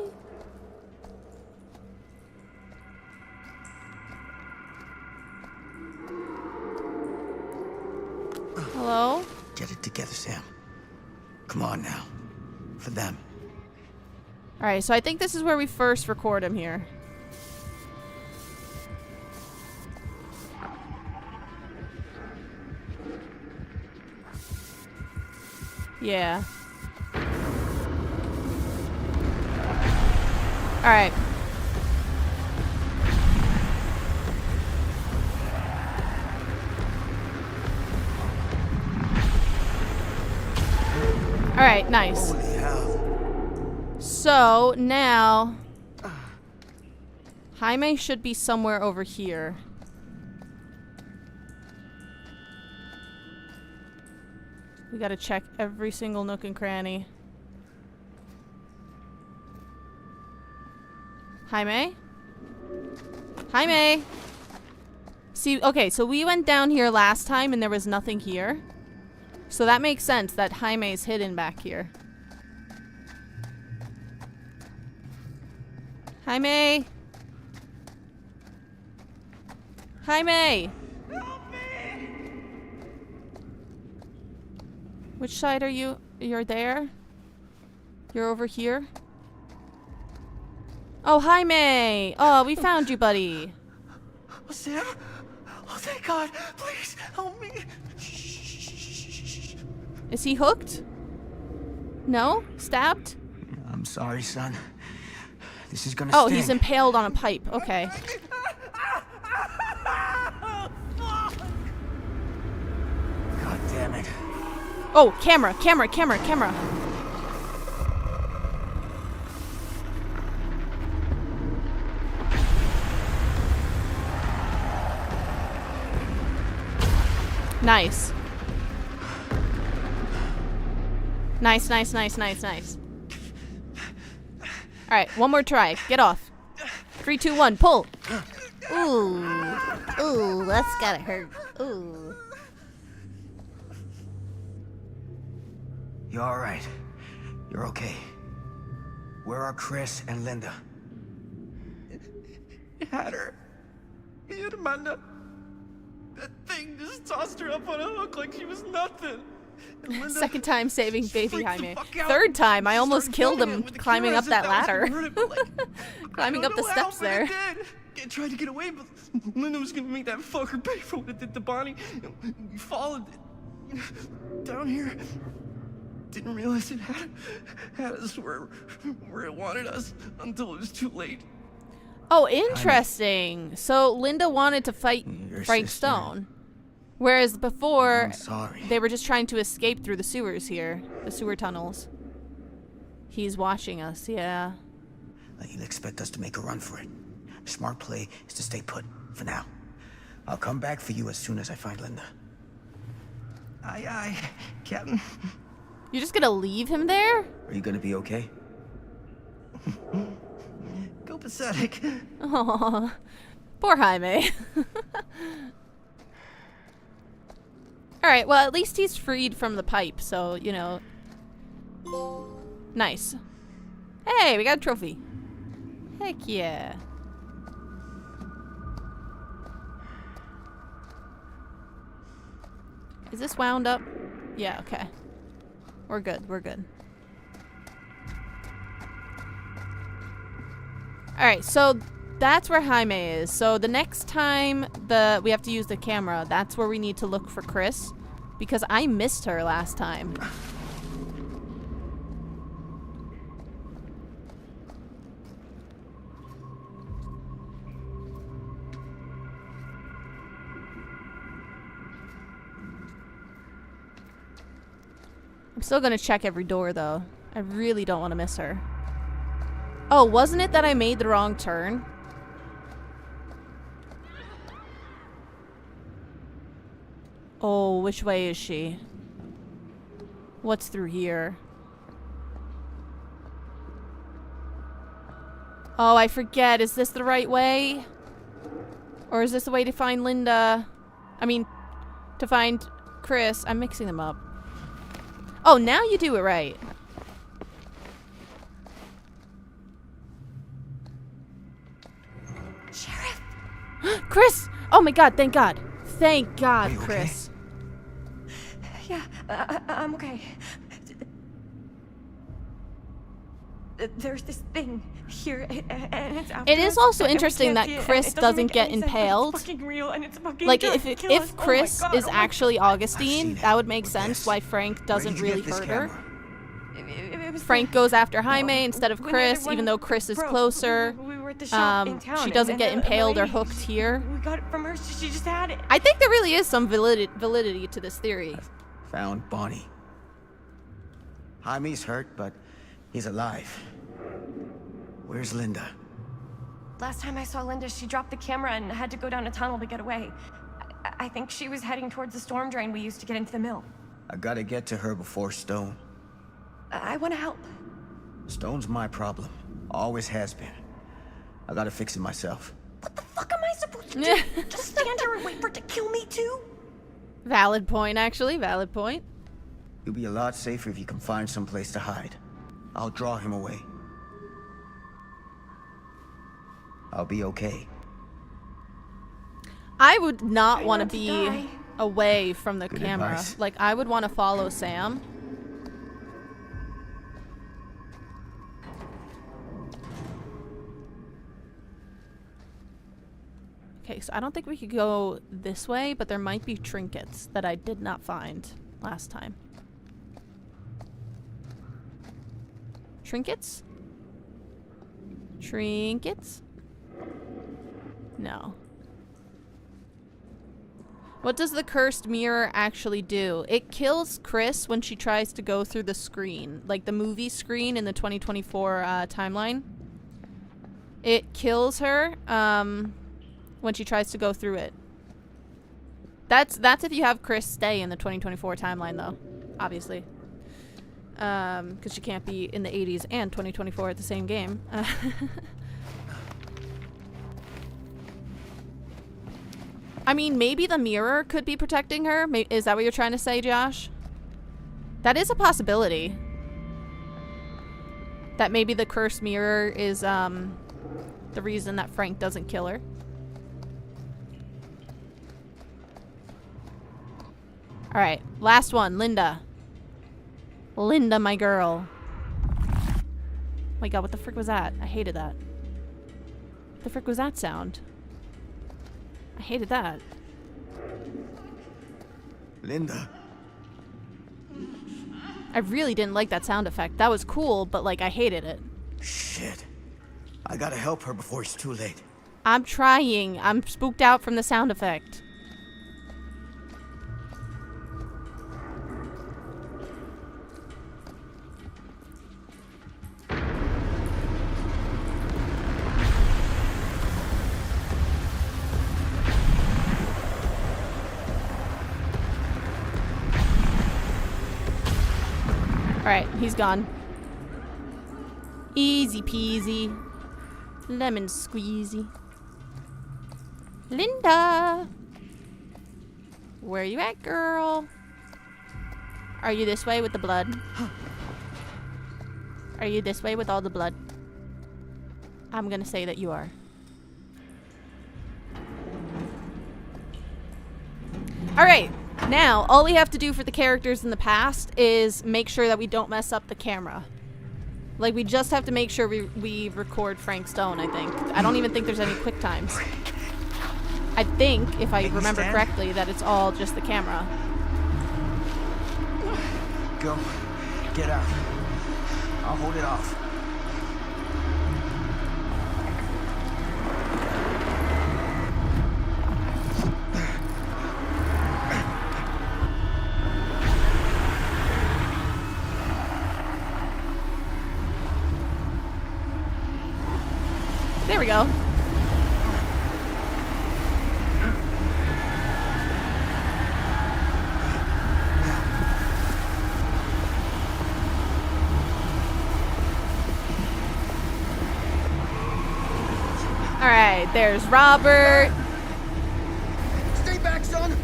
Hello? Get it together, Sam. Come on now. For them. Alright, so I think this is where we first record him here. Yeah. Alright. Alright, nice. Holy hell. So, now... Jaime should be somewhere over here. We gotta check every single nook and cranny. Jaime? Jaime! See, okay, so we went down here last time and there was nothing here. So that makes sense that Jaime's hidden back here. Jaime! Jaime! Help me! Which side are you? You're there? You're over here? Oh, Jaime! Oh, we found you, buddy. Oh, Sam? Oh, thank God. Please, help me. Is he hooked? No? Stabbed? I'm sorry, son. This is gonna Oh, sting. he's impaled on a pipe. Okay. God damn it. Oh, camera, camera, camera, camera. Nice. Nice, nice, nice, nice, nice. Alright, one more try. Get off. 3, 2, 1, pull. Ooh. Ooh, that's gotta hurt. Ooh. You're alright. You're okay. Where are Chris and Linda? He had her. He had Amanda. That thing just tossed her up on a hook like she was nothing. And Linda, Second time saving baby freaked the Jaime. fuck out. Third time, I She almost started killed filming him it with the climbing up cameras that and ladder. hurt it, but, like, Climbing up the steps there. I tried to get away, but Linda was gonna make that fucker pay for what it did to Bonnie. We followed it down here. Didn't realize it had us where it wanted us until it was too late. Oh, interesting. So Linda wanted to fight Your Frank sister. Stone. Whereas before, I'm sorry. they were just trying to escape through the sewers here. The sewer tunnels. He's watching us, yeah. You'll expect us to make a run for it. Smart play is to stay put for now. I'll come back for you as soon as I find Linda. Aye, aye, Captain. You're just gonna leave him there? Are you gonna be okay? Go pathetic. Aww. Poor Jaime. Alright, well, at least he's freed from the pipe, so, you know. Nice. Hey, we got a trophy. Heck yeah. Is this wound up? Yeah, okay. We're good, we're good. Alright, so that's where Jaime is. So the next time we have to use the camera, that's where we need to look for Chris. Because I missed her last time. I'm still gonna check every door though. I really don't want to miss her. Oh, wasn't it that I made the wrong turn? Oh, which way is she? What's through here? Oh, I forget. Is this the right way? Or is this the way to find Linda? I mean, to find Chris. I'm mixing them up. Oh, now you do it right. Sheriff! Chris! Oh my god, thank God. Thank God, okay? Chris. Yeah, I'm okay. There's this thing here, and it's after It is us, also and we interesting can't that see it, and Chris it doesn't make get any sense, but impaled. It's fucking real, and it's fucking Like, trying if to kill us. if Oh my Chris God, is oh my actually seen Augustine, it that would make with sense this. why Frank Where doesn't did you get really this hurt her. camera? It was Frank the- goes after Jaime well, instead of when the other Chris, even one though Chris is broke, closer. We were at the shop in town, She and doesn't get the impaled or lady, hooked here. We got it from her. She just had it. I think there really is some validity to this theory. Found Bonnie. Jaime's hurt, but he's alive. Where's Linda? Last time I saw Linda, she dropped the camera and had to go down a tunnel to get away. I think she was heading towards the storm drain we used to get into the mill. I gotta get to her before Stone. I want to help. Stone's my problem. Always has been. I gotta fix it myself. What the fuck am I supposed to do? Just stand here and wait for it to kill me too? Valid point, actually. Valid point. You'll be a lot safer if you can find some place to hide. I'll draw him away. I'll be okay. I would not want to to be die. away from the Good camera. advice. Like, I would want to follow Sam. Okay, so I don't think we could go this way, but there might be trinkets that I did not find last time. Trinkets? Trinkets? No. What does the cursed mirror actually do? It kills Chris when she tries to go through the screen, like the movie screen in the 2024 timeline. It kills her when she tries to go through it. That's if you have Chris stay in the 2024 timeline, though, obviously, because she can't be in the 80s and 2024 at the same game. I mean, maybe the mirror could be protecting her. Is that what you're trying to say, Josh? That is a possibility. That maybe the cursed mirror is the reason that Frank doesn't kill her. Alright, last one. Linda. Linda, my girl. Oh my god, what the frick was that? I hated that. What the frick was that sound? I hated that. Linda. I really didn't like that sound effect. That was cool, but like I hated it. Shit. I gotta help her before it's too late. I'm trying. I'm spooked out from the sound effect. Alright, he's gone. Easy peasy. Lemon squeezy. Linda! Where you at, girl? Are you this way with the blood? Are you this way with all the blood? I'm gonna say that you are. Alright, now all we have to do for the characters in the past is make sure that we don't mess up the camera. Like, we just have to make sure we record Frank Stone, I think. I don't even think there's any quick times. I think, if I remember correctly, that it's all just the camera. Go. Get out. I'll hold it off. There we go. Alright, there's Robert. Stay back, son.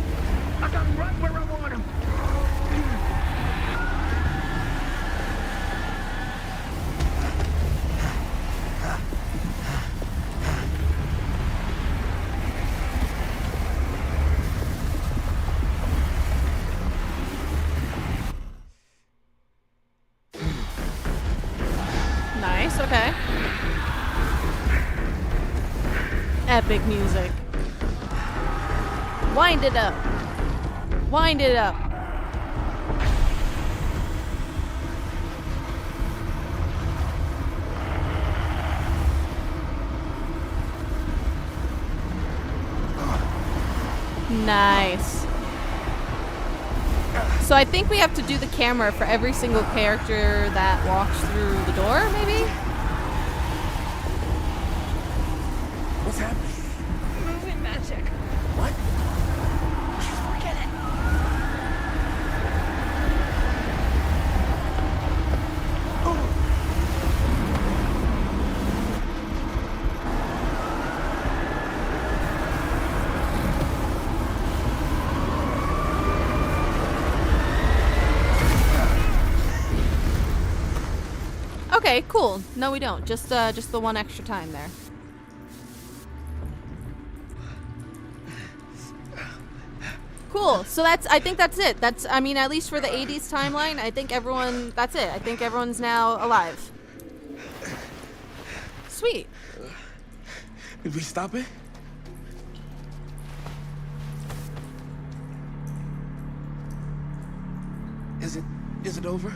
I got him right where I want him. Nice, okay. Epic music. Wind it up. Wind it up. Nice. So I think we have to do the camera for every single character that walks through the door, maybe? What's happening? Movement magic. What? Forget Okay, cool. No, we don't. Just the one extra time there. Cool. So I think that's it. I mean, at least for the 80s timeline, I think that's it. I think everyone's now alive. Sweet. Did we stop it? Is it over?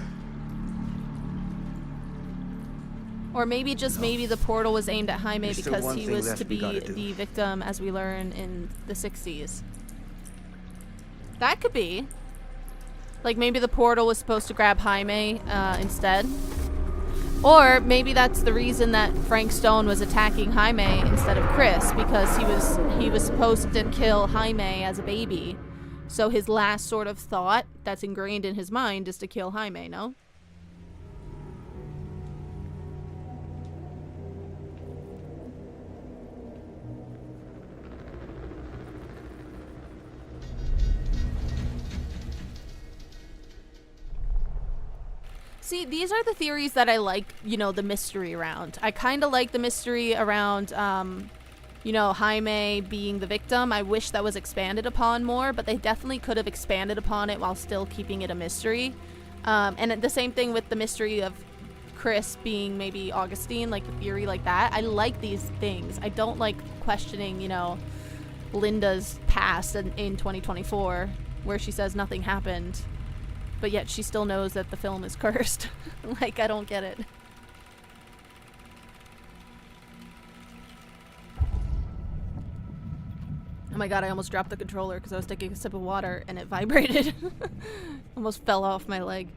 Or maybe the portal was aimed at Jaime because he was to be the victim, as we learn in the 60s. That could be. Like, maybe the portal was supposed to grab Jaime instead. Or maybe that's the reason that Frank Stone was attacking Jaime instead of Chris, because he was supposed to kill Jaime as a baby. So his last sort of thought that's ingrained in his mind is to kill Jaime, no? See, these are the theories that I like, you know, the mystery around. I kind of like the mystery around, you know, Jaime being the victim. I wish that was expanded upon more, but they definitely could have expanded upon it while still keeping it a mystery. And the same thing with the mystery of Chris being maybe Augustine, like the theory like that. I like these things. I don't like questioning, you know, Linda's past in 2024, where she says nothing happened. But yet she still knows that the film is cursed. Like, I don't get it. Oh my god, I almost dropped the controller because I was taking a sip of water and it vibrated. Almost fell off my leg.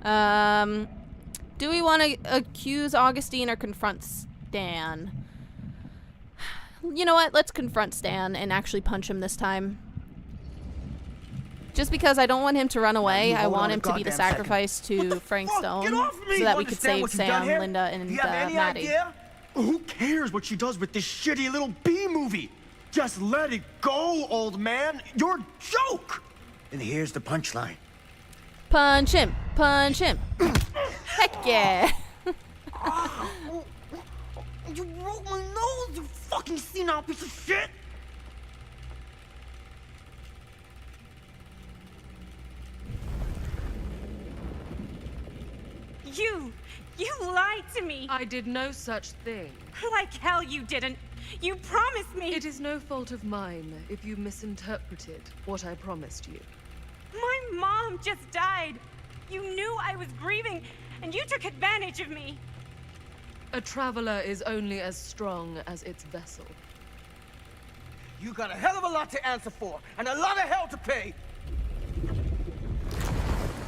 Do we want to accuse Augustine or confront Stan? You know what? Let's confront Stan and actually punch him this time. Just because I don't want him to run away, I want him to be the sacrifice to Frank Stone so that we could save Sam, Linda, and Maddie. Who cares what she does with this shitty little B movie? Just let it go, old man. You're a joke! And here's the punchline. Punch him! Punch him! Heck yeah! You broke my nose, you fucking senile piece of shit! You lied to me! I did no such thing. Like hell you didn't! You promised me! It is no fault of mine if you misinterpreted what I promised you. My mom just died! You knew I was grieving, and you took advantage of me! A traveler is only as strong as its vessel. You got a hell of a lot to answer for, and a lot of hell to pay!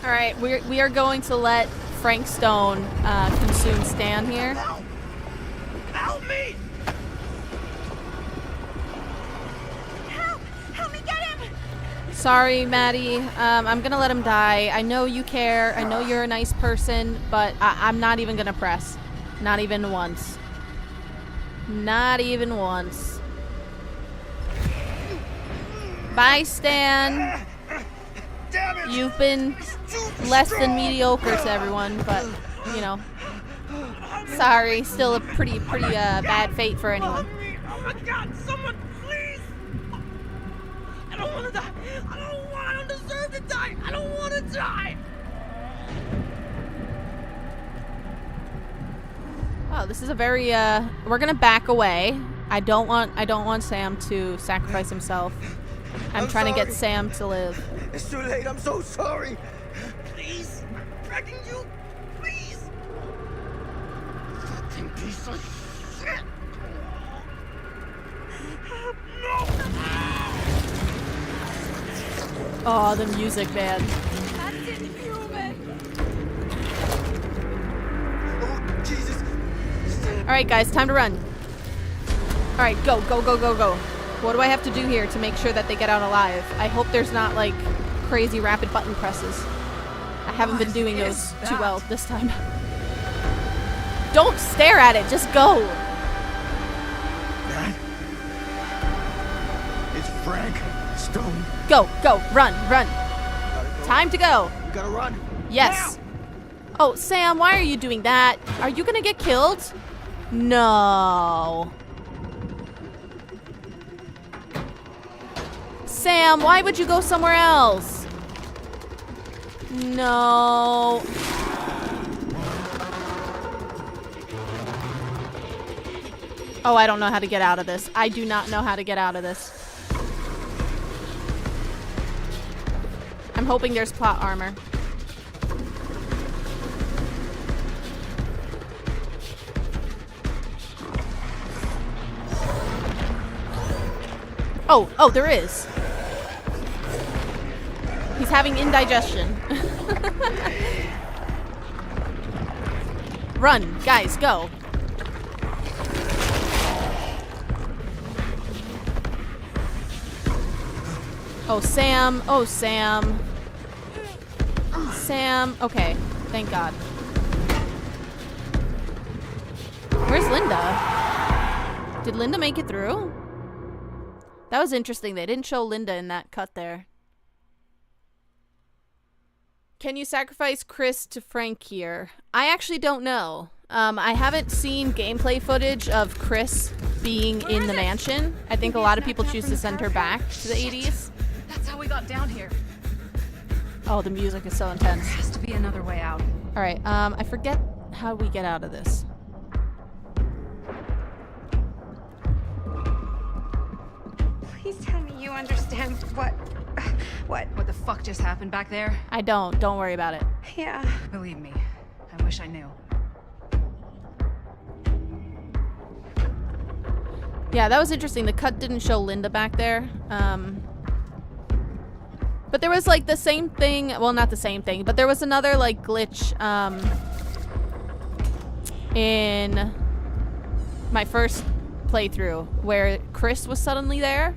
Alright, we are going to let Frank Stone consume Stan here. Help me! Help me get him! Sorry, Maddie. I'm gonna let him die. I know you care. I know you're a nice person, but I'm not even gonna press. Not even once. Not even once. Bye, Stan. You've been less than mediocre to everyone, but, you know. Sorry, still a pretty bad fate for anyone. Oh my god, someone, please! I don't want to die! I don't deserve to die! I don't want to die! Oh, this is a very, we're gonna back away. I don't want Sam to sacrifice himself. I'm trying to get Sam to live. It's too late, I'm so sorry! Please! I'm begging you! Please! Fucking piece of shit! No! Oh, the music, man. That's inhuman! Oh, Jesus! Alright, guys, time to run. Alright, go, go, go, go, go. What do I have to do here to make sure that they get out alive? I hope there's not, like, crazy rapid button presses. I haven't been doing those too well this time. Don't stare at it, just go! That is Frank Stone. Go, go, run, run. Time to go. We gotta run. Yes. Now. Oh, Sam, why are you doing that? Are you gonna get killed? No. Sam, why would you go somewhere else? No. Oh, I don't know how to get out of this. I do not know how to get out of this. I'm hoping there's plot armor. Oh, there is. He's having indigestion. Run, guys, go. Oh, Sam. Oh, Sam. Sam. Okay, thank God. Where's Linda? Did Linda make it through? That was interesting. They didn't show Linda in that cut there. Can you sacrifice Chris to Frank here? I actually don't know. I haven't seen gameplay footage of Chris being in the mansion. I think a lot of people choose to send her back to the 80s. That's how we got down here. Oh, the music is so intense. There has to be another way out. All right, I forget how we get out of this. Please tell me you understand what the fuck just happened back there? I don't. Don't worry about it. Yeah. Believe me, I wish I knew. Yeah, that was interesting. The cut didn't show Linda back there. But there was like the same thing. Well, not the same thing, but there was another like glitch in my first playthrough where Chris was suddenly there,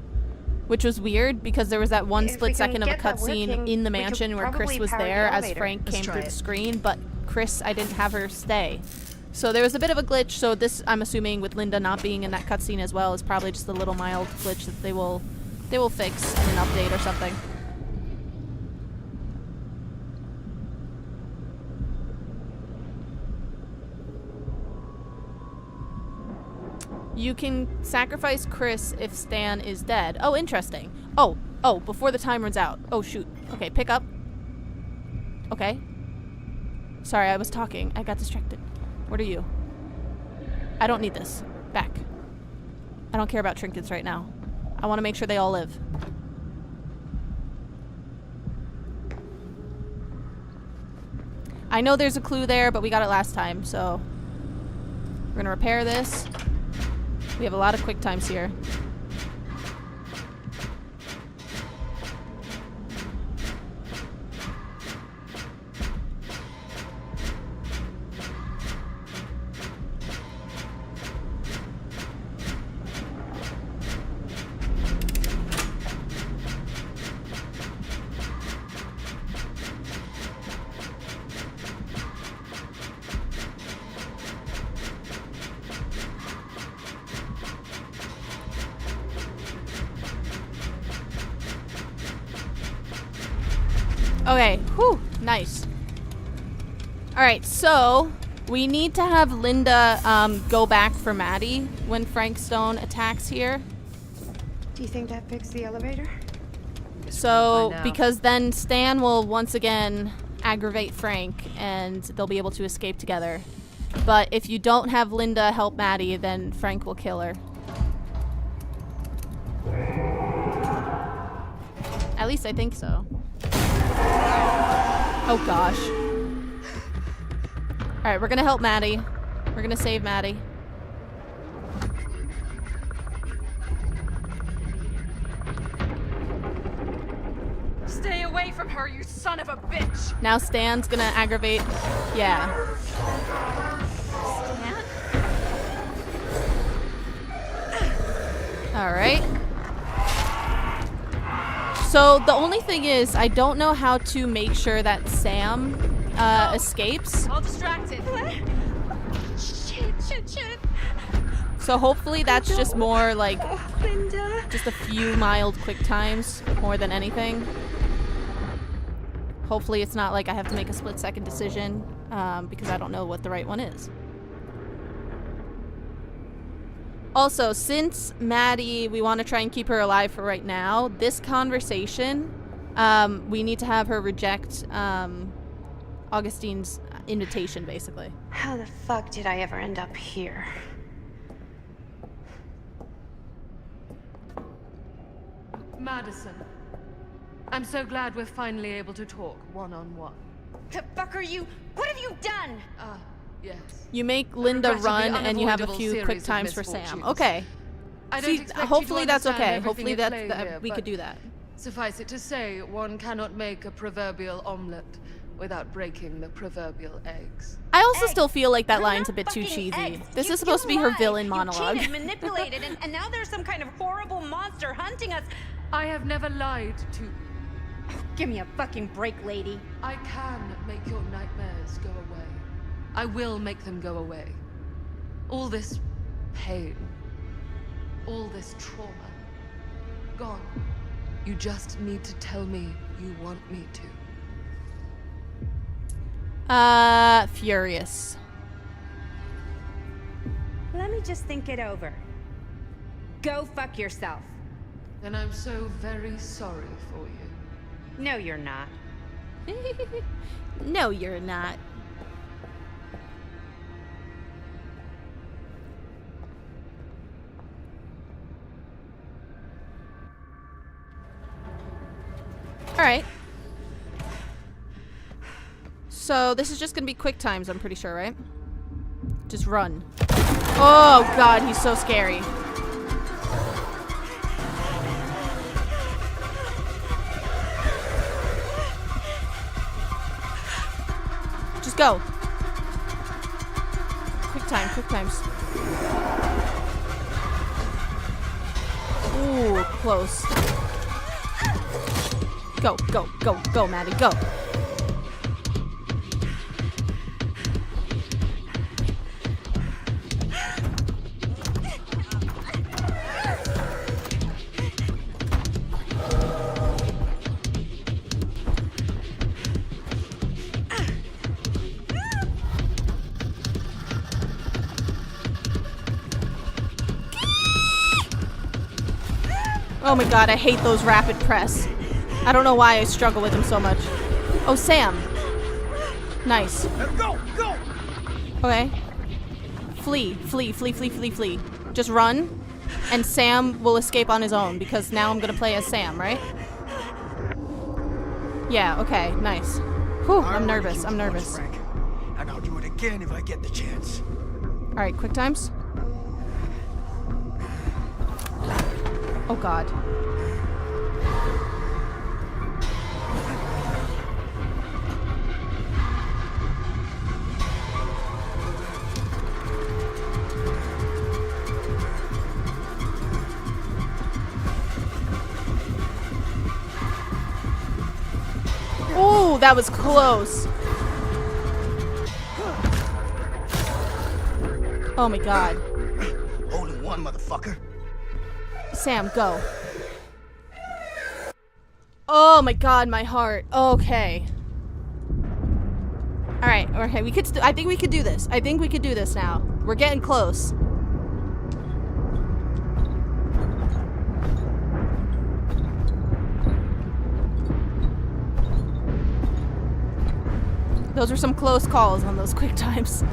which was weird because there was that one split second of a cutscene in the mansion where Chris was there as Frank came through the screen, but Chris, I didn't have her stay. So there was a bit of a glitch. So this, I'm assuming, with Linda not being in that cutscene as well, is probably just a little mild glitch that they will fix in an update or something. You can sacrifice Chris if Stan is dead. Oh, interesting. Oh, before the time runs out. Oh, shoot. Okay, pick up. Okay. Sorry, I was talking. I got distracted. What are you? I don't need this. Back. I don't care about trinkets right now. I want to make sure they all live. I know there's a clue there, but we got it last time, so we're gonna repair this. We have a lot of quick times here. Okay, whew, nice. Alright, so we need to have Linda go back for Maddie when Frank Stone attacks here. Do you think that fixed the elevator? So, because then Stan will once again aggravate Frank and they'll be able to escape together. But if you don't have Linda help Maddie, then Frank will kill her. At least I think so. Oh gosh. Alright, we're gonna help Maddie. We're gonna save Maddie. Stay away from her, you son of a bitch! Now Stan's gonna aggravate. Yeah. Stan? Alright. So the only thing is, I don't know how to make sure that Sam escapes. All distracted. Shit. So hopefully that's just more like just a few mild quick times more than anything. Hopefully it's not like I have to make a split-second decision because I don't know what the right one is. Also, since Maddie, we want to try and keep her alive for right now, this conversation, we need to have her reject Augustine's invitation, basically. How the fuck did I ever end up here? Madison, I'm so glad we're finally able to talk one-on-one. The fuck are you? What have you done? Yes. You make Linda Regrettably run, and you have a unavoidable few series quick of times for Sam. misfortunes. Okay. I don't See, expect you hopefully to that's understand okay. everything Hopefully at that's play here, we but could do that. Suffice it to say, one cannot make a proverbial omelette without breaking the proverbial eggs. I also still feel like that line's a bit too cheesy. This is supposed to be her villain monologue. You cheated, manipulated, and now there's some kind of horrible monster hunting us. I have never lied to... Give me a fucking break, lady. I can make your nightmares go away. I will make them go away. All this pain, all this trauma, gone. You just need to tell me you want me to. Furious. Let me just think it over. Go fuck yourself. And I'm so very sorry for you. No, you're not. No, you're not. Alright. So, this is just gonna be quick times, I'm pretty sure, right? Just run. Oh god, he's so scary. Just go. Quick time, quick times. Ooh, close. Go, go, go, go, Maddie, go. Oh my god, I hate those rapid press. I don't know why I struggle with them so much. Oh, Sam. Nice. Go, go! Okay. Flee, flee, flee, flee, flee, flee. Just run, and Sam will escape on his own, because now I'm gonna play as Sam, right? Yeah, okay, nice. Whew, I'm nervous, I'm nervous. Frank. And I'll do it again if I get the chance. Alright, quick times. Oh god. Oh, that was close. Oh my god. Only one, motherfucker. Sam, go. Oh my god, my heart. Okay. Alright, okay, we could I think we could do this. I think we could do this now. We're getting close. Those were some close calls on those quick times.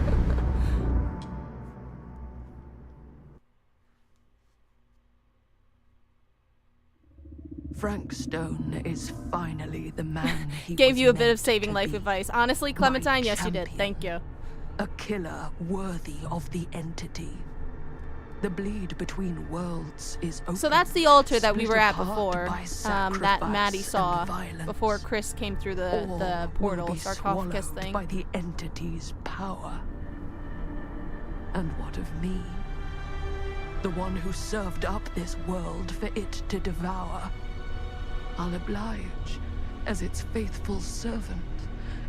Frank Stone is finally the man he Gave was you a bit meant of saving to life be. advice. Honestly, Clementine, My yes you did. champion. Thank you. A killer worthy of the entity. The bleed between worlds is open. So that's the altar that we split were at apart before, by that sacrifice Maddie and saw violence. before Chris came through the All portal will be sarcophagus swallowed thing. by the entity's power. And what of me? The one who served up this world for it to devour. I'll oblige as its faithful servant,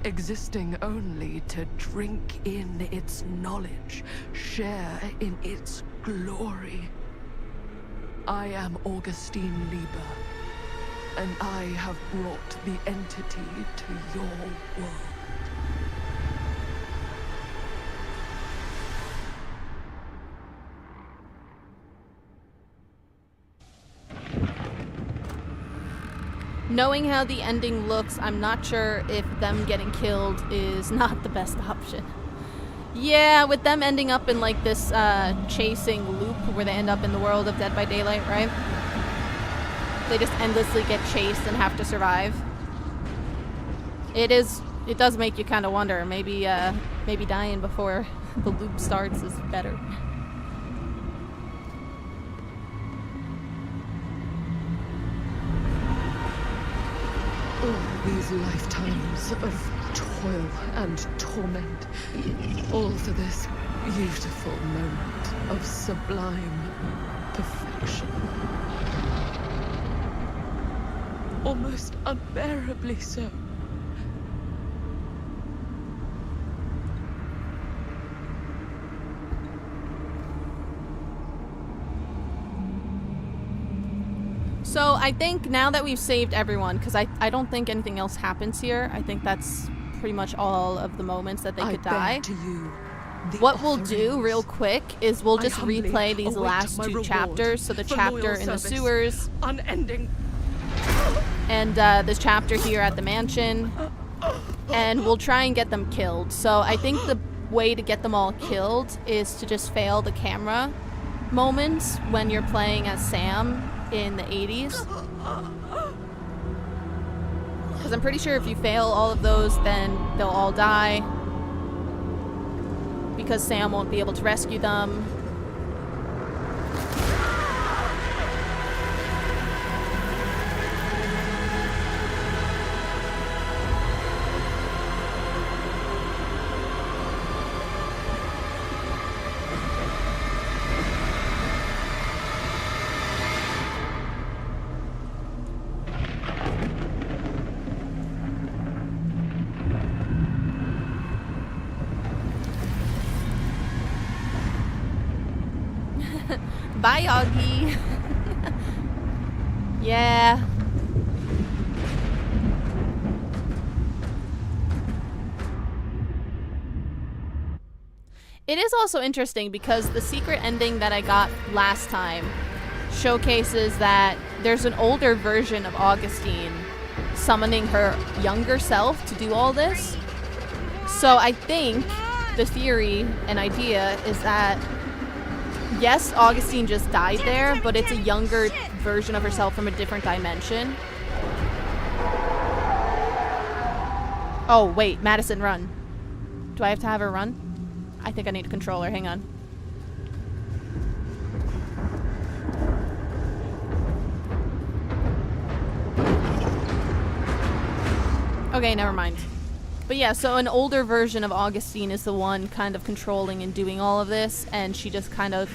existing only to drink in its knowledge, share in its glory. I am Augustine Lieber, and I have brought the entity to your world. Knowing how the ending looks, I'm not sure if them getting killed is not the best option. Yeah, with them ending up in like this chasing loop where they end up in the world of Dead by Daylight, right? They just endlessly get chased and have to survive. It does make you kind of wonder. Maybe dying before the loop starts is better. All these lifetimes of toil and torment, all for this beautiful moment of sublime perfection. Almost unbearably so. So I think now that we've saved everyone, because I don't think anything else happens here. I think that's pretty much all of the moments that they could die. To you what we'll do real quick is we'll just replay these last two chapters. So the chapter in the sewers, unending, and this chapter here at the mansion, and we'll try and get them killed. So I think the way to get them all killed is to just fail the camera moments when you're playing as Sam in the 80s. Because I'm pretty sure if you fail all of those, then they'll all die. Because Sam won't be able to rescue them. Bye, Augie. Yeah. It is also interesting because the secret ending that I got last time showcases that there's an older version of Augustine summoning her younger self to do all this. So I think the theory and idea is that yes, Augustine just died there, but it's a younger version of herself from a different dimension. Oh, wait, Madison, run. Do I have to have her run? I think I need a controller, hang on. Okay, never mind. But yeah, so an older version of Augustine is the one kind of controlling and doing all of this, and she just kind of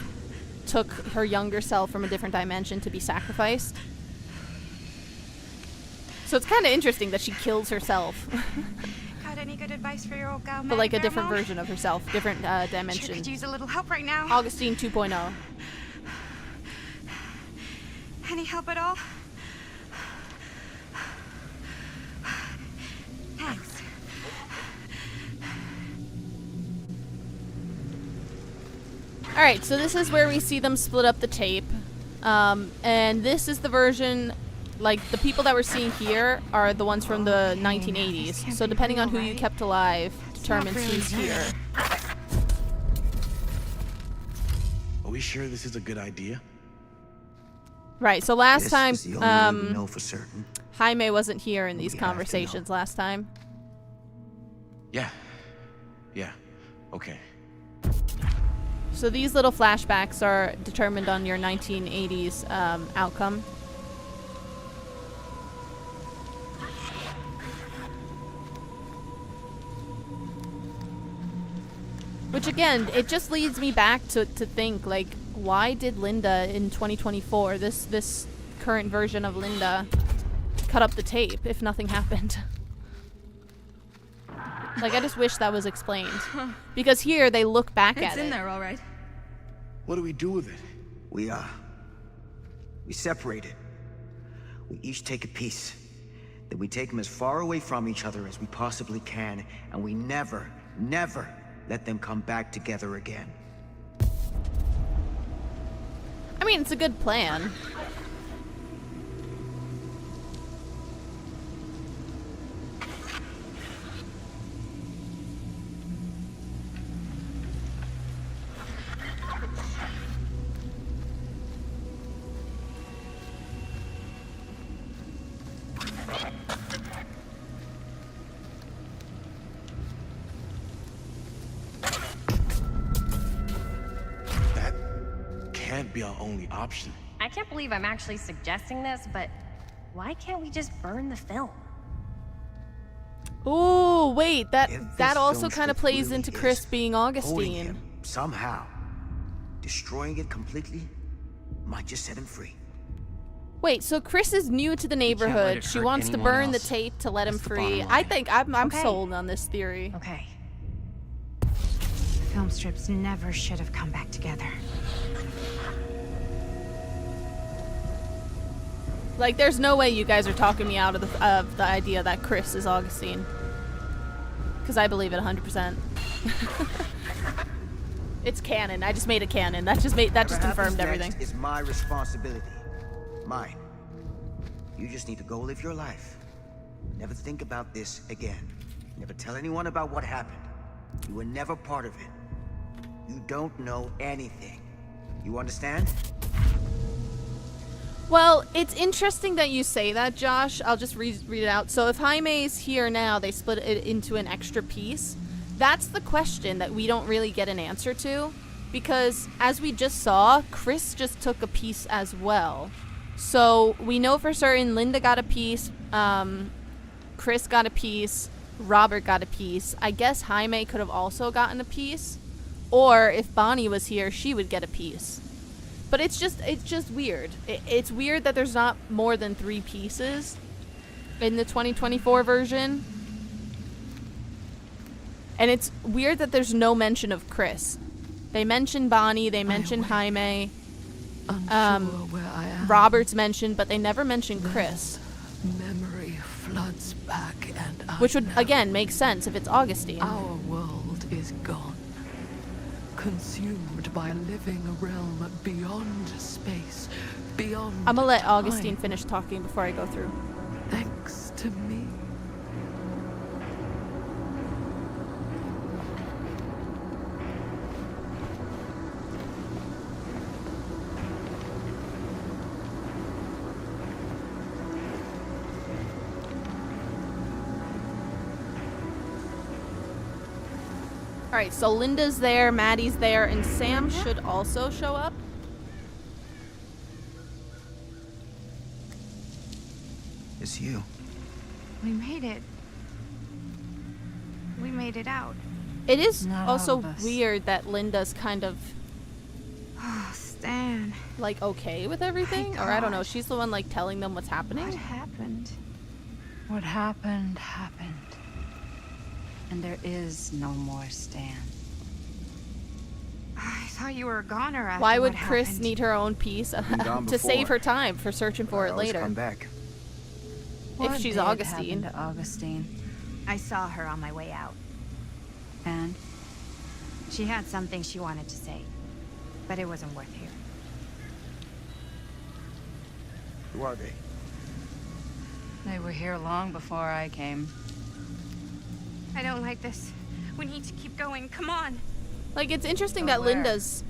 took her younger self from a different dimension to be sacrificed. So it's kind of interesting that she kills herself. Got any good advice for your old gal, But like a Grandma? different version of herself, different dimension. Sure could use a little help right now. Augustine 2.0. Any help at all? Thanks. Alright, so this is where we see them split up the tape. And this is the version, like, the people that we're seeing here are the ones from the 1980s. So depending on who you kept alive determines who's here. Are we sure this is a good idea? Right, so last time, This is the only way we know for certain. Jaime wasn't here in these We have to conversations last time. Yeah. Yeah. Okay. So these little flashbacks are determined on your 1980s outcome. Which again, it just leads me back to think, like, why did Linda in 2024, this current version of Linda, cut up the tape if nothing happened? Like, I just wish that was explained. Because here, they look back at it. It's in there, all right. What do we do with it? We separate it. We each take a piece. Then we take them as far away from each other as we possibly can, and we never, never let them come back together again. I mean, it's a good plan. can't be our only option. I can't believe I'm actually suggesting this, but why can't we just burn the film? Ooh, wait, that If that this also film kind of script plays really into is Chris being holding Augustine. him somehow, destroying it completely might just set him free. Wait, so Chris is new to the let neighborhood. it She hurt wants to anyone burn the else. tape to let him That's the free. bottom I line. think I'm Okay. sold on this theory. Okay. The film strips never should have come back together. Like, there's no way you guys are talking me out of the idea that Chris is Augustine. Because I believe it 100%. It's canon. I just made it canon. That just confirmed everything. Next is my responsibility. Mine. You just need to go live your life. Never think about this again. Never tell anyone about what happened. You were never part of it. You don't know anything. You understand? Well, it's interesting that you say that, Josh. I'll just read it out. So if Jaime's here now, they split it into an extra piece. That's the question that we don't really get an answer to. Because, as we just saw, Chris just took a piece as well. So, we know for certain Linda got a piece, Chris got a piece, Robert got a piece. I guess Jaime could have also gotten a piece. Or, if Bonnie was here, she would get a piece. But it's just weird. It's weird that there's not more than 3 pieces in the 2024 version. And it's weird that there's no mention of Chris. They mention Bonnie, they mention Jaime. Where I am. Robert's mentioned, but they never mention Chris. Memory floods back and I Which would, know again, make sense if it's Augustine. Our world is gone. Consumed by living a realm beyond space, beyond I'm gonna let time. Augustine finish talking before I go through. Thanks to me. Alright, so Linda's there, Maddie's there, and Sam should also show up. It's you. We made it. We made it out. It is Not all also of us. weird that Linda's kind of, Oh, Stan. like, okay with everything. Or I don't know, gosh. she's the one, like, telling them what's happening. What happened? What happened, happened. And there is no more Stan. I thought you were a goner after Why would what Chris happened. need her own piece gone to save before. her time for searching for it Always later? Come back. What she's did Augustine. happen to Augustine? I saw her on my way out. And She had something she wanted to say, but it wasn't worth hearing. Who are they? they were here long before I came. I don't like this. We need to keep going. Come on. Like, it's interesting Go that where? Linda's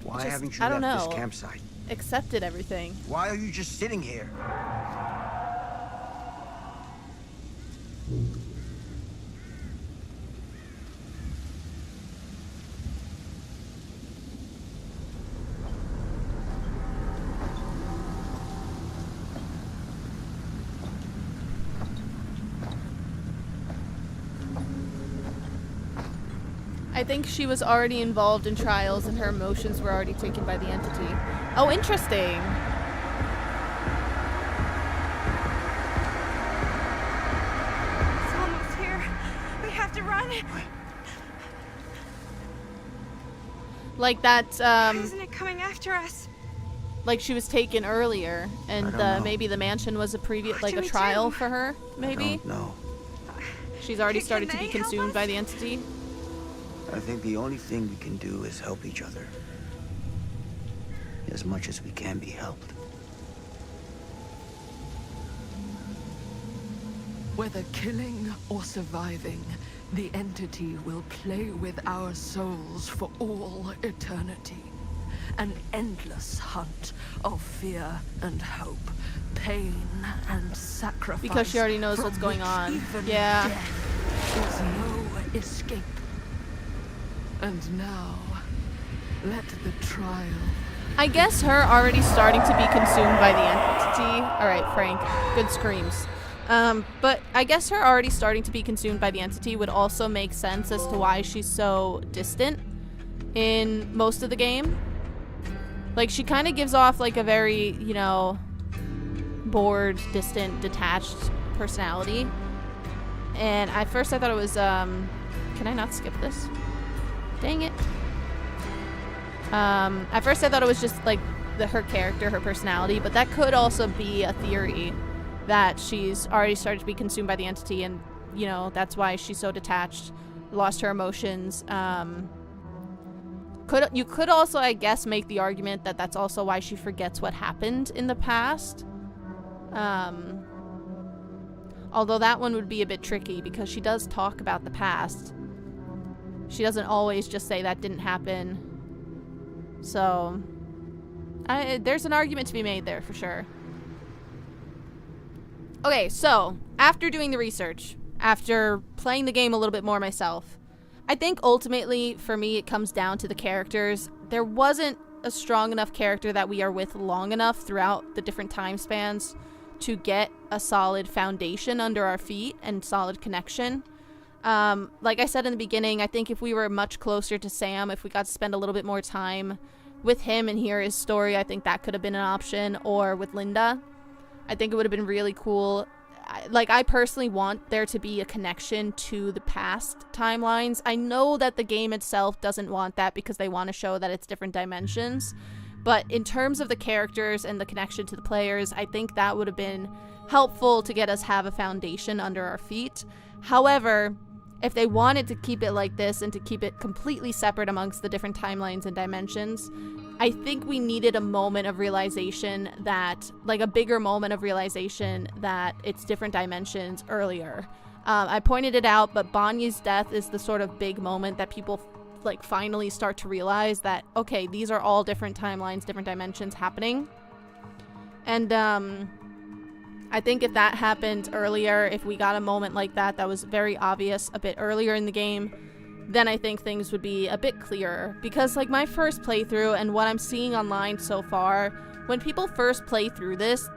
Why Just- haven't you I don't left know. this campsite? accepted everything. Why are you just sitting here? I think she was already involved in trials and her emotions were already taken by the entity. Oh, interesting. It's almost here. We have to run. Like that, Isn't it coming after us? like she was taken earlier, and I don't know. maybe the mansion was a previous, What like do a we trial do? for her. I Maybe don't know. she's already Can started to be they help consumed us? by the entity. I think the only thing we can do is help each other. As much as we can be helped. Whether killing or surviving, the entity will play with our souls for all eternity. An endless hunt of fear and hope, pain and sacrifice. Because she already knows from what's going which on. even Yeah. death is no escape. And now, let the trial I guess her already starting to be consumed by the entity. Alright, Frank. Good screams. But I guess her already starting to be consumed by the entity would also make sense as to why she's so distant in most of the game. Like, she kind of gives off, like, a very, you know, bored, distant, detached personality. And at first I thought it was, can I not skip this? Dang it. At first I thought it was just, like, her character, her personality, but that could also be a theory that she's already started to be consumed by the entity, and, you know, that's why she's so detached, lost her emotions. You could also, I guess, make the argument that that's also why she forgets what happened in the past. Although that one would be a bit tricky because she does talk about the past. She doesn't always just say that didn't happen. So, there's an argument to be made there for sure. Okay, so, after doing the research, after playing the game a little bit more myself, I think ultimately, for me, it comes down to the characters. There wasn't a strong enough character that we are with long enough throughout the different time spans to get a solid foundation under our feet and solid connection. Like I said in the beginning, I think if we were much closer to Sam, if we got to spend a little bit more time with him and hear his story, I think that could have been an option. Or with Linda, I think it would have been really cool. I personally want there to be a connection to the past timelines. I know that the game itself doesn't want that because they want to show that it's different dimensions. But in terms of the characters and the connection to the players, I think that would have been helpful to get us have a foundation under our feet. However, if they wanted to keep it like this and to keep it completely separate amongst the different timelines and dimensions, I think we needed a moment of realization that, like a bigger moment of realization that it's different dimensions earlier. I pointed it out, but Bonnie's death is the sort of big moment that people like finally start to realize that, okay, these are all different timelines, different dimensions happening. And I think if that happened earlier, if we got a moment like that that was very obvious a bit earlier in the game, then I think things would be a bit clearer. Because like my first playthrough and what I'm seeing online so far, when people first play through this,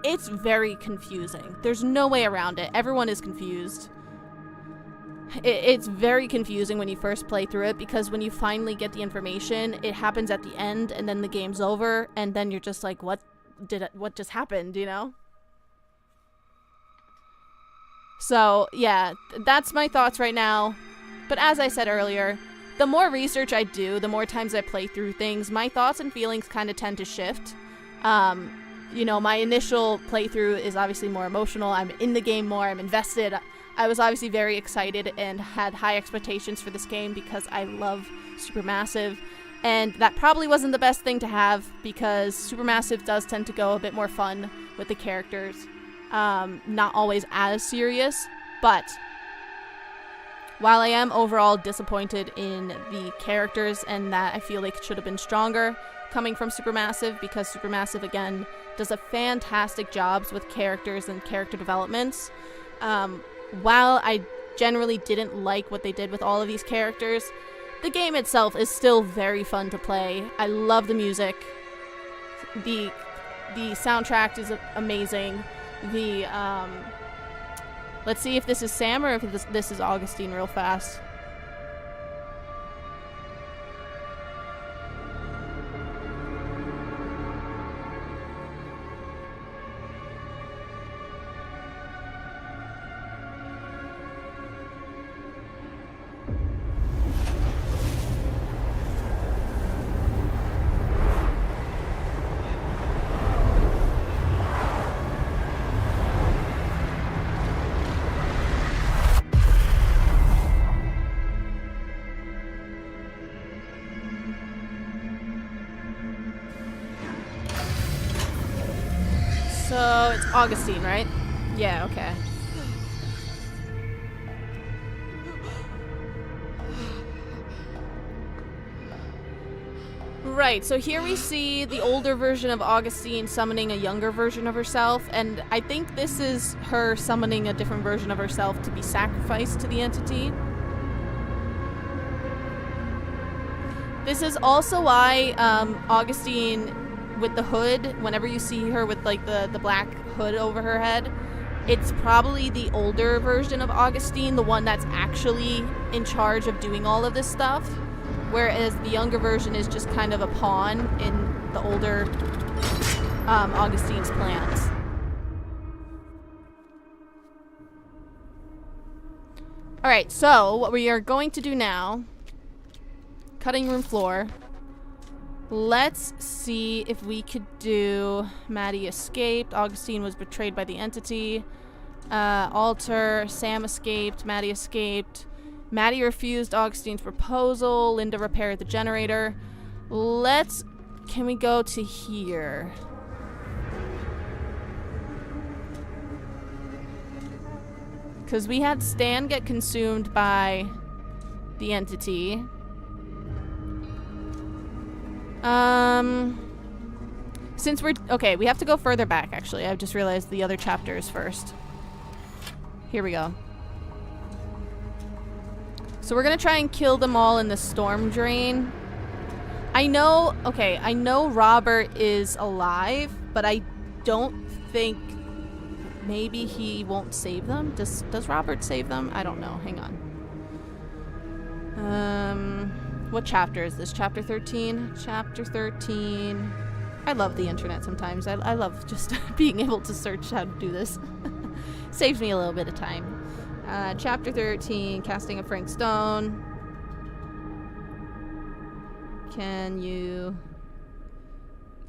it's very confusing. There's no way around it. Everyone is confused. It's very confusing when you first play through it, because when you finally get the information, it happens at the end and then the game's over, and then you're just like, what just happened, you know? So, yeah, that's my thoughts right now. But as I said earlier, the more research I do, the more times I play through things, my thoughts and feelings kind of tend to shift. You know, my initial playthrough is obviously more emotional. I'm in the game more. I'm invested. I was obviously very excited and had high expectations for this game because I love Supermassive. And that probably wasn't the best thing to have, because Supermassive does tend to go a bit more fun with the characters. Not always as serious, but while I am overall disappointed in the characters and that I feel like it should have been stronger coming from Supermassive, because Supermassive, again, does a fantastic job with characters and character developments. While I generally didn't like what they did with all of these characters, the game itself is still very fun to play. I love the music. The soundtrack is amazing. Let's see if this is Sam or if this is Augustine real fast. So it's Augustine, right? Yeah, okay. Right, so here we see the older version of Augustine summoning a younger version of herself, and I think this is her summoning a different version of herself to be sacrificed to the entity. This is also why Augustine with the hood, whenever you see her with like the black hood over her head, it's probably the older version of Augustine, the one that's actually in charge of doing all of this stuff, whereas the younger version is just kind of a pawn in the older Augustine's plans. Alright, so what we are going to do now, cutting room floor, let's see if we could do Maddie escaped, Augustine was betrayed by the entity, altar, Sam escaped, Maddie escaped, Maddie refused Augustine's proposal, Linda repaired the generator. Can we go to here? Because we had Stan get consumed by the entity. Since we're... Okay, we have to go further back, actually. I've just realized the other chapters first. Here we go. So we're gonna try and kill them all in the storm drain. I know... Okay, I know Robert is alive, but I don't think... Maybe he won't save them? Does Robert save them? I don't know. Hang on. What chapter is this? Chapter 13? Chapter 13. I love the internet sometimes. I love just being able to search how to do this. Saves me a little bit of time. Chapter 13, Casting of Frank Stone. Can you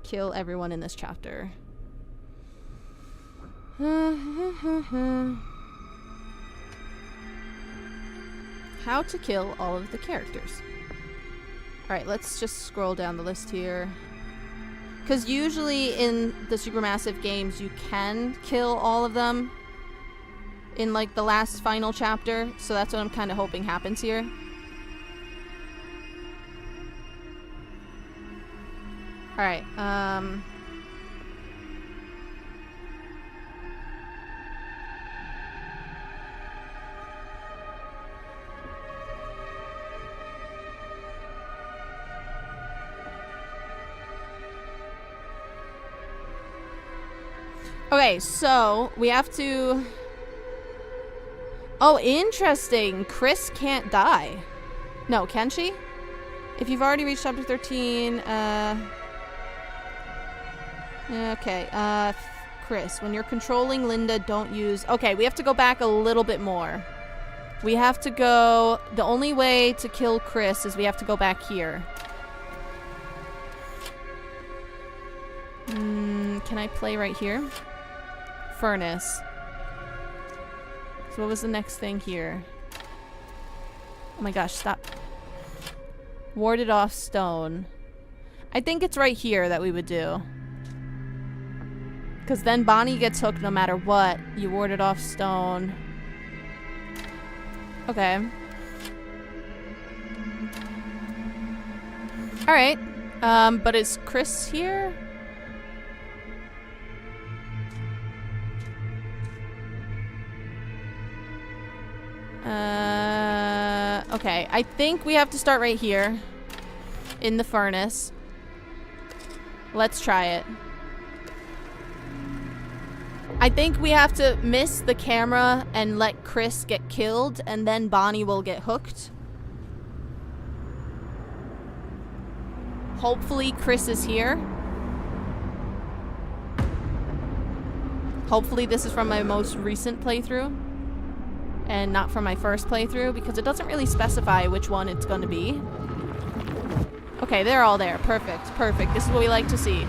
kill everyone in this chapter? How to kill all of the characters. Alright, let's just scroll down the list here. Because usually in the Supermassive games, you can kill all of them in like the last final chapter. So that's what I'm kind of hoping happens here. Alright, okay, so we have to... Oh, interesting. Chris can't die. No, can she? If you've already reached chapter 13, okay, Chris, when you're controlling Linda, don't use... Okay, we have to go back a little bit more. We have to go... The only way to kill Chris is we have to go back here. Can I play right here? Furnace. So what was the next thing here? Oh my gosh, stop. Warded off stone. I think it's right here that we would do. Because then Bonnie gets hooked no matter what. You warded off stone. Okay. Alright. But is Chris here? Okay, I think we have to start right here in the furnace. Let's try it. I think we have to miss the camera and let Chris get killed, and then Bonnie will get hooked. Hopefully Chris is here. Hopefully this is from my most recent playthrough and not from my first playthrough, because it doesn't really specify which one it's going to be. Okay, they're all there. Perfect, perfect. This is what we like to see.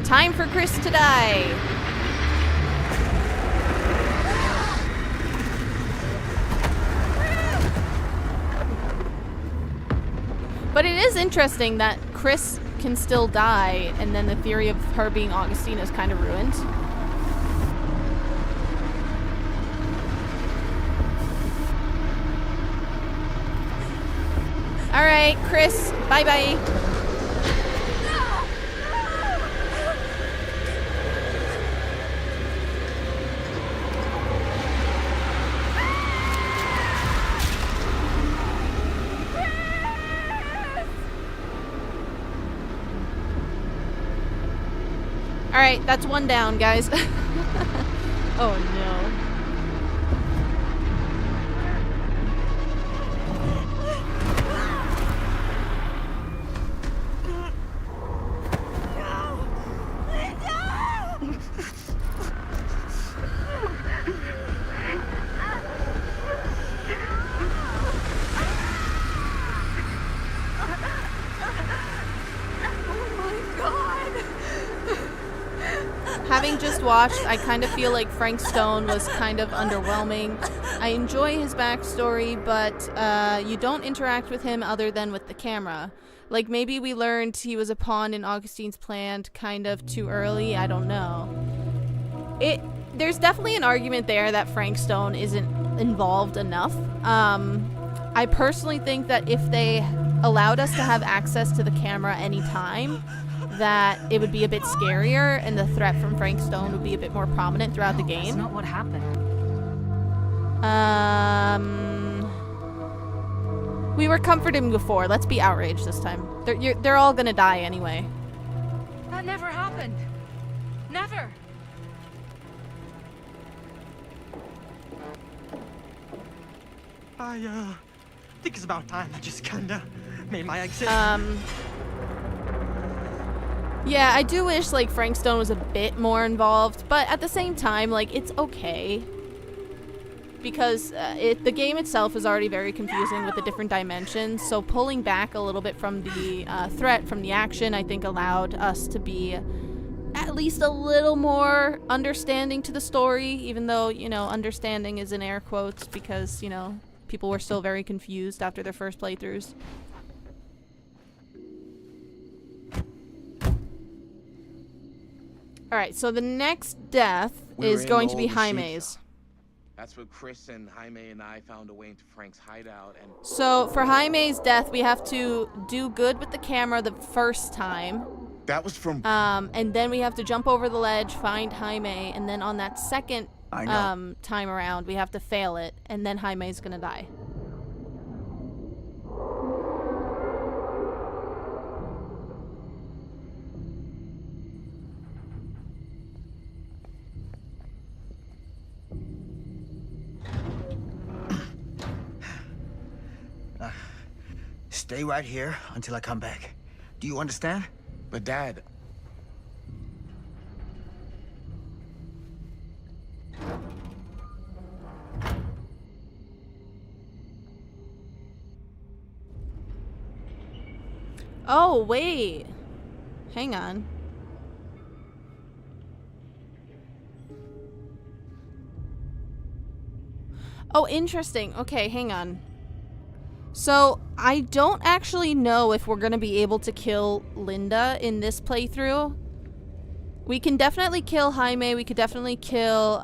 Time for Chris to die. But it is interesting that Chris can still die, and then the theory of her being Augustine is kind of ruined. Alright, Chris, bye-bye. Alright, that's one down, guys. Oh no. Having just watched, I kind of feel like Frank Stone was kind of underwhelming. I enjoy his backstory, but you don't interact with him other than with the camera. Like, maybe we learned he was a pawn in Augustine's plan kind of too early, I don't know. There's definitely an argument there that Frank Stone isn't involved enough. I personally think that if they allowed us to have access to the camera anytime, that it would be a bit scarier and the threat from Frank Stone would be a bit more prominent throughout the game. That's not what happened. We were comforting before. Let's be outraged this time. They're all gonna die anyway. That never happened. Never. I think it's about time I just kinda made my exit. Yeah, I do wish, like, Frank Stone was a bit more involved, but at the same time, like, it's okay. Because the game itself is already very confusing with the different dimensions, so pulling back a little bit from the threat, from the action, I think allowed us to be at least a little more understanding to the story, even though, you know, understanding is in air quotes because, you know, people were still very confused after their first playthroughs. Alright, so the next death is going to be Jaime's. That's where Chris and Jaime and I found a way into Frank's hideout and... So, for Jaime's death, we have to do good with the camera the first time. That was from... and then we have to jump over the ledge, find Jaime, and then on that second time around, we have to fail it, and then Jaime's gonna die. Stay right here until I come back. Do you understand? But Dad... Oh, wait. Hang on. Oh, interesting. Okay, hang on. So, I don't actually know if we're gonna be able to kill Linda in this playthrough. We can definitely kill Jaime, we could definitely kill,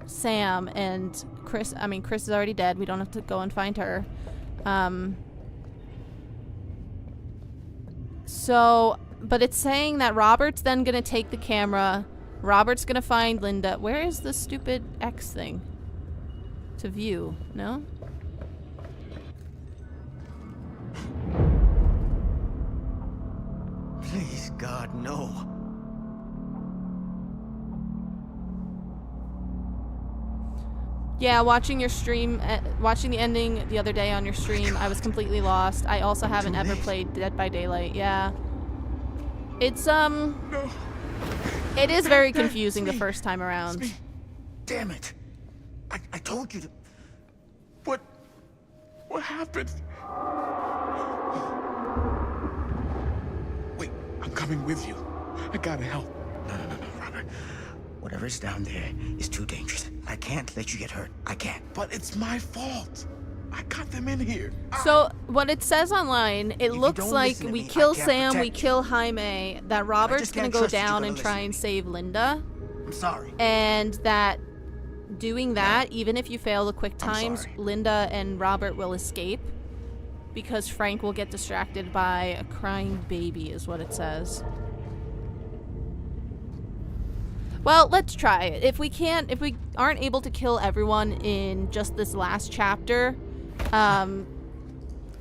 Sam, and Chris. I mean, Chris is already dead, we don't have to go and find her. So, but it's saying that Robert's then gonna take the camera, Robert's gonna find Linda. Where is the stupid X thing? To view, no? Please, God, no. Yeah, watching your stream, watching the ending the other day on your stream, I was completely lost. I also haven't ever played Dead by Daylight, yeah. It's, it is very confusing the first time around. Damn it. I told you to... What happened? Wait, I'm coming with you. I gotta help. No, Robert. Whatever's down there is too dangerous. I can't let you get hurt. I can't. But it's my fault. I got them in here. So, what it says online, it looks like we kill Sam, we kill Jaime, that Robert's gonna go down and try and save Linda. I'm sorry. And that doing that, even if you fail the quick times, Linda and Robert will escape. Because Frank will get distracted by a crying baby, is what it says. Well, let's try it. If we aren't able to kill everyone in just this last chapter,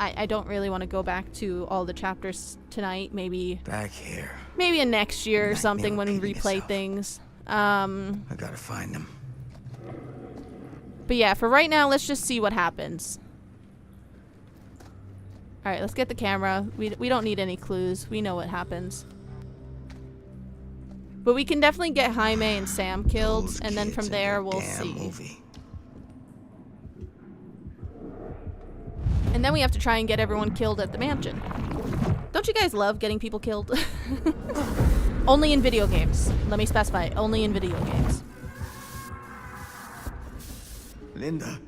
I don't really want to go back to all the chapters tonight. Maybe back here. Maybe in next year or Nightmare something when we repeating replay itself. things. I gotta find them. But yeah, for right now, let's just see what happens. Alright, let's get the camera. We don't need any clues. We know what happens. But we can definitely get Jaime and Sam killed, Those and then kids from in there their we'll damn see. movie. And then we have to try and get everyone killed at the mansion. Don't you guys love getting people killed? Only in video games. Let me specify, only in video games. Linda.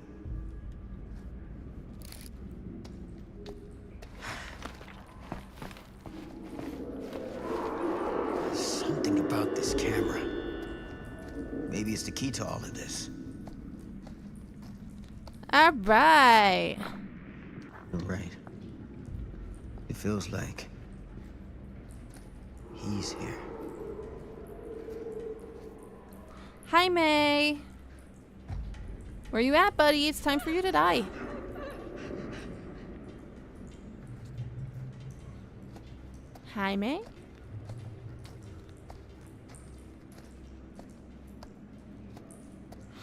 Something about this camera. Maybe it's the key to all of this. Alright. You're right. It feels like he's here. Jaime! Where you at, buddy? It's time for you to die. Jaime?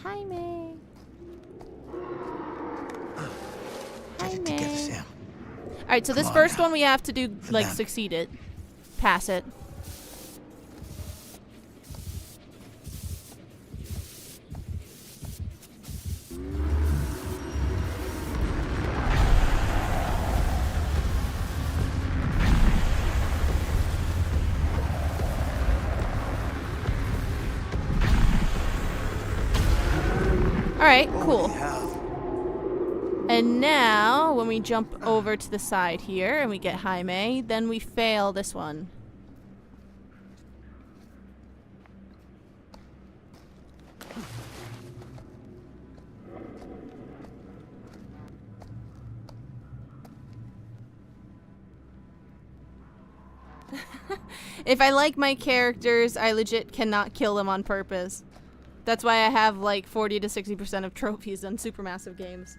Jaime. Get it together, Sam. Alright, so this Come on first now. one we have to do, like, them. succeed it. Pass it. Alright, cool. And now, when we jump over to the side here and we get Jaime, then we fail this one. If I like my characters, I legit cannot kill them on purpose. That's why I have like 40 to 60% of trophies on Supermassive games.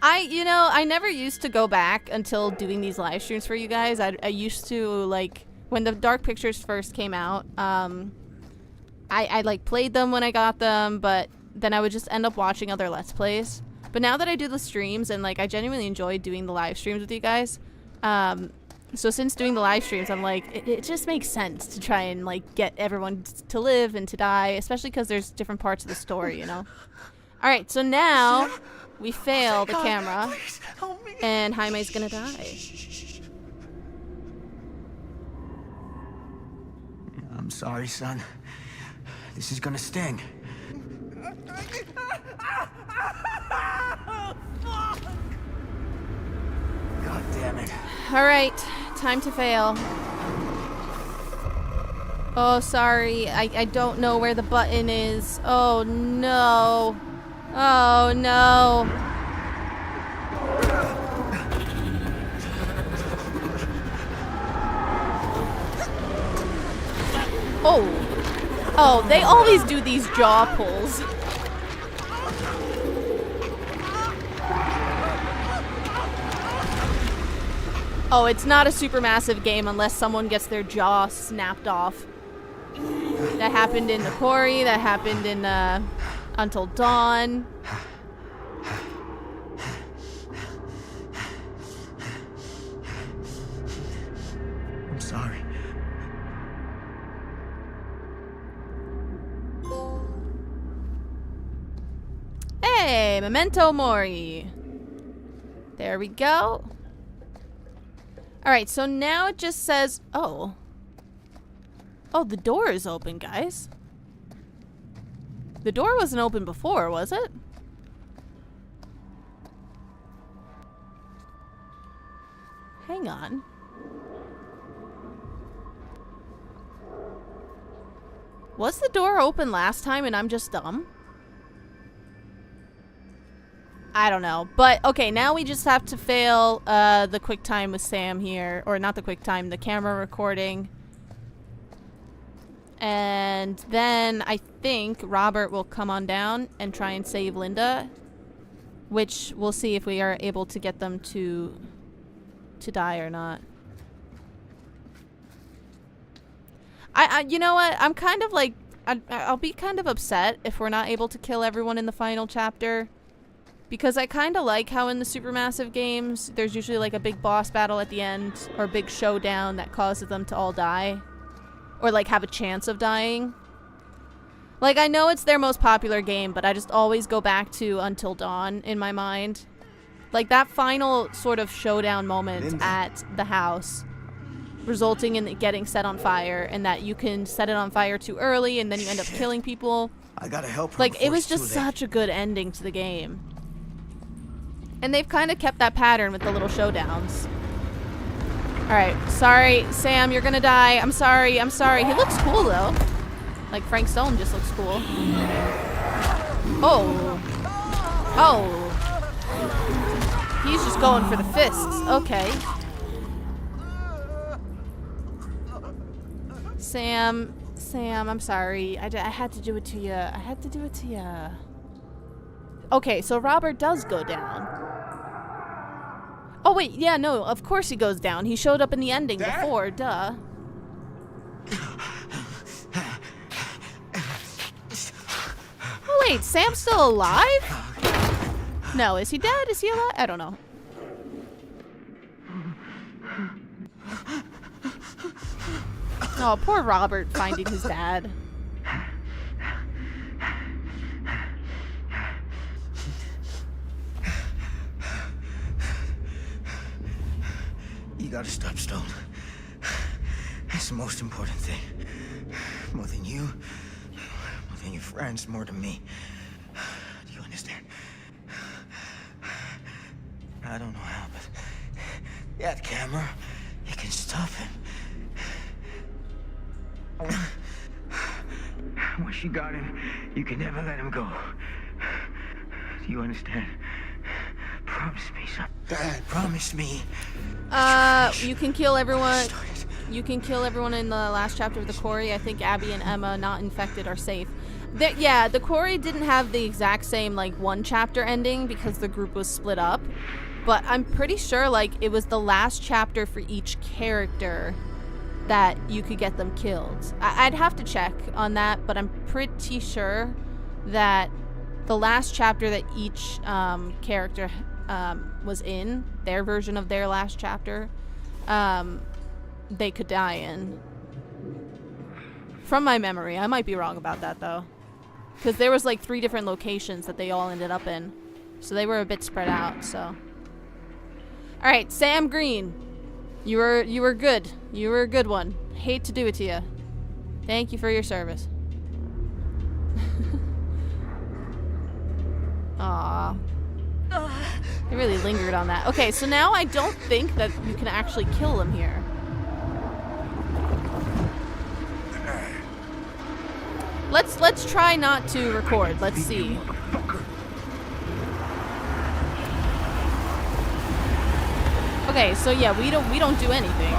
I never used to go back until doing these live streams for you guys. I used to, like, when the Dark Pictures first came out, I like played them when I got them, but then I would just end up watching other Let's Plays. But now that I do the streams and, like, I genuinely enjoy doing the live streams with you guys, so since doing the live streams, I'm like, it just makes sense to try and, like, get everyone to live and to die, especially because there's different parts of the story, you know? Alright, so now we fail the camera, and Jaime's gonna die. I'm sorry, son. This is gonna sting. God damn it. Alright, time to fail. Oh, sorry, I don't know where the button is. Oh, no. Oh, no. Oh. Oh, they always do these jaw pulls. Oh, it's not a Supermassive game unless someone gets their jaw snapped off. That happened in the quarry, that happened in Until Dawn. I'm sorry. Hey, Memento Mori. There we go. Alright, so now it just says, oh. Oh, the door is open, guys. The door wasn't open before, was it? Hang on. Was the door open last time and I'm just dumb? I don't know. But, okay, now we just have to fail the quick time with Sam here. Or not the quick time, the camera recording. And then I think Robert will come on down and try and save Linda. which we'll see if we are able to get them to die or not. You know what? I'm kind of like, I'll be kind of upset if we're not able to kill everyone in the final chapter. Because I kind of like how in the Supermassive games, there's usually like a big boss battle at the end, or a big showdown that causes them to all die. Or like have a chance of dying. Like, I know it's their most popular game, but I just always go back to Until Dawn in my mind. Like, that final sort of showdown moment at the house, resulting in it getting set on fire, and that you can set it on fire too early, and then you end up killing people. I gotta help her. Like, it was just such a good ending to the game. And they've kind of kept that pattern with the little showdowns. Alright, sorry, Sam, you're gonna die. I'm sorry, I'm sorry. He looks cool, though. Like, Frank Stone just looks cool. Oh. Oh. He's just going for the fists. Okay. Sam, I'm sorry. I had to do it to you. I had to do it to you. Okay, so Robert does go down. Oh, wait, yeah, no, of course he goes down. He showed up in the ending before, duh. Oh, wait, Sam's still alive? No, is he dead? Is he alive? I don't know. Oh, poor Robert finding his dad. You gotta stop, Stone. That's the most important thing. More than you, more than your friends, more than me. Do you understand? I don't know how, but that camera, it can stop him. Once you got him, you can never let him go. Do you understand? Promise me something. Dad, promise me. You can kill everyone. You can kill everyone in the last chapter of the Quarry. I think Abby and Emma, not infected, are safe. Yeah, the Quarry didn't have the exact same, like, one chapter ending because the group was split up. But I'm pretty sure, like, it was the last chapter for each character that you could get them killed. I'd have to check on that, but I'm pretty sure that the last chapter that each character was in, their version of their last chapter, they could die in. From my memory. I might be wrong about that, though. Because there was like 3 different locations that they all ended up in. So they were a bit spread out, so. Alright, Sam Green. You were good. You were a good one. Hate to do it to you. Thank you for your service. Aww. They really lingered on that. Okay, so now I don't think that you can actually kill them here. Let's try not to record. Let's see. Okay, so yeah, we don't do anything.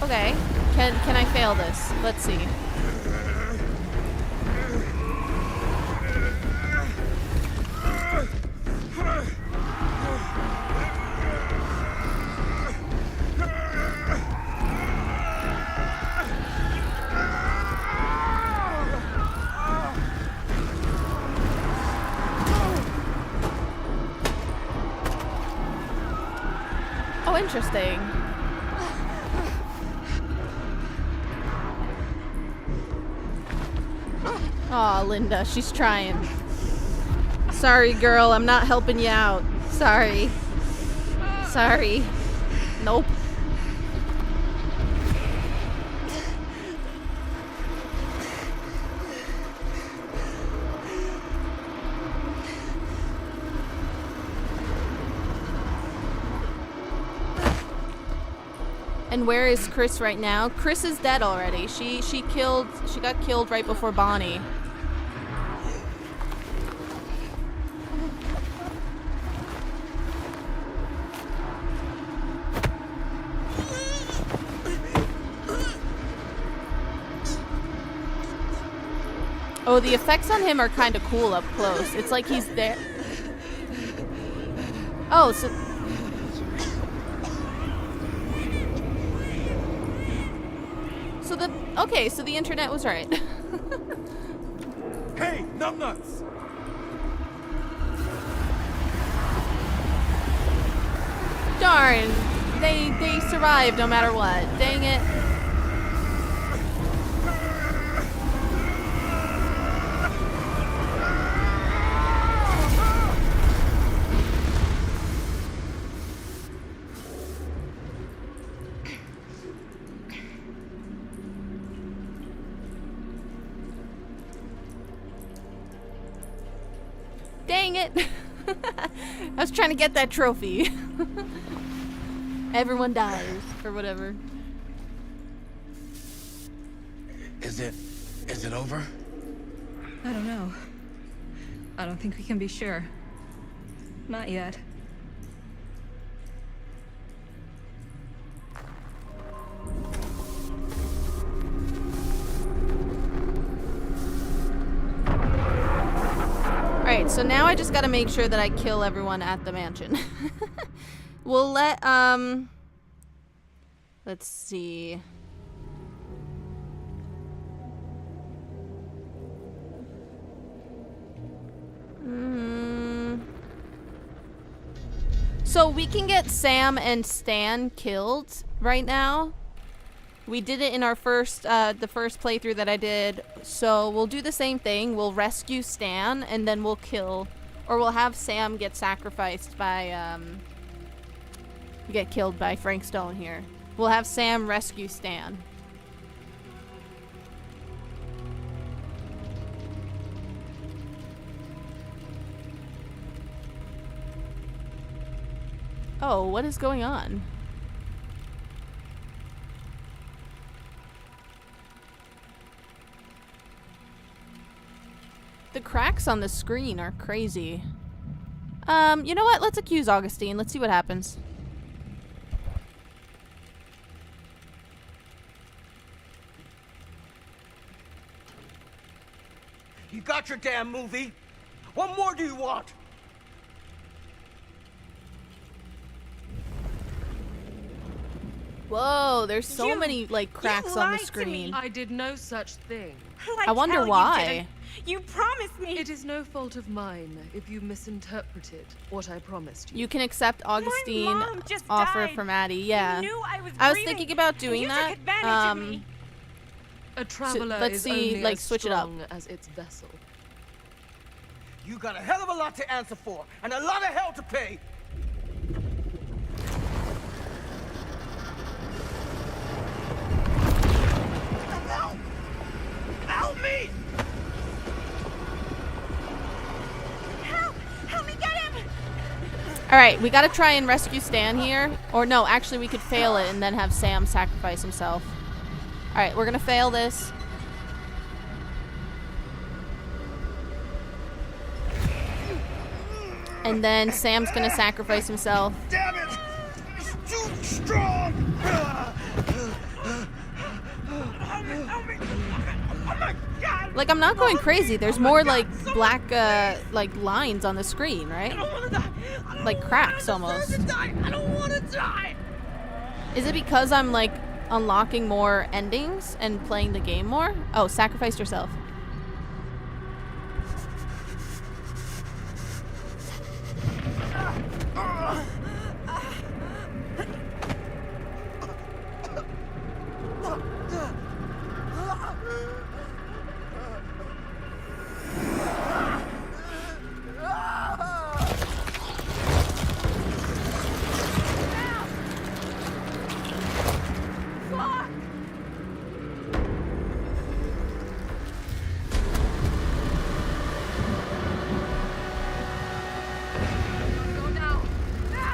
Okay, can I fail this? Let's see. Oh, interesting. Aw, Linda, she's trying. Sorry, girl, I'm not helping you out. Sorry. Sorry. Nope. And where is Chris right now? Chris is dead already. She got killed right before Bonnie. Oh, the effects on him are kind of cool up close. It's like he's there. Oh, so... Okay, so the internet was right. Hey, numbnuts! Darn, they survived no matter what. Dang it. Dang it! I was trying to get that trophy. Everyone dies, or whatever. Is it over? I don't know. I don't think we can be sure. Not yet. Alright, so now I just gotta make sure that I kill everyone at the mansion. We'll let, let's see. So we can get Sam and Stan killed right now. We did it in our first, the first playthrough that I did. So we'll do the same thing. We'll rescue Stan and then we'll kill, or we'll have Sam get sacrificed by, get killed by Frank Stone here. We'll have Sam rescue Stan. Oh, what is going on? The cracks on the screen are crazy. You know what? Let's accuse Augustine. Let's see what happens. You got your damn movie. What more do you want? Whoa, there's so many, like, cracks on the screen. I did no such thing. I wonder why. You promised me. It is no fault of mine if you misinterpreted what I promised you. You can accept Augustine mom just offer died. from Addie, yeah. You knew I was I was grieving, thinking about and doing you that. took advantage of me. A traveler let's is see, only like, as switch it up. strong as its vessel. You got a hell of a lot to answer for, and a lot of hell to pay. Help me! Help me get him! Alright, we gotta try and rescue Stan here. Or no, actually we could fail it and then have Sam sacrifice himself. Alright, we're gonna fail this. And then Sam's gonna sacrifice himself. Damn it! He's too strong! Help me! Oh my God! Like, I'm not going crazy. There's more, like, black, like, lines on the screen, right? I don't want to die. Like cracks, almost. I don't want to die. Is it because I'm, like, unlocking more endings and playing the game more? Oh, sacrificed yourself.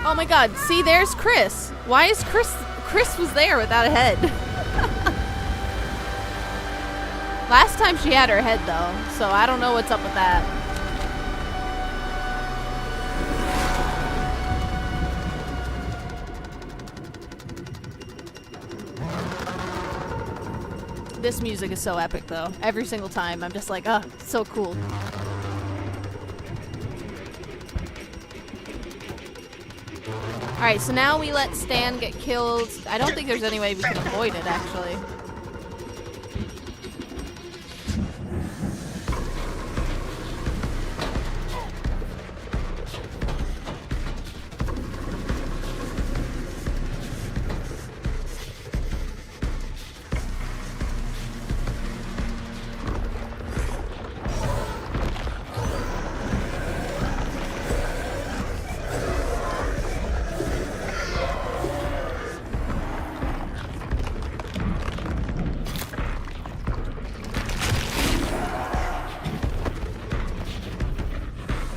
Oh my God, see, there's Chris. Why is Chris was there without a head. Last time she had her head though, so I don't know what's up with that. This music is so epic though. Every single time I'm just like, oh, so cool. Alright, so now we let Stan get killed. I don't think there's any way we can avoid it, actually.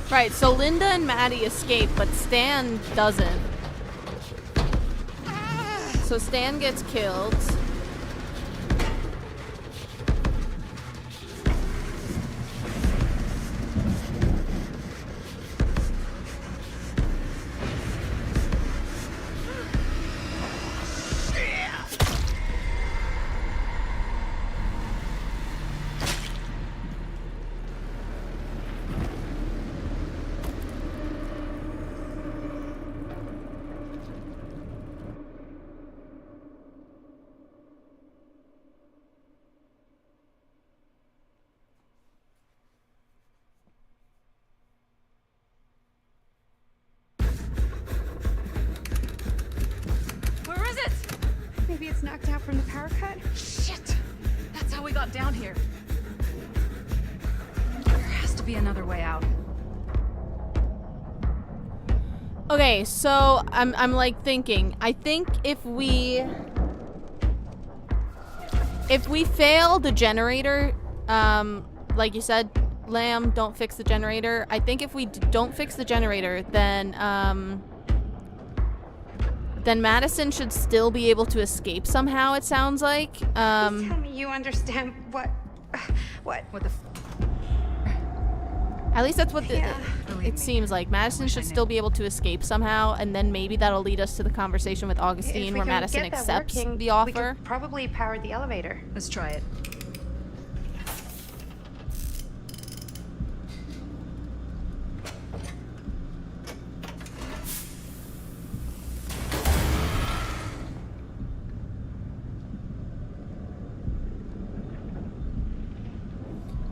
Right, so Linda and Maddie escape, but Stan doesn't. So Stan gets killed. Maybe it's knocked out from the power cut? Shit! That's how we got down here. There has to be another way out. Okay, so I'm like thinking. I think if we fail the generator, like you said, Lamb, don't fix the generator. I think if we don't fix the generator, then Madison should still be able to escape somehow, it sounds like. Please tell me you understand what the At least that's what it seems like. Madison should still be able to escape somehow, and then maybe that'll lead us to the conversation with Augustine where Madison accepts the offer. We could probably power the elevator. Let's try it.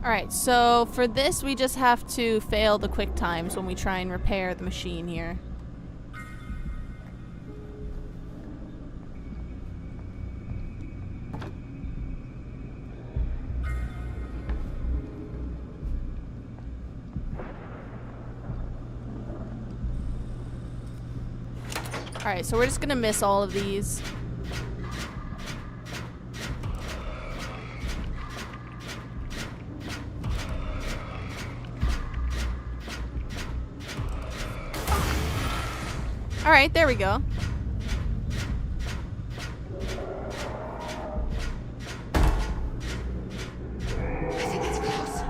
Alright, so for this we just have to fail the quick times when we try and repair the machine here. Alright, so we're just gonna miss all of these. Alright, there we go. I think it's close.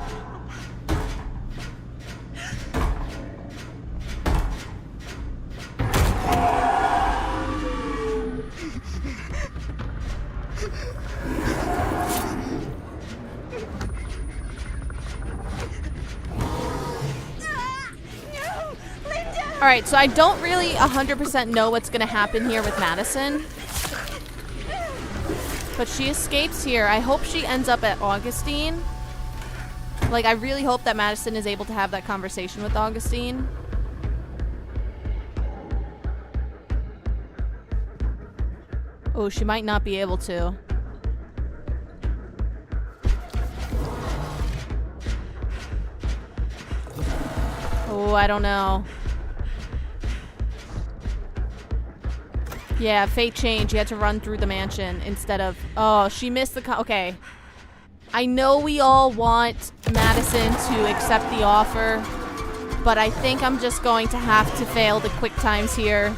Alright, so I don't really 100% know what's gonna happen here with Madison. But she escapes here. I hope she ends up at Augustine. Like, I really hope that Madison is able to have that conversation with Augustine. Oh, she might not be able to. Oh, I don't know. Yeah, fate change. You had to run through the mansion instead of... Oh, she missed the... Okay. I know we all want Madison to accept the offer, but I think I'm just going to have to fail the quick times here.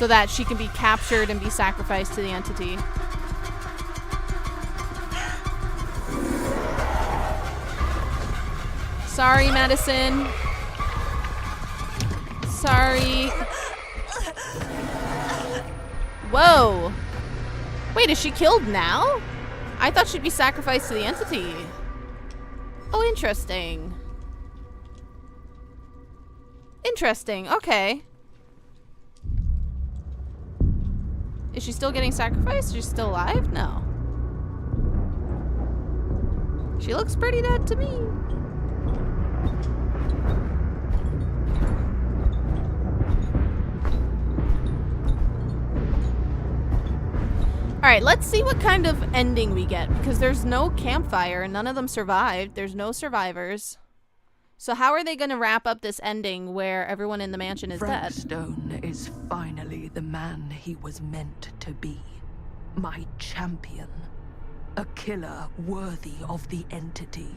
so that she can be captured and be sacrificed to the entity. Sorry, Madison. Sorry. Whoa. Wait, is she killed now? I thought she'd be sacrificed to the entity. Oh, interesting. Interesting. Okay. Is she still getting sacrificed? She's still alive? No. She looks pretty dead to me. Alright, let's see what kind of ending we get, because there's no campfire, none of them survived, there's no survivors. So how are they going to wrap up this ending where everyone in the mansion is dead? Frank Stone is finally the man he was meant to be. My champion. A killer worthy of the entity.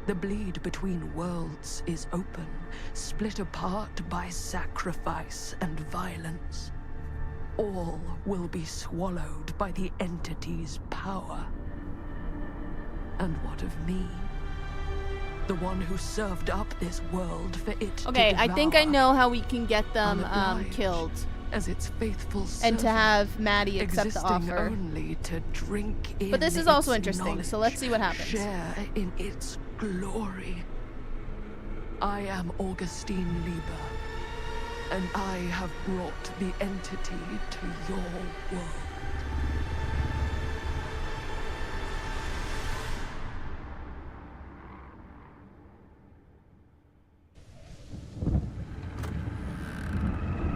The bleed between worlds is open, split apart by sacrifice and violence. All will be swallowed by the entity's power. And what of me? The one who served up this world for it to Okay, I think I devour. know how we can get them Unobliged killed. As its faithful And to servant, have Maddie accept the existing offer. only to drink in But this is also its interesting, so let's see what happens. Share in its glory. I am Augustine Lieber, and I have brought the entity to your world.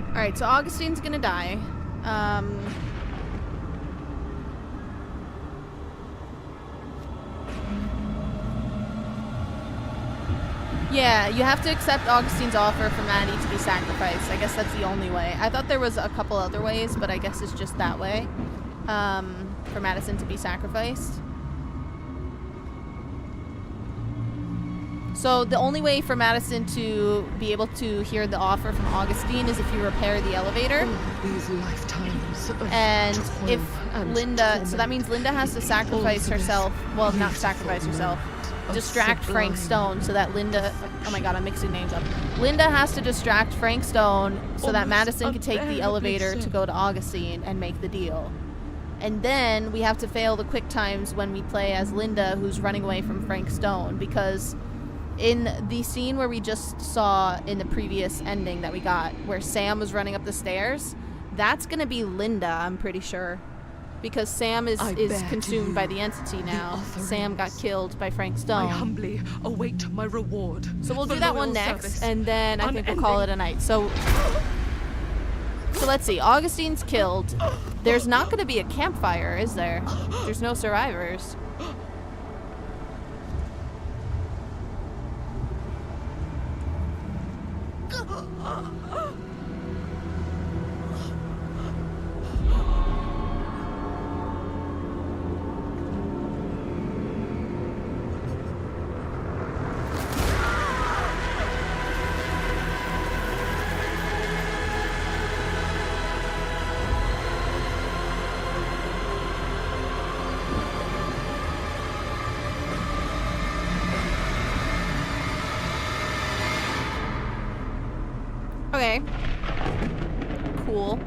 Alright, so Augustine's gonna die. Yeah, you have to accept Augustine's offer for Maddie to be sacrificed. I guess that's the only way. I thought there was a couple other ways, but I guess it's just that way. For Madison to be sacrificed. So the only way for Madison to be able to hear the offer from Augustine is if you repair the elevator. These lifetimes of And toil if and Linda, so that torment, means Linda has to sacrifice herself. Well, not sacrifice herself. Distract Frank Stone so that Linda, oh my god, I'm mixing names up. Linda has to distract Frank Stone so that Madison can take the elevator to go to Augustine and make the deal. And then we have to fail the quick times when we play as Linda, who's running away from Frank Stone, because in the scene where we just saw in the previous ending that we got, where Sam was running up the stairs, that's gonna be Linda, I'm pretty sure. Because Sam is consumed by the entity now. Sam got killed by Frank Stone. I humbly await my reward. So we'll for do that loyal one next, service. and then I think we'll call it a night. So let's see. Augustine's killed. There's not going to be a campfire, is there? There's no survivors. Okay. Cool.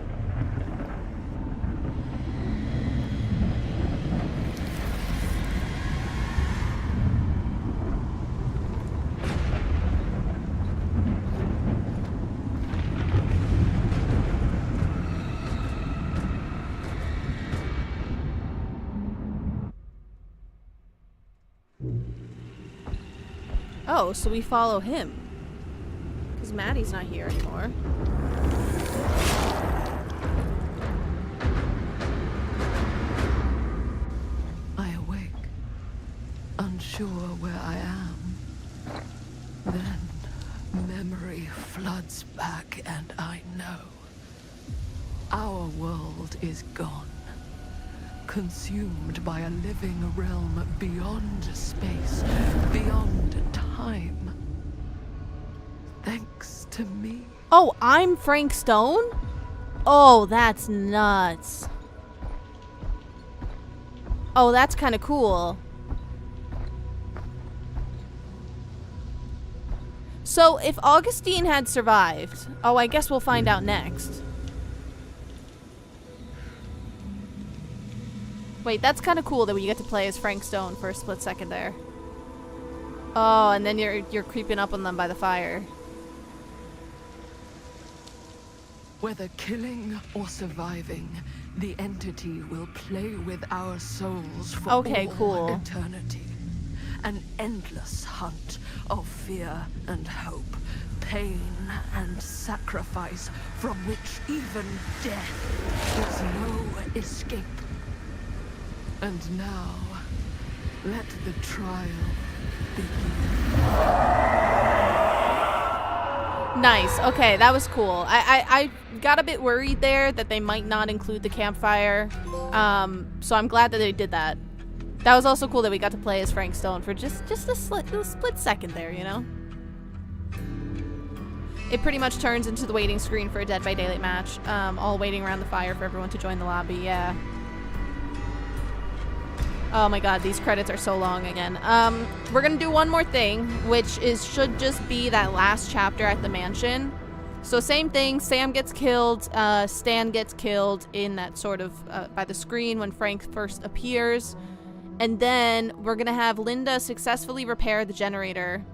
Oh, so we follow him. Because Maddie's not here anymore. I awake, unsure where I am. Then memory floods back, and I know. Our world is gone, consumed by a living realm beyond space, beyond time. Thanks to me. Oh, I'm Frank Stone? Oh, that's nuts. Oh, that's kind of cool. So, if Augustine had survived... Oh, I guess we'll find out next. Wait, that's kind of cool that we get to play as Frank Stone for a split second there. Oh, and then you're creeping up on them by the fire. Whether killing or surviving, the entity will play with our souls for all cool. eternity. An endless hunt of fear and hope, pain and sacrifice, from which even death is no escape. And now, let the trial begin. Nice. Okay, that was cool. I got a bit worried there that they might not include the campfire. So I'm glad that they did that. That was also cool that we got to play as Frank Stone for just a split second there, you know? It pretty much turns into the waiting screen for a Dead by Daylight match. All waiting around the fire for everyone to join the lobby, yeah. Oh my god, these credits are so long again. We're gonna do one more thing, which should just be that last chapter at the mansion. So same thing, Sam gets killed, Stan gets killed in that sort of, by the screen when Frank first appears. And then we're gonna have Linda successfully repair the generator.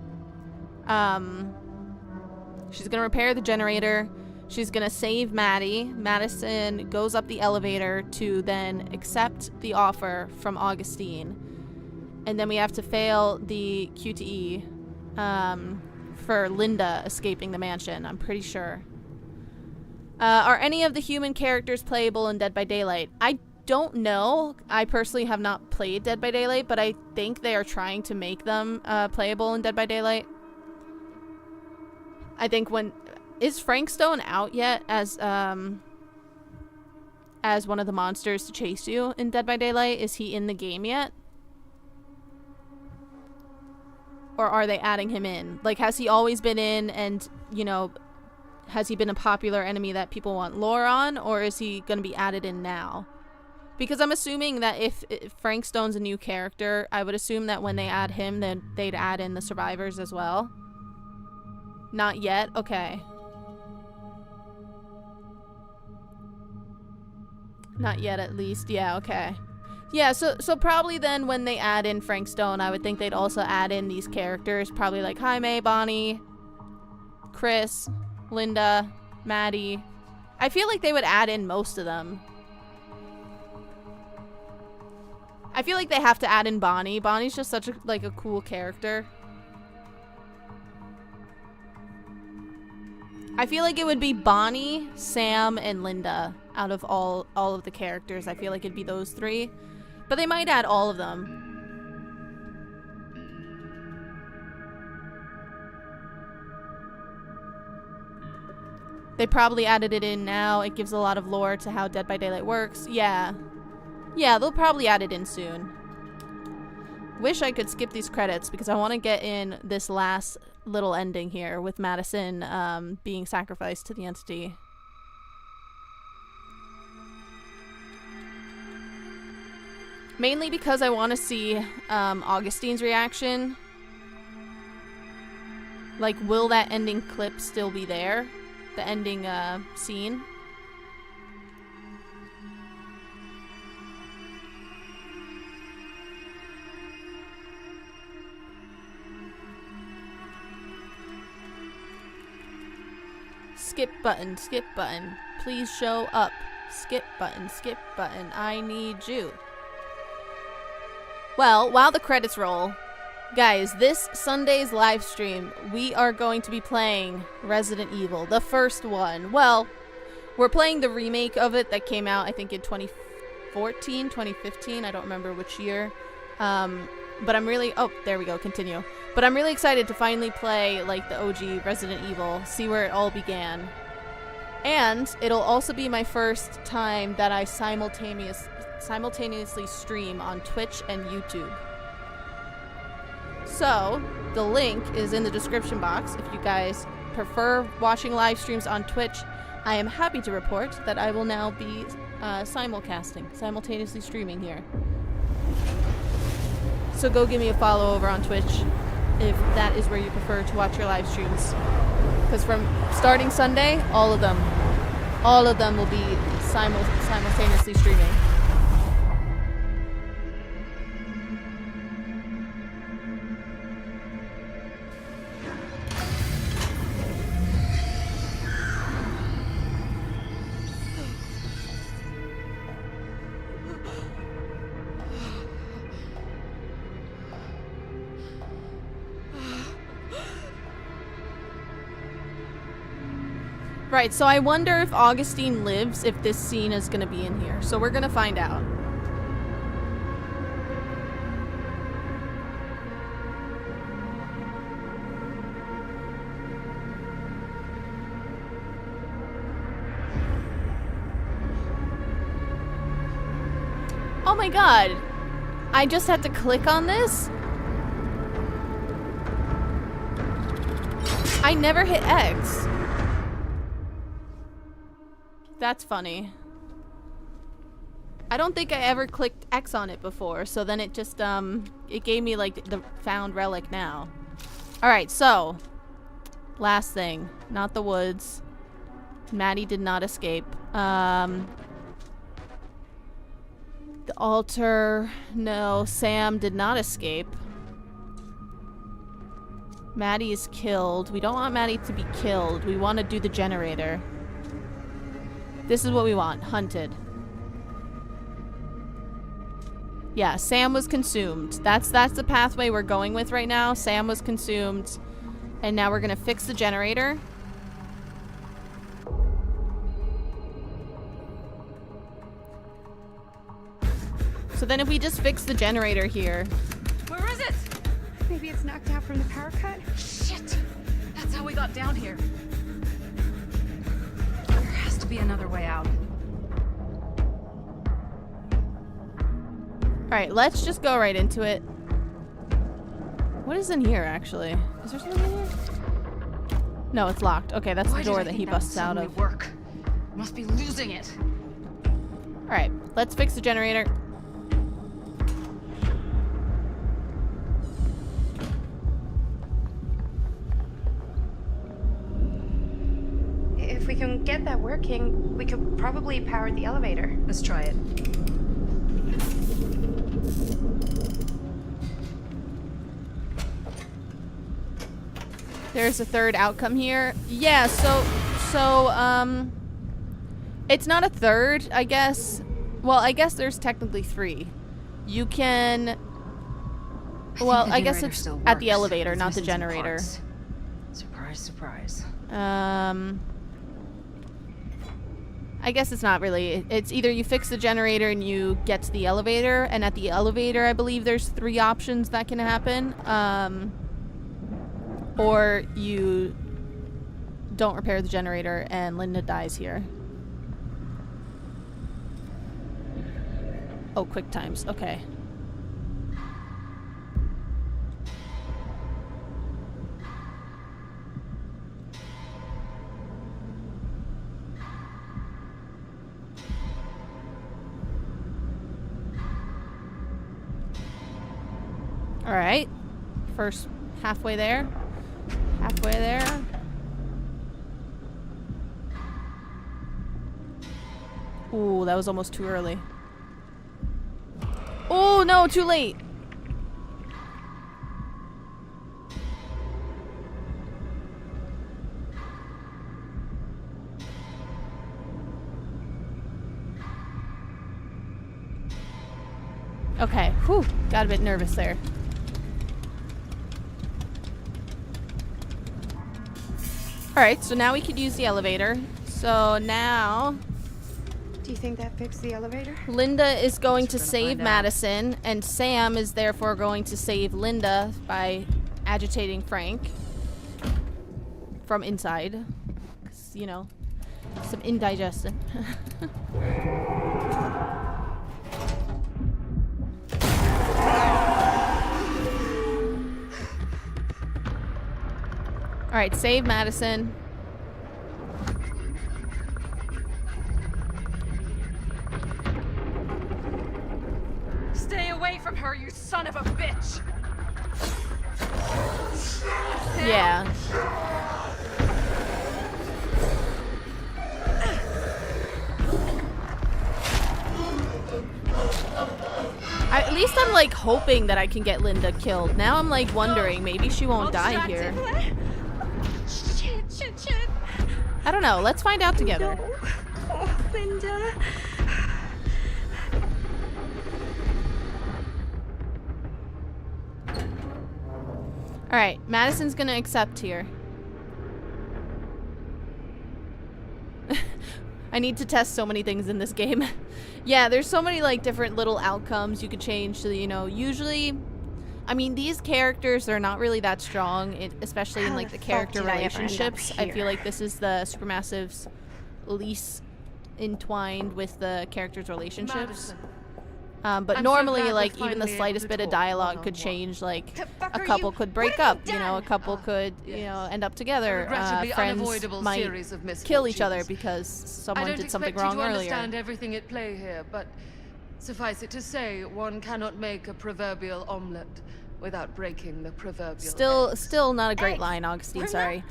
She's gonna repair the generator. She's gonna save Maddie. Madison goes up the elevator to then accept the offer from Augustine. And then we have to fail the QTE for Linda escaping the mansion, I'm pretty sure. Are any of the human characters playable in Dead by Daylight? I don't know. I personally have not played Dead by Daylight, but I think they are trying to make them playable in Dead by Daylight. I think when... Is Frank Stone out yet as one of the monsters to chase you in Dead by Daylight? Is he in the game yet? Or are they adding him in? Like, has he always been in and, you know, has he been a popular enemy that people want lore on? Or is he going to be added in now? Because I'm assuming that if Frank Stone's a new character, I would assume that when they add him, then they'd add in the survivors as well. Not yet? Okay. Not yet, at least. Yeah, okay. Yeah, so probably then when they add in Frank Stone, I would think they'd also add in these characters. Probably like Jaime, Bonnie, Chris, Linda, Maddie. I feel like they would add in most of them. I feel like they have to add in Bonnie. Bonnie's just such a cool character. I feel like it would be Bonnie, Sam, and Linda out of all of the characters. I feel like it'd be those three. But they might add all of them. They probably added it in now. It gives a lot of lore to how Dead by Daylight works. Yeah. Yeah, they'll probably add it in soon. Wish I could skip these credits because I want to get in this last little ending here with Madison being sacrificed to the entity. Mainly because I want to see Augustine's reaction. Like, will that ending clip still be there? The ending scene? Skip button, please show up. Skip button, I need you. Well, while the credits roll, guys, this Sunday's live stream, we are going to be playing Resident Evil, the first one. Well, we're playing the remake of it that came out, I think, in 2014, 2015, I don't remember which year. But I'm really... Oh, there we go, continue. But I'm really excited to finally play, like, the OG Resident Evil, see where it all began. And it'll also be my first time that I simultaneously stream on Twitch and YouTube. So, the link is in the description box if you guys prefer watching live streams on Twitch. I am happy to report that I will now be simultaneously streaming here. So go give me a follow over on Twitch if that is where you prefer to watch your live streams. Because from starting Sunday, all of them will be simultaneously streaming. Right, so I wonder if Augustine lives, if this scene is going to be in here. So we're going to find out. Oh my god. I just had to click on this? I never hit X. That's funny. I don't think I ever clicked X on it before, so then it just, it gave me, like, the found relic now. Alright, so. Last thing. Not the woods. Maddie did not escape. The altar. No, Sam did not escape. Maddie is killed. We don't want Maddie to be killed. We want to do the generator. This is what we want. Hunted. Yeah, Sam was consumed. That's the pathway we're going with right now. Sam was consumed. And now we're gonna fix the generator. So then if we just fix the generator here. Where is it? Maybe it's knocked out from the power cut? Shit! That's how we got down here. There has to be another way out. Alright, let's just go right into it. What is in here, actually? Is there something in here? No, it's locked. Okay, that's the door that he busts out of. Work. Must be losing it. Alright, let's fix the generator. If we can get that working, we could probably power the elevator. Let's try it. There's a third outcome here. Yeah, so it's not a third, I guess. Well, I guess there's technically 3. You can, well, I guess it's at the elevator, not the generator. Surprise, surprise. I guess it's not really. It's either you fix the generator and you get to the elevator, and at the elevator, I believe there's 3 options that can happen. Or you don't repair the generator and Linda dies here. Oh, quick times. Okay. All right. First halfway there. Halfway there. Ooh, that was almost too early. Oh, no, too late. Okay, whew, got a bit nervous there. Alright, so now we could use the elevator. So now... Do you think that fixed the elevator? Linda is going to save Madison, and Sam is therefore going to save Linda by agitating Frank from inside. 'Cause, you know, some indigestion. Alright, save Madison. Stay away from her, you son of a bitch! Yeah. At least I'm like hoping that I can get Linda killed. Now I'm like wondering, maybe she won't die here. Shit. I don't know. Let's find out together. No. Oh, Linda. Alright, Madison's gonna accept here. I need to test so many things in this game. Yeah, there's so many like different little outcomes you could change to, you know, usually, I mean, these characters are not really that strong, especially in like the character relationships. I feel like this is the Supermassive's least entwined with the characters' relationships. But normally, like, even the slightest bit of dialogue could change, like, a couple could break up, you know, a couple could, you know, end up together. Friends might kill each other because someone did something wrong earlier. I don't expect you to understand everything at play here, but suffice it to say, one cannot make a proverbial omelet without breaking the proverbial Still not a great line, Augustine, sorry.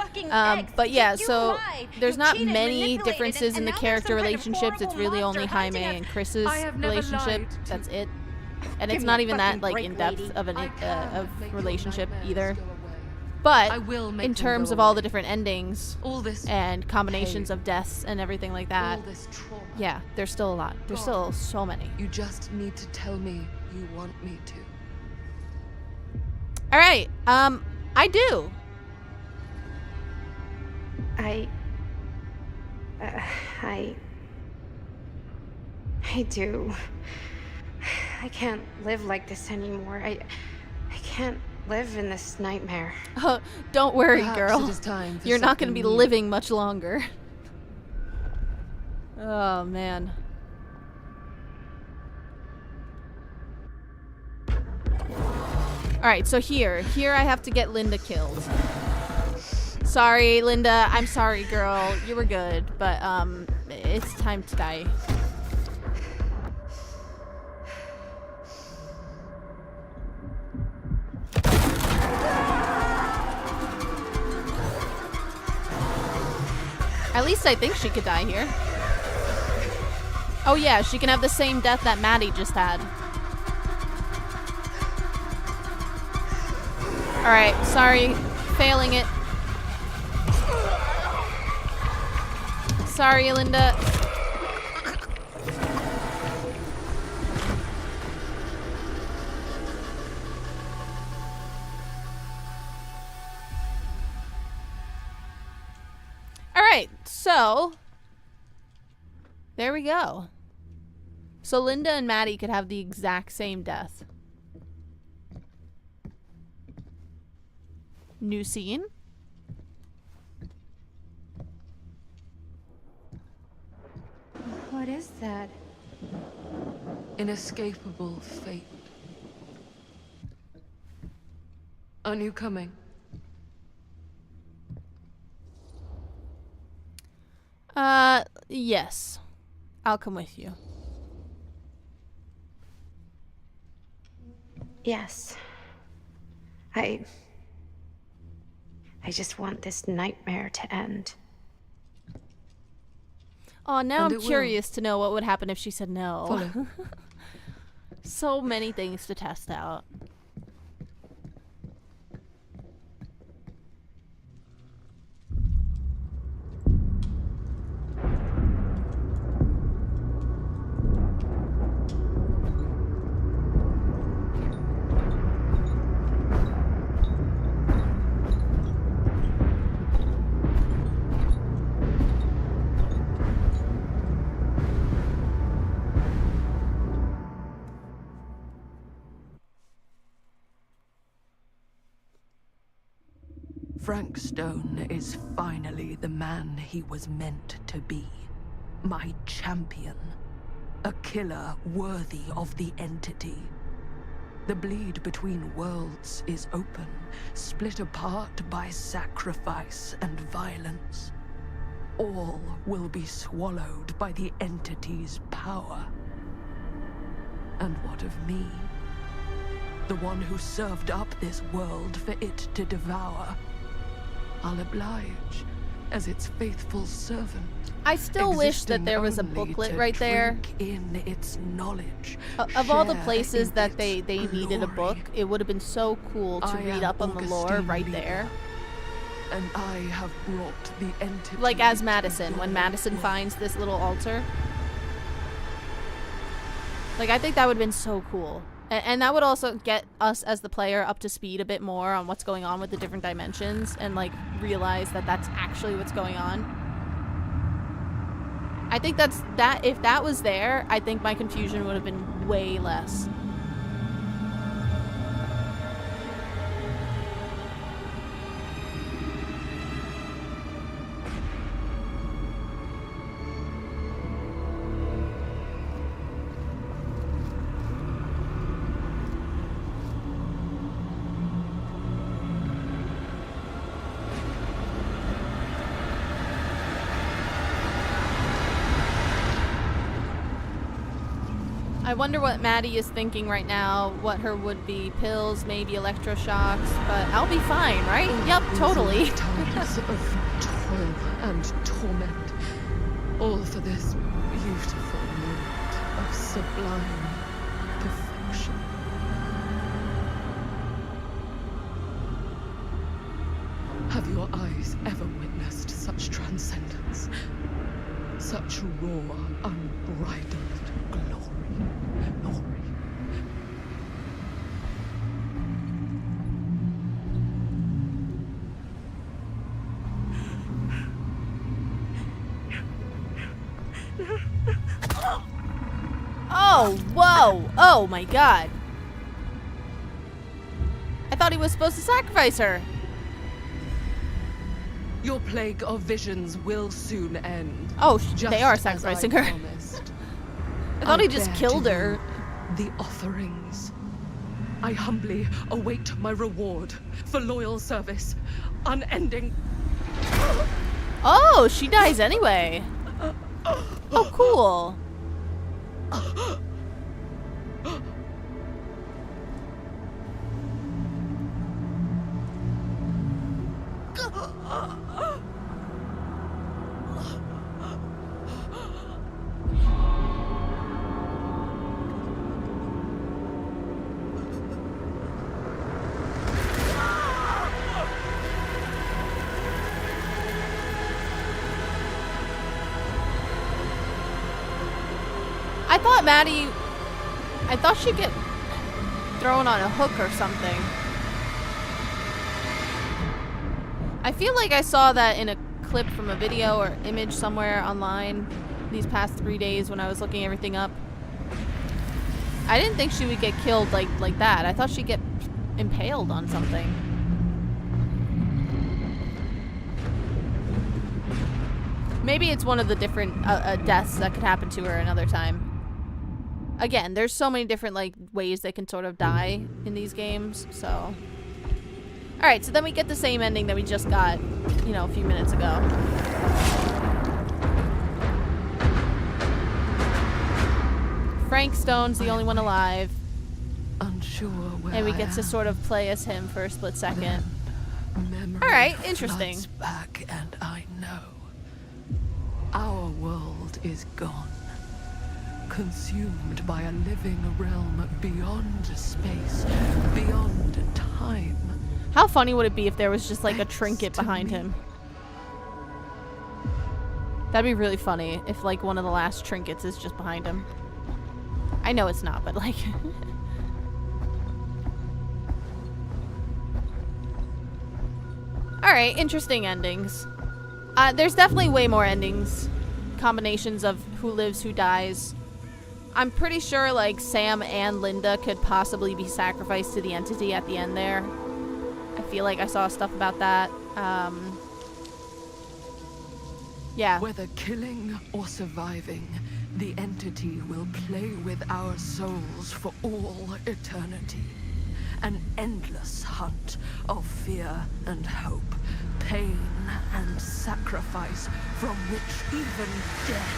But yeah, so there's not many differences in the character relationships. It's really only Jaime and Chris's relationship. That's it. And it's not even that like in depth of a relationship either. But in terms of all the different endings and combinations of deaths and everything like that, yeah, there's still a lot. There's still so many. You just need to tell me you want me to. All right, I do. I do. I can't live like this anymore. I can't live in this nightmare. Oh, don't worry, Perhaps girl. it is time for You're not going to be something new. living much longer. Oh, man. Alright, so here I have to get Linda killed. Sorry, Linda. I'm sorry, girl. You were good, but, it's time to die. At least I think she could die here. Oh yeah, she can have the same death that Maddie just had. Alright, sorry. Failing it. Sorry, Linda. Alright, so there we go. So Linda and Maddie could have the exact same death. New scene. What is that? Inescapable fate. Aren't you coming? Yes. I'll come with you. Yes. I just want this nightmare to end. Oh, now And I'm it will. curious to know what would happen if she said no. Follow. So many things to test out. Frank Stone is finally the man he was meant to be. My champion. A killer worthy of the entity. The bleed between worlds is open, split apart by sacrifice and violence. All will be swallowed by the entity's power. And what of me? the one who served up this world for it to devour, I'll oblige as its faithful servant. I still wish that there was a existing booklet only right to there. drink in its knowledge. Of all the share places in that its they needed a book, glory. it would have been so cool to I read am up on the lore Augustine right Lieber, there. And I have brought the entity. Like as to Madison, when your Madison world. finds this little altar. Like, I think that would have been so cool. And that would also get us as the player up to speed a bit more on what's going on with the different dimensions and, like, realize that that's actually what's going on. I think if that was there, I think my confusion would have been way less. I wonder what Maddie is thinking right now, what her would-be pills, maybe electroshocks, but I'll be fine, right? Yep, totally. Times of toil and torment, all for this beautiful moment of sublime perfection. Have your eyes ever witnessed such transcendence? Such raw, unbridled glory? Oh, whoa! Oh my god. I thought he was supposed to sacrifice her. Your plague of visions will soon end. Oh, just they are as sacrificing I her. promised. I thought he I just bear killed to her. you the offerings. I humbly await my reward for loyal service, unending. Oh, she dies anyway. Oh, cool. I thought she'd get thrown on a hook or something. I feel like I saw that in a clip from a video or image somewhere online these past 3 days when I was looking everything up. I didn't think she would get killed like that. I thought she'd get impaled on something. Maybe it's one of the different deaths that could happen to her another time. Again, there's so many different like ways they can sort of die in these games, so. Alright, so then we get the same ending that we just got, you know, a few minutes ago. Frank Stone's the only one alive. Unsure where And we I get to am. sort of play as him for a split second. Memory Alright, interesting. floods back, and I know our world is gone, consumed by a living realm beyond space, beyond time. How funny would it be if there was just like a trinket behind him? That'd be really funny if like one of the last trinkets is just behind him. I know it's not, but like... Alright, interesting endings. There's definitely way more endings. Combinations of who lives, who dies. I'm pretty sure like Sam and Linda could possibly be sacrificed to the entity at the end there. I feel like I saw stuff about that. Yeah. Whether killing or surviving, the entity will play with our souls for all eternity. An endless hunt of fear and hope, pain and sacrifice, from which even death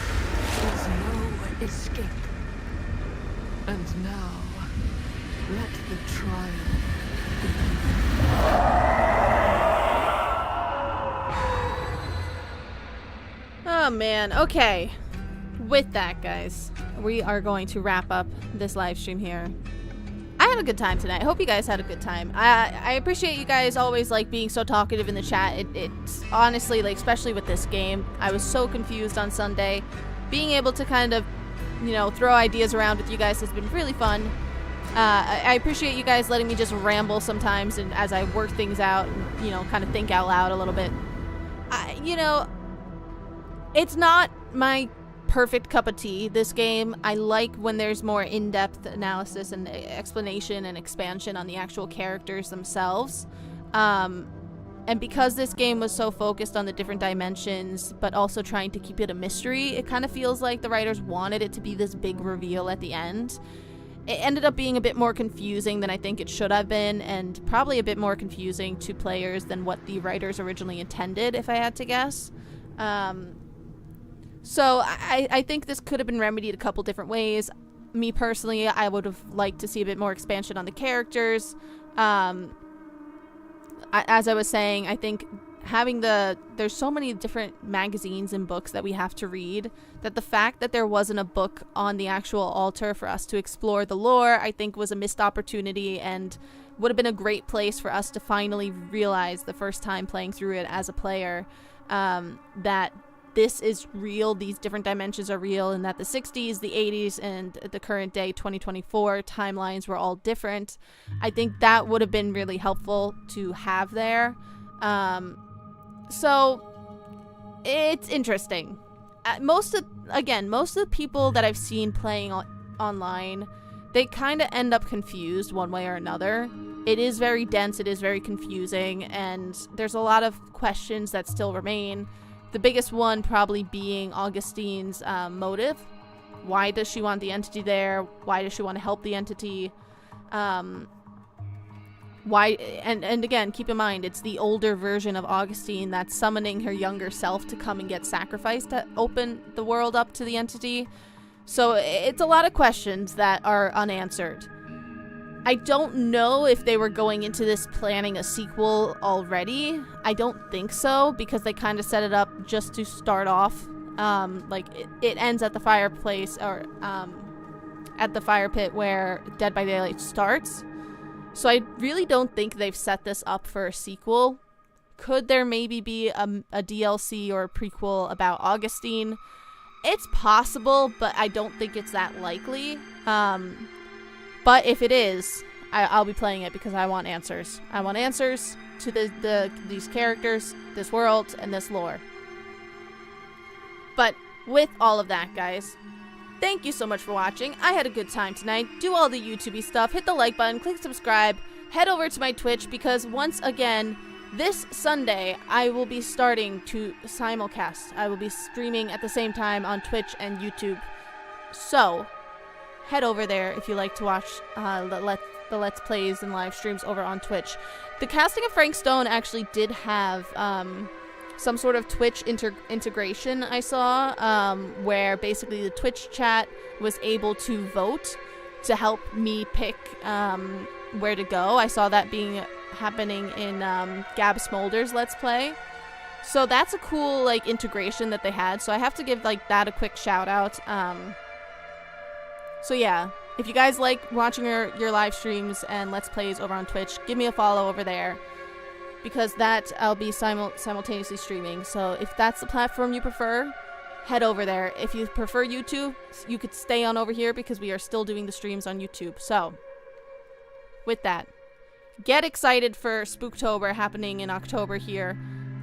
is no escape. And now, Let the trial Oh man, okay. With that, guys, we are going to wrap up this live stream here. I had a good time tonight. I hope you guys had a good time. I appreciate you guys always like being so talkative in the chat. It's honestly, like, especially with this game, I was so confused on Sunday. Being able to kind of, you know, throw ideas around with you guys has been really fun. I appreciate you guys letting me just ramble sometimes, and as I work things out, and, you know, kind of think out loud a little bit. You know, it's not my perfect cup of tea, this game. I like when there's more in-depth analysis and explanation and expansion on the actual characters themselves. And because this game was so focused on the different dimensions, but also trying to keep it a mystery, it kind of feels like the writers wanted it to be this big reveal at the end. It ended up being a bit more confusing than I think it should have been, and probably a bit more confusing to players than what the writers originally intended, if I had to guess. So I think this could have been remedied a couple different ways. Me personally, I would have liked to see a bit more expansion on the characters. As I was saying, I think having there's so many different magazines and books that we have to read, that the fact that there wasn't a book on the actual altar for us to explore the lore, I think was a missed opportunity, and would have been a great place for us to finally realize the first time playing through it as a player, that this is real, these different dimensions are real, and that the 60s, the 80s, and the current day 2024 timelines were all different. I think that would have been really helpful to have there. So it's interesting. Most of the people that I've seen playing online, they kind of end up confused one way or another. It is very dense, it is very confusing, and there's a lot of questions that still remain. The biggest one probably being Augustine's motive. Why does she want the entity there? Why does she want to help the entity? Why? And again, keep in mind, it's the older version of Augustine that's summoning her younger self to come and get sacrificed to open the world up to the entity. So it's a lot of questions that are unanswered. I don't know if they were going into this planning a sequel already. I don't think so, because they kind of set it up just to start off. Like, it ends at the fireplace, or at the fire pit where Dead by Daylight starts. So I really don't think they've set this up for a sequel. Could there maybe be a DLC or a prequel about Augustine? It's possible, but I don't think it's that likely. But if it is, I'll be playing it because I want answers. I want answers to these characters, this world, and this lore. But with all of that, guys, thank you so much for watching. I had a good time tonight. Do all the YouTube-y stuff. Hit the like button. Click subscribe. Head over to my Twitch, because once again, this Sunday, I will be starting to simulcast. I will be streaming at the same time on Twitch and YouTube. So head over there if you like to watch the Let's Plays and live streams over on Twitch. The casting of Frank Stone actually did have some sort of Twitch integration, I saw, where basically the Twitch chat was able to vote to help me pick where to go. I saw that happening in Gab Smolder's Let's Play. So that's a cool, like, integration that they had. So I have to give, like, that a quick shout out. So yeah, if you guys like watching your live streams and Let's Plays over on Twitch, give me a follow over there, because that I'll be simultaneously streaming. So if that's the platform you prefer, head over there. If you prefer YouTube, you could stay on over here, because we are still doing the streams on YouTube. So with that, get excited for Spooktober happening in October here.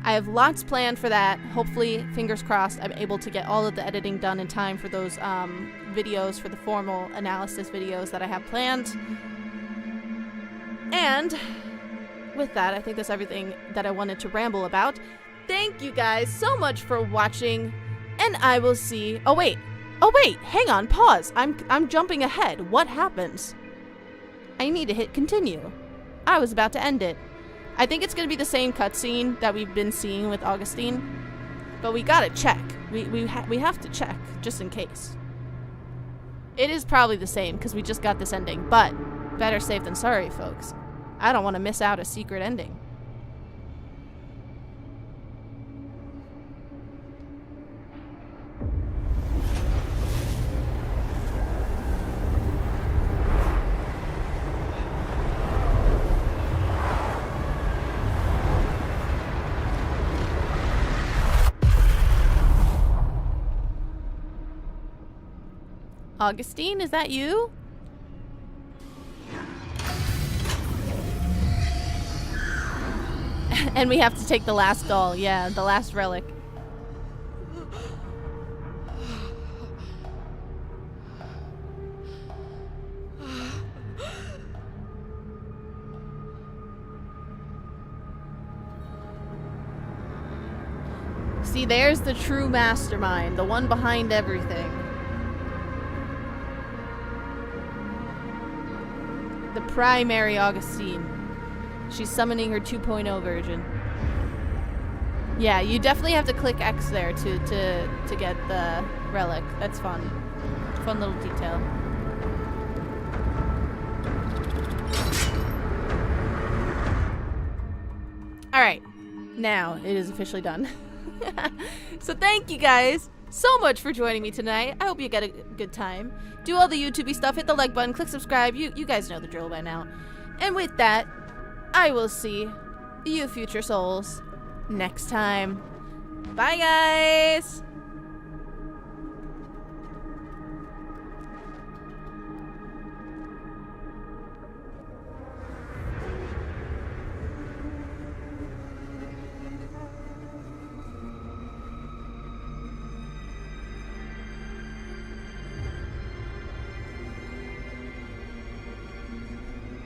I have lots planned for that. Hopefully, fingers crossed, I'm able to get all of the editing done in time for those videos, for the formal analysis videos that I have planned. And with that, I think that's everything that I wanted to ramble about. Thank you guys so much for watching, and I will see... Oh wait, hang on, pause. I'm jumping ahead. What happens? I need to hit continue. I was about to end it. I think it's going to be the same cutscene that we've been seeing with Augustine, but we gotta check. We have to check, just in case. It is probably the same, because we just got this ending, but Better safe than sorry, folks. I don't want to miss out a secret ending. Augustine, is that you? And we have to take the last doll, yeah, the last relic. See, there's the true mastermind, the one behind everything. The primary Augustine. She's summoning her 2.0 version. Yeah, you definitely have to click X there to get the relic. That's fun. Fun little detail. Alright. Now, it is officially done. So thank you guys so much for joining me tonight. I hope you get a good time. Do all the YouTube-y stuff. Hit the like button. Click subscribe. You guys know the drill by now. And with that, I will see you future souls next time. Bye, guys!